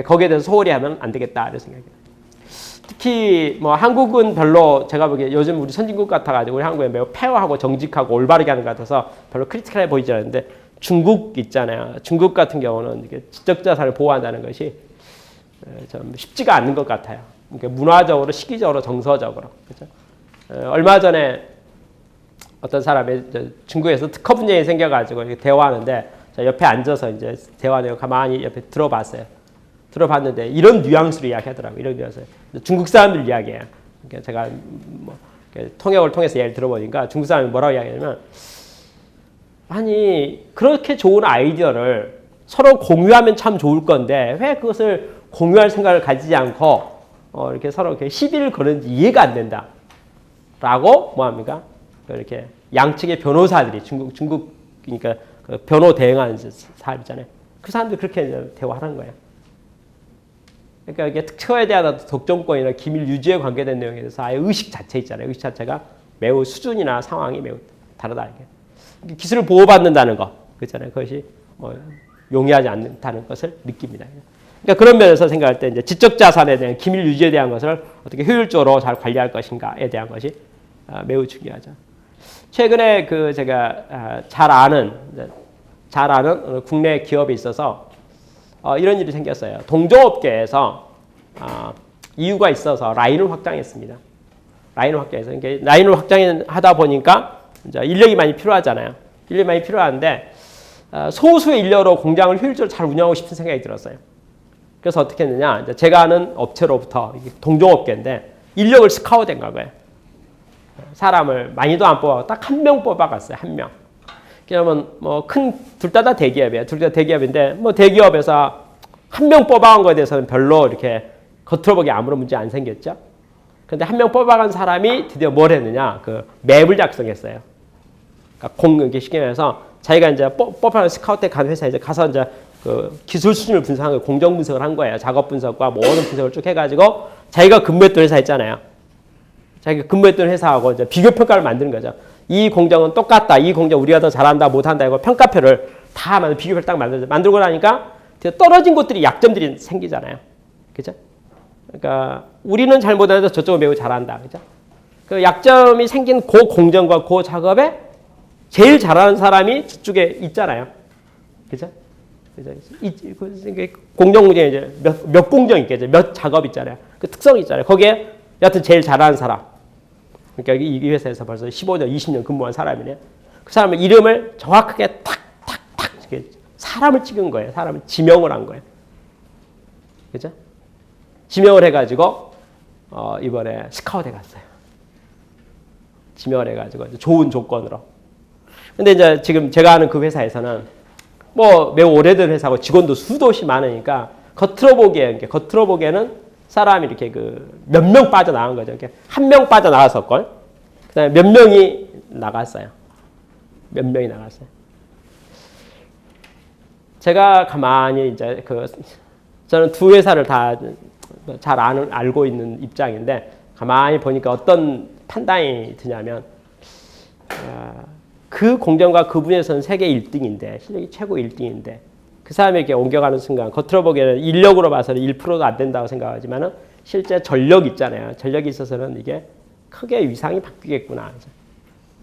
거기에 대해서 소홀히 하면 안 되겠다, 이런 생각이에요. 특히, 한국은 별로 제가 보기에 요즘 우리 선진국 같아가지고, 우리 한국에 매우 페어하고 정직하고 올바르게 하는 것 같아서 별로 크리티컬해 보이지 않는데, 중국 있잖아요. 중국 같은 경우는 이게 지적자산을 보호한다는 것이 좀 쉽지가 않는 것 같아요. 그러니까 문화적으로, 시기적으로, 정서적으로. 그렇죠? 얼마 전에 어떤 사람이 중국에서 특허 분쟁이 생겨가지고 이렇게 대화하는데 옆에 앉아서 이제 대화하는 가만히 옆에 들어봤어요. 들어봤는데 이런 뉘앙스로 이야기하더라고요. 이런 뉘앙스. 중국 사람들 이야기예요. 그러니까 제가 통역을 통해서 얘기를 들어보니까 중국 사람이 뭐라고 이야기하냐면 아니 그렇게 좋은 아이디어를 서로 공유하면 참 좋을 건데 왜 그것을 공유할 생각을 가지지 않고 이렇게 서로 이렇게 시비를 거는지 이해가 안 된다. 라고 뭐합니까? 이렇게 양측의 변호사들이 중국 그러니까 그 변호 대행하는 사람 있잖아요. 그 사람들 그렇게 대화하는 거예요. 그러니까 이게 특허에 대한 독점권이나 기밀 유지에 관계된 내용에 대해서 아예 의식 자체 있잖아요. 의식 자체가 매우 수준이나 상황이 매우 다르다. 이게 기술을 보호받는다는 거, 그렇잖아요. 그것이 용이하지 않다는 것을 느낍니다. 그러니까 그런 면에서 생각할 때 이제 지적 자산에 대한 기밀 유지에 대한 것을 어떻게 효율적으로 잘 관리할 것인가에 대한 것이 매우 중요하죠. 최근에 그 제가 잘 아는 국내 기업에 있어서 이런 일이 생겼어요. 동종업계에서 이유가 있어서 라인을 확장했습니다. 라인을 확장해서 라인을 확장하다 보니까 이제 인력이 많이 필요하잖아요. 인력이 많이 필요한데 소수의 인력으로 공장을 효율적으로 잘 운영하고 싶은 생각이 들었어요. 그래서 어떻게 했느냐? 이제 제가 아는 업체로부터 동종업계인데 인력을 스카우트한 거예요. 사람을 많이도 안 뽑아 딱 한 명 뽑아갔어요. 한 명. 그러면 둘 다 대기업이에요. 둘 다 대기업인데 대기업에서 한 명 뽑아간 거에 대해서는 별로 이렇게 겉으로 보기 아무런 문제 안 생겼죠. 그런데 한 명 뽑아간 사람이 드디어 뭘 했느냐? 그 맵을 작성했어요. 그러니까 이렇게 쉽게 말해서 자기가 이제 뽑아간 스카우트에 간 회사에 이제 가서 이제 그 기술 수준을 분석한 거예요. 공정 분석을 한 거예요. 작업 분석과 모든 분석을 쭉 해가지고 자기가 근무했던 회사 있잖아요. 자기가 근무했던 회사하고 이제 비교 평가를 만드는 거죠. 이 공정은 똑같다. 이 공정 우리가 더 잘한다, 못한다. 이거 평가표를 다 비교표를 딱 만들고 나니까 떨어진 곳들이 약점들이 생기잖아요. 그죠? 그러니까 우리는 잘 못해도 저쪽은 매우 잘한다. 그죠? 그 약점이 생긴 그 공정과 그 작업에 제일 잘하는 사람이 저쪽에 있잖아요. 그죠? 공정 문제 이제 몇 공정 있겠죠. 몇 작업 있잖아요. 그 특성이 있잖아요. 거기에 여하튼 제일 잘하는 사람. 그러니까 이 회사에서 벌써 15년, 20년 근무한 사람이네. 그 사람의 이름을 정확하게 탁탁탁 사람을 찍은 거예요. 사람을 지명을 한 거예요. 그죠? 지명을 해가지고 이번에 스카우트에 갔어요. 지명을 해가지고 좋은 조건으로. 근데 이제 지금 제가 아는 그 회사에서는 매우 오래된 회사고 직원도 수도시 많으니까 겉으로 보기에는 사람이 이렇게 몇 명 빠져나간 거죠. 이렇게 한 명 빠져나갔을걸. 그 다음에 몇 명이 나갔어요. 몇 명이 나갔어요. 제가 가만히 이제 저는 두 회사를 다 잘 알고 있는 입장인데 가만히 보니까 어떤 판단이 드냐면 그 공정과 그 분야에서는 세계 1등인데 실력이 최고 1등인데 그 사람이 이렇게 옮겨가는 순간 겉으로 보기에는 인력으로 봐서는 1%도 안 된다고 생각하지만은 실제 전력 있잖아요. 전력이 있어서는 이게 크게 위상이 바뀌겠구나.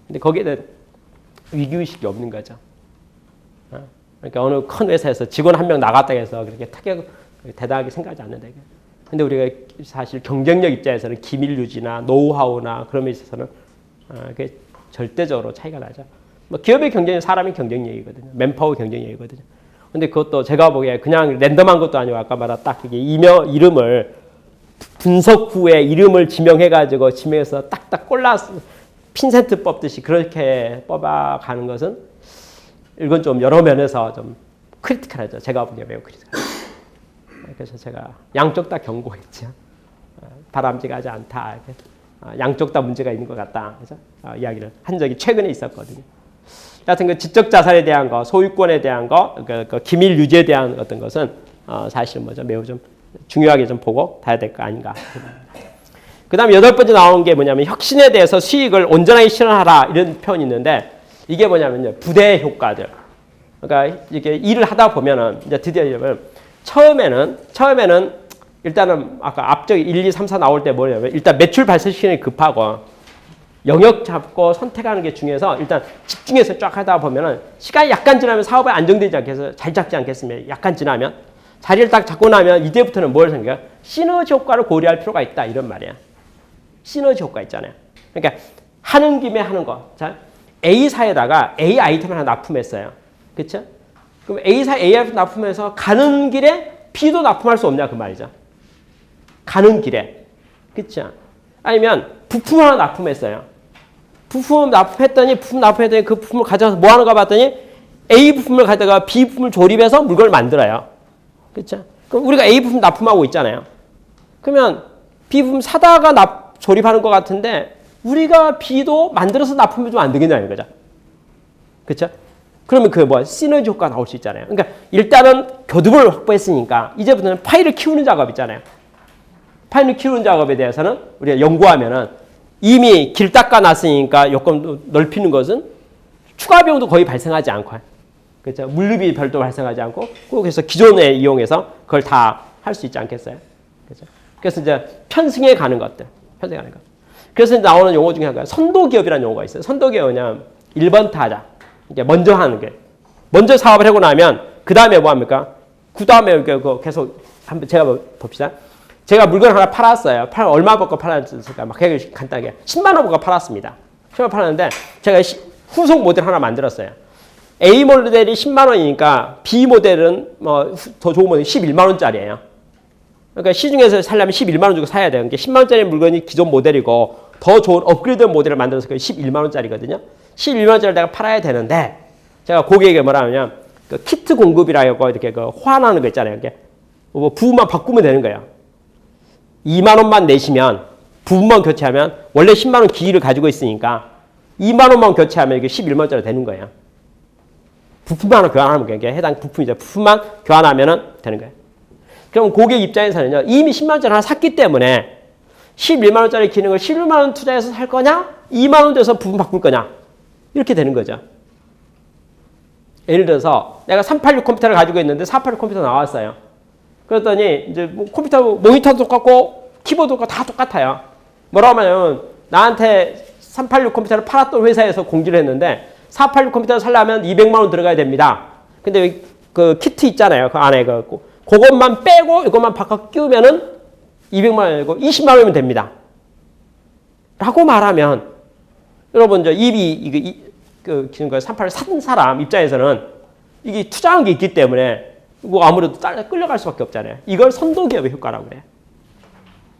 근데 거기에 대한 위기의식이 없는 거죠. 그러니까 어느 큰 회사에서 직원 한 명 나갔다 해서 그렇게 타격 대단하게 생각하지 않는다. 근데 우리가 사실 경쟁력 입장에서는 기밀 유지나 노하우나 그런 데 있어서는 그게 절대적으로 차이가 나죠. 뭐 기업의 경쟁은 사람의 경쟁력이거든요. 맨파워 경쟁력이거든요. 근데 그것도 제가 보기에 그냥 랜덤한 것도 아니고 아까 말한 딱 이게 이름을 분석 후에 이름을 지명해가지고 지명해서 딱딱 골라서 핀센트 뽑듯이 그렇게 뽑아가는 것은 이건 좀 여러 면에서 좀 크리티컬하죠. 제가 보기에 매우 크리티컬하죠. 그래서 제가 양쪽 다 경고했죠. 바람직하지 않다. 양쪽 다 문제가 있는 것 같다. 그래서 이야기를 한 적이 최근에 있었거든요. 하여튼 그 지적 자산에 대한 거, 소유권에 대한 거, 그 기밀 유지에 대한 어떤 것은 사실은 뭐죠? 매우 좀 중요하게 좀 보고 봐야 될 거 아닌가. 그 다음에 8번째 나온 게 뭐냐면 혁신에 대해서 수익을 온전하게 실현하라 이런 표현이 있는데 이게 뭐냐면요. 부대 효과들. 그러니까 이게 일을 하다 보면은 이제 드디어 처음에는 일단은 아까 앞쪽 1, 2, 3, 4 나올 때 뭐냐면 일단 매출 발생시키는 게 급하고 영역 잡고 선택하는 게 중요해서 일단 집중해서 쫙 하다 보면은 시간이 약간 지나면 사업이 안정되지 않겠어요? 잘 잡지 않겠습니까? 약간 지나면 자리를 딱 잡고 나면 이때부터는 뭘 생각해요? 시너지 효과를 고려할 필요가 있다 이런 말이야. 시너지 효과 있잖아요. 그러니까 하는 김에 하는 거. 자, A사에다가 A 아이템을 하나 납품했어요. 그렇죠? 그럼 A사 A 아이템 납품해서 가는 길에 B도 납품할 수 없냐 그 말이죠. 가는 길에. 그렇죠? 아니면 부품 하나 납품했어요. 부품 납품했더니 그 부품을 가져가서 뭐 하는가 봤더니 A 부품을 가져가 B 부품을 조립해서 물건을 만들어요. 그렇죠? 그럼 우리가 A 부품 납품하고 있잖아요. 그러면 B 부품 사다가 조립하는 것 같은데 우리가 B도 만들어서 납품해주면 안 되겠냐 이거죠. 그렇죠? 그러면 그 시너지 효과가 나올 수 있잖아요. 그러니까 일단은 교두보를 확보했으니까 이제부터는 파일을 키우는 작업 있잖아요. 파일을 키우는 작업에 대해서는 우리가 연구하면은 이미 길 닦아놨으니까 요금 넓히는 것은 추가 비용도 거의 발생하지 않고, 그렇죠? 물류비 별도 발생하지 않고, 그래서 기존에 이용해서 그걸 다 할 수 있지 않겠어요? 그렇죠? 그래서 이제 편승해 가는 것들, 편승해 가는 것. 그래서 나오는 용어 중에 하나가 선도기업이라는 용어가 있어요. 선도기업은 그냥 1번 타자, 이제 먼저 하는 게, 먼저 사업을 하고 나면 그 다음에 뭐 합니까? 그 다음에 계속 한번 제가 봅시다. 제가 물건 하나 팔았어요. 얼마 받고 팔았을까? 막 간단하게 10만 원 받고 팔았습니다. 10만 원 팔았는데 제가 후속 모델 하나 만들었어요. A 모델이 10만 원이니까 B 모델은 뭐 더 좋은 모델이 11만 원짜리예요. 그러니까 시중에서 살려면 11만 원 주고 사야 돼요. 그러니까 10만 원짜리 물건이 기존 모델이고 더 좋은 업그레이드 모델을 만들어서 11만 원짜리거든요. 11만 원짜리를 내가 팔아야 되는데 제가 고객에게 뭐라 하냐면 그 키트 공급이라고 이렇게 그 호환하는 거 있잖아요. 이렇게 뭐 부분만 바꾸면 되는 거예요. 2만 원만 내시면 부분만 교체하면 원래 10만 원 기기를 가지고 있으니까 2만 원만 교체하면 이게 11만 원짜리 되는 거예요. 부품만 하나 교환하면 그게 해당 부품이죠. 부품만 교환하면 되는 거예요. 그럼 고객 입장에서는요. 이미 10만 원짜리 하나 샀기 때문에 11만 원짜리 기능을 11만 원 투자해서 살 거냐? 2만 원 돼서 부품 바꿀 거냐? 이렇게 되는 거죠. 예를 들어서 내가 386 컴퓨터를 가지고 있는데 486 컴퓨터 나왔어요. 그랬더니 이제 컴퓨터 모니터도 똑같고 키보드도 다 똑같아요. 뭐라고 하면 나한테 386 컴퓨터를 팔았던 회사에서 공지를 했는데 486 컴퓨터를 살려면 200만 원 들어가야 됩니다. 근데 그 키트 있잖아요. 그 안에 그것만 빼고 이것만 바꿔 끼우면은 200만 원이고 20만 원이면 됩니다. 라고 말하면 여러분 그 386 산 사람 입장에서는 이게 투자한 게 있기 때문에 뭐 아무래도 끌려갈 수밖에 없잖아요. 이걸 선도기업의 효과라고 그래요.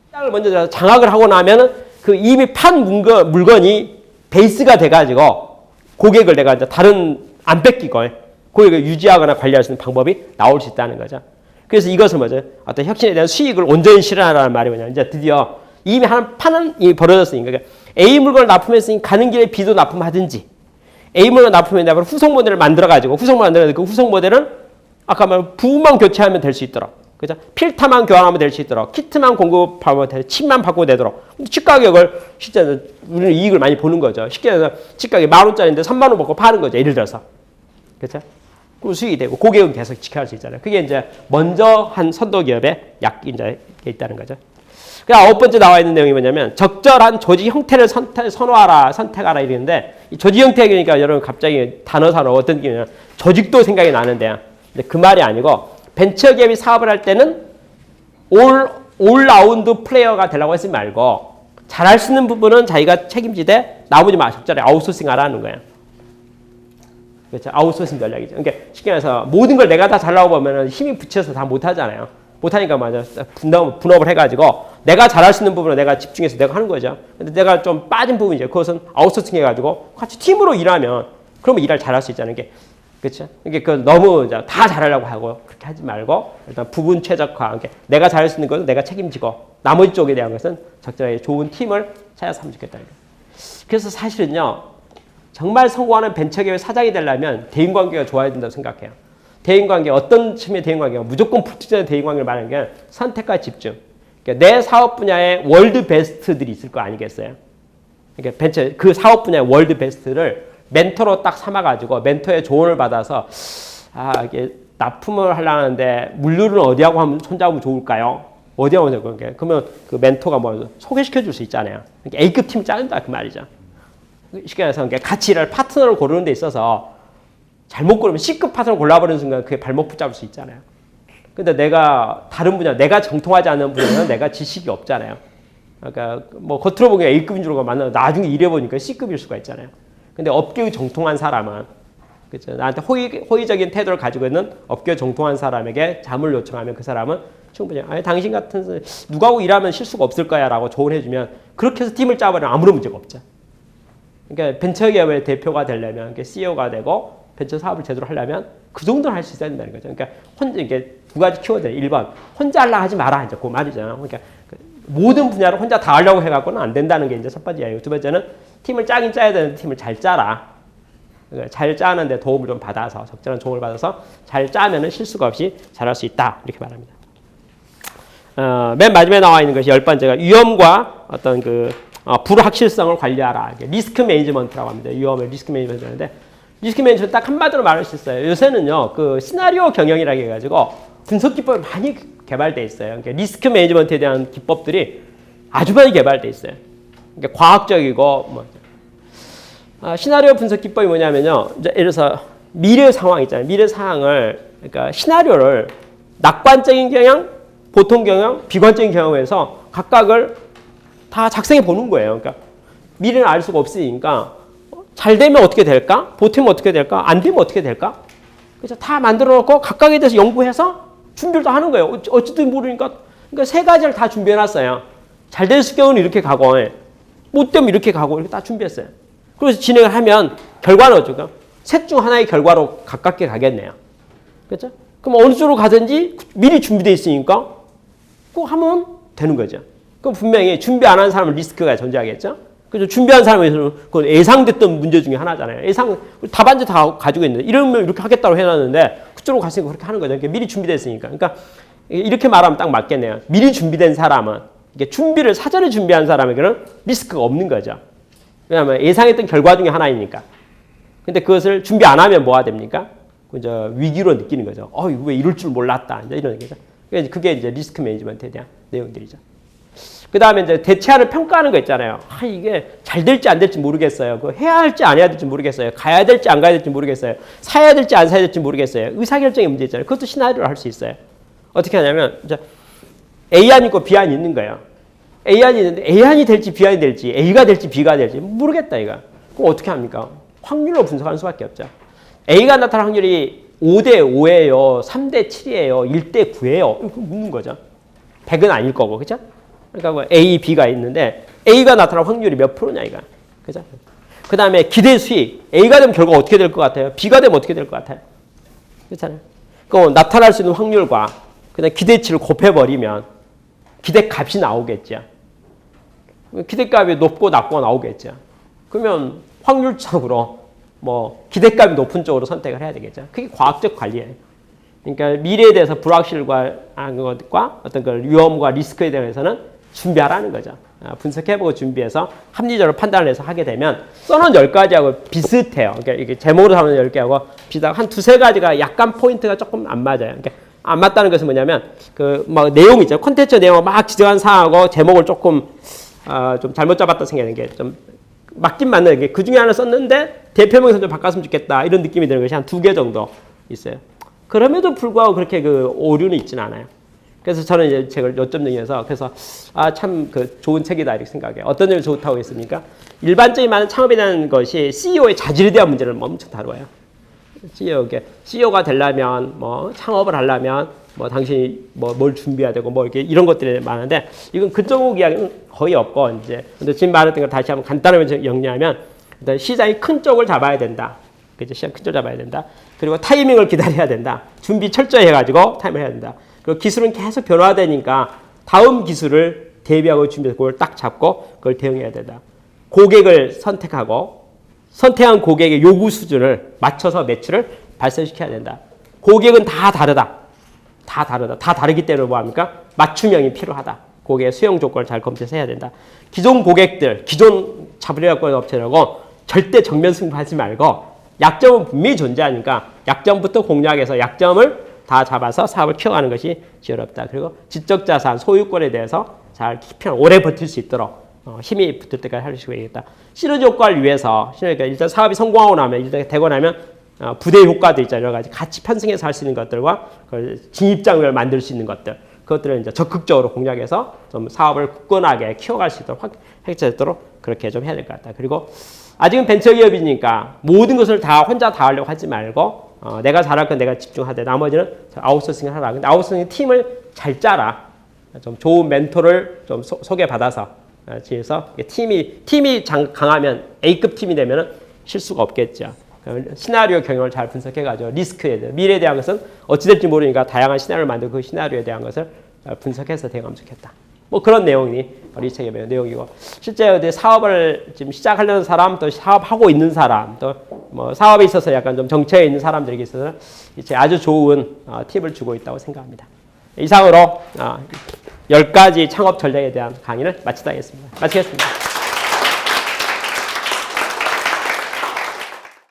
시장을 먼저 장악을 하고 나면은 그 이미 판 물건이 베이스가 돼가지고 고객을 내가 이제 다른 안 뺏기고 고객을 유지하거나 관리할 수 있는 방법이 나올 수 있다는 거죠. 그래서 이것을 뭐죠? 어떤 혁신에 대한 수익을 온전히 실현하라는 말이 뭐냐? 이제 드디어 이미 파는 이 벌어졌으니까 그러니까 A 물건을 납품했으니 가는 길에 B도 납품하든지 A 물건 납품했는데 후속 모델을 만들어가지고 그 후속 모델은 아까 말한 부분만 교체하면 될 수 있도록, 그죠? 필터만 교환하면 될 수 있도록, 키트만 공급하면 되도록, 칩만 바꾸면 되도록, 칩 가격을 실제 우리는 이익을 많이 보는 거죠. 쉽게 해서 칩 가격이 10,000원짜리인데 3만 원 받고 파는 거죠. 예를 들어서, 그렇죠? 그럼 수익이 되고 고객은 계속 지켜갈 수 있잖아요. 그게 이제 먼저 한 선도기업의 약이 이제 있다는 거죠. 그 9번째 나와 있는 내용이 뭐냐면 적절한 조직 형태를 선택하라 이랬는데 이 조직 형태니까 여러분 갑자기 단어사로 어떤 느낌이냐 조직도 생각이 나는데요. 근데 그 말이 아니고 벤처기업이 사업을 할 때는 올라운드 플레이어가 되려고 하지 말고 잘할 수 있는 부분은 자기가 책임지되 나머지 적절히 아웃소싱 하라는 거예요. 그렇죠. 아웃소싱 전략이죠. 그러니까 쉽게 말해서 모든 걸 내가 다 잘하고 보면 힘이 붙여서 다 못하잖아요. 못하니까 맞아 분업을 해가지고 내가 잘할 수 있는 부분을 내가 집중해서 내가 하는 거죠. 근데 내가 좀 빠진 부분이죠. 그것은 아웃소싱 해가지고 같이 팀으로 일하면 그러면 일을 잘할 수 있잖아요. 이게 그렇죠. 이게 그 너무 다 잘하려고 하고 그렇게 하지 말고 일단 부분 최적화. 그러니까 내가 잘할 수 있는 것은 내가 책임지고 나머지 쪽에 대한 것은 적절하게 좋은 팀을 찾아서 하면 좋겠다. 그래서 사실은요. 정말 성공하는 벤처기업의 사장이 되려면 대인관계가 좋아야 된다고 생각해요. 대인관계, 어떤 측면의 대인관계가 무조건 불투자의 대인관계를 말하는 게 선택과 집중. 그러니까 내 사업 분야에 월드 베스트들이 있을 거 아니겠어요? 그러니까 벤처, 그 사업 분야의 월드 베스트를 멘토로 딱 삼아가지고 멘토의 조언을 받아서 이게 납품을 하려는데 물류를 어디 하고 하면 손잡으면 좋을까요? 어디 하면 좋을까요? 그러면 그 멘토가 뭐 소개시켜 줄 수 있잖아요. 그러니까 A급 팀 짜는다 그 말이죠. 쉽게 말해서 같이 일할 파트너를 고르는 데 있어서 잘못 고르면 C급 파트너를 골라버리는 순간 그게 발목 붙잡을 수 있잖아요. 근데 내가 다른 분야, 내가 정통하지 않는 분야는 내가 지식이 없잖아요. 그러니까 뭐 겉으로 보기엔 A급인 줄 알고 만나서 나중에 일해보니까 C급일 수가 있잖아요. 근데 업계의 정통한 사람은 그렇죠? 나한테 호의적인 태도를 가지고 있는 업계 정통한 사람에게 자문을 요청하면 그 사람은 충분히 당신 같은 누구하고 일하면 실수가 없을 거야 라고 조언해주면 그렇게 해서 팀을 짜버리면 아무런 문제가 없죠. 그러니까 벤처기업의 대표가 되려면 CEO가 되고 벤처 사업을 제대로 하려면 그 정도는 할 수 있어야 된다는 거죠. 그러니까 혼자 이게 두 가지 키워드. 1번 혼자 하려고 하지 마라 이제 그 말이잖아요. 그러니까 모든 분야를 혼자 다 하려고 해갖고는 안 된다는 게 이제 첫 번째예요. 두 번째는 팀을 짜긴 짜야 되는데 팀을 잘 짜라. 그러니까 잘 짜는데 도움을 좀 받아서 적절한 도움을 받아서 잘 짜면은 실수가 없이 잘할 수 있다 이렇게 말합니다. 맨 마지막에 나와 있는 것이 10번째가 위험과 어떤 불확실성을 관리하라. 리스크 매니지먼트라고 합니다. 위험의 리스크 매니지먼트인데 리스크 매니지먼트 딱 한마디로 말할 수 있어요. 요새는요, 그 시나리오 경영이라고 해가지고 분석 기법이 많이 개발돼 있어요. 그러니까 리스크 매니지먼트에 대한 기법들이 아주 많이 개발돼 있어요. 그러니까 과학적이고 시나리오 분석 기법이 뭐냐면요. 이제 예를 들어서 미래 상황 있잖아요. 미래 상황을 그러니까 시나리오를 낙관적인 경영, 보통 경영, 비관적인 경영에서 각각을 다 작성해 보는 거예요. 그러니까 미래는 알 수가 없으니까 잘 되면 어떻게 될까? 보태면 어떻게 될까? 안 되면 어떻게 될까? 그래서 다 만들어 놓고 각각에 대해서 연구해서 준비를 다 하는 거예요. 어쨌든 모르니까 그러니까 세 가지를 다 준비해 놨어요. 잘 될 경우는 이렇게 가고 못 되면 이렇게 가고 이렇게 다 준비했어요. 그래서 진행을 하면 결과는 어쩌까? 셋 중 하나의 결과로 가깝게 가겠네요. 그렇죠? 그럼 어느 쪽으로 가든지 미리 준비되어 있으니까 그거 하면 되는 거죠. 그럼 분명히 준비 안 한 사람은 리스크가 존재하겠죠. 그래서 준비한 사람에서는 그건 예상됐던 문제 중에 하나잖아요. 답안지 다 가지고 있는데 이러면 이렇게 하겠다고 해놨는데 그쪽으로 갔으니까 그렇게 하는 거죠. 그러니까 미리 준비됐으니까. 그러니까 이렇게 말하면 딱 맞겠네요. 미리 준비된 사람은 이게 준비를 사전에 준비한 사람에게는 리스크가 없는 거죠. 왜냐하면 예상했던 결과 중에 하나이니까. 근데 그것을 준비 안 하면 뭐가 됩니까? 이제 위기로 느끼는 거죠. 이거 왜 이럴 줄 몰랐다. 이제 이런 거죠. 그게 이제 리스크 매니지먼트에 대한 내용들이죠. 그 다음에 이제 대체하는 평가하는 거 있잖아요. 이게 잘 될지 안 될지 모르겠어요. 그거 해야 할지 안 해야 될지 모르겠어요. 가야 될지 안 가야 될지 모르겠어요. 사야 될지 안 사야 될지 모르겠어요. 의사결정의 문제 있잖아요. 그것도 시나리오로 할 수 있어요. 어떻게 하냐면 이제 A안이 있고 B안이 있는 거예요. A안이 있는데 A안이 될지 B안이 될지 A가 될지 B가 될지 모르겠다 이거. 그럼 어떻게 합니까? 확률로 분석하는 수밖에 없죠. A가 나타날 확률이 5대 5예요. 3대 7이에요. 1대 9예요. 이거 묻는 거죠. 100은 아닐 거고. 그렇죠? 그러니까 뭐 A, B가 있는데 A가 나타날 확률이 몇 프로냐 이거. 그죠? 그 다음에 기대 수익. A가 되면 결과 어떻게 될 것 같아요? B가 되면 어떻게 될 것 같아요? 그렇잖아요. 그럼 나타날 수 있는 확률과 그다음 기대치를 곱해버리면 기대값이 나오겠죠. 기대값이 높고 낮고 나오겠죠. 그러면 확률적으로 뭐 기대값이 높은 쪽으로 선택을 해야 되겠죠. 그게 과학적 관리예요. 그러니까 미래에 대해서 불확실한 것과 어떤 그 위험과 리스크에 대해서는 준비하라는 거죠. 분석해보고 준비해서 합리적으로 판단을 해서 하게 되면 써놓은 10가지하고 비슷해요. 그러니까 이게 제목으로 하는 10개하고 비슷하고 한 두세 가지가 약간 포인트가 조금 안 맞아요. 그러니까 안 맞다는 것은 뭐냐면 그 뭐 내용 있죠. 콘텐츠 내용을 막 지정한 사항하고 제목을 조금 좀 잘못 잡았다 생각하는 게 좀 맞긴 맞는 게 그 중에 하나 썼는데 대표명에서 좀 바꿨으면 좋겠다 이런 느낌이 드는 것이 한 2개 정도 있어요. 그럼에도 불구하고 그렇게 그 오류는 있지는 않아요. 그래서 저는 이제 책을 요점등에서 그래서 참 그 좋은 책이다 이렇게 생각해요. 어떤 점이 좋다고 했습니까? 일반적인 많은 창업에 대한 것이 CEO의 자질에 대한 문제를 엄청 다뤄요. CEO가 되려면 뭐 창업을 하려면 뭐 당신이 뭐 뭘 준비해야 되고 뭐 이렇게 이런 것들이 많은데 이건 그쪽 이야기는 거의 없고 이제 근데 지금 말했던 걸 다시 한번 간단하게 정리하면 일단 시장이 큰 쪽을 잡아야 된다. 그죠? 시장 큰 쪽 잡아야 된다. 그리고 타이밍을 기다려야 된다. 준비 철저히 해가지고 타이밍을 해야 된다. 그리고 기술은 계속 변화되니까 다음 기술을 대비하고 준비해서 그걸 딱 잡고 그걸 대응해야 된다. 고객을 선택하고 선택한 고객의 요구 수준을 맞춰서 매출을 발생시켜야 된다. 고객은 다 다르다. 다 다르기 때문에 뭐합니까? 맞춤형이 필요하다. 고객의 수용 조건을 잘 검토해서 해야 된다. 기존 고객들, 기존 잡으려고 하는 업체라고 절대 정면 승부하지 말고 약점은 분명히 존재하니까 약점부터 공략해서 약점을 다 잡아서 사업을 키워가는 것이 지혜롭다. 그리고 지적자산, 소유권에 대해서 잘 오래 버틸 수 있도록 힘이 붙을 때까지 할 수 있겠다. 시너지 효과를 위해서 그러니까 일단 사업이 성공하고 나면 일단 되고 나면 부대 효과도 있잖아요. 여러 가지 같이 편승해서 할 수 있는 것들과 진입장을 만들 수 있는 것들 그것들을 이제 적극적으로 공략해서 좀 사업을 굳건하게 키워갈 수 있도록 획책되도록 그렇게 좀 해야 될 것 같다. 그리고 아직은 벤처기업이니까 모든 것을 다 혼자 다 하려고 하지 말고 내가 잘할 건 내가 집중하되 나머지는 아웃소싱을 하라. 근데 아웃소싱 팀을 잘 짜라. 좀 좋은 멘토를 좀 소개받아서 그래서 팀이 강하면 A급 팀이 되면 실수가 없겠죠. 시나리오 경영을 잘 분석해가지고 리스크에 대해 미래에 대한 것은 어찌 될지 모르니까 다양한 시나리오를 만들고 그 시나리오에 대한 것을 분석해서 대응하면 좋겠다. 뭐 그런 내용이 우리 책의 내용이고 실제 사업을 지금 시작하려는 사람 또 사업하고 있는 사람 또 뭐 사업에 있어서 약간 좀 정체에 있는 사람들에게 있어서 이제 아주 좋은 팁을 주고 있다고 생각합니다. 이상으로 10가지 창업 전략에 대한 강의를 마치겠습니다.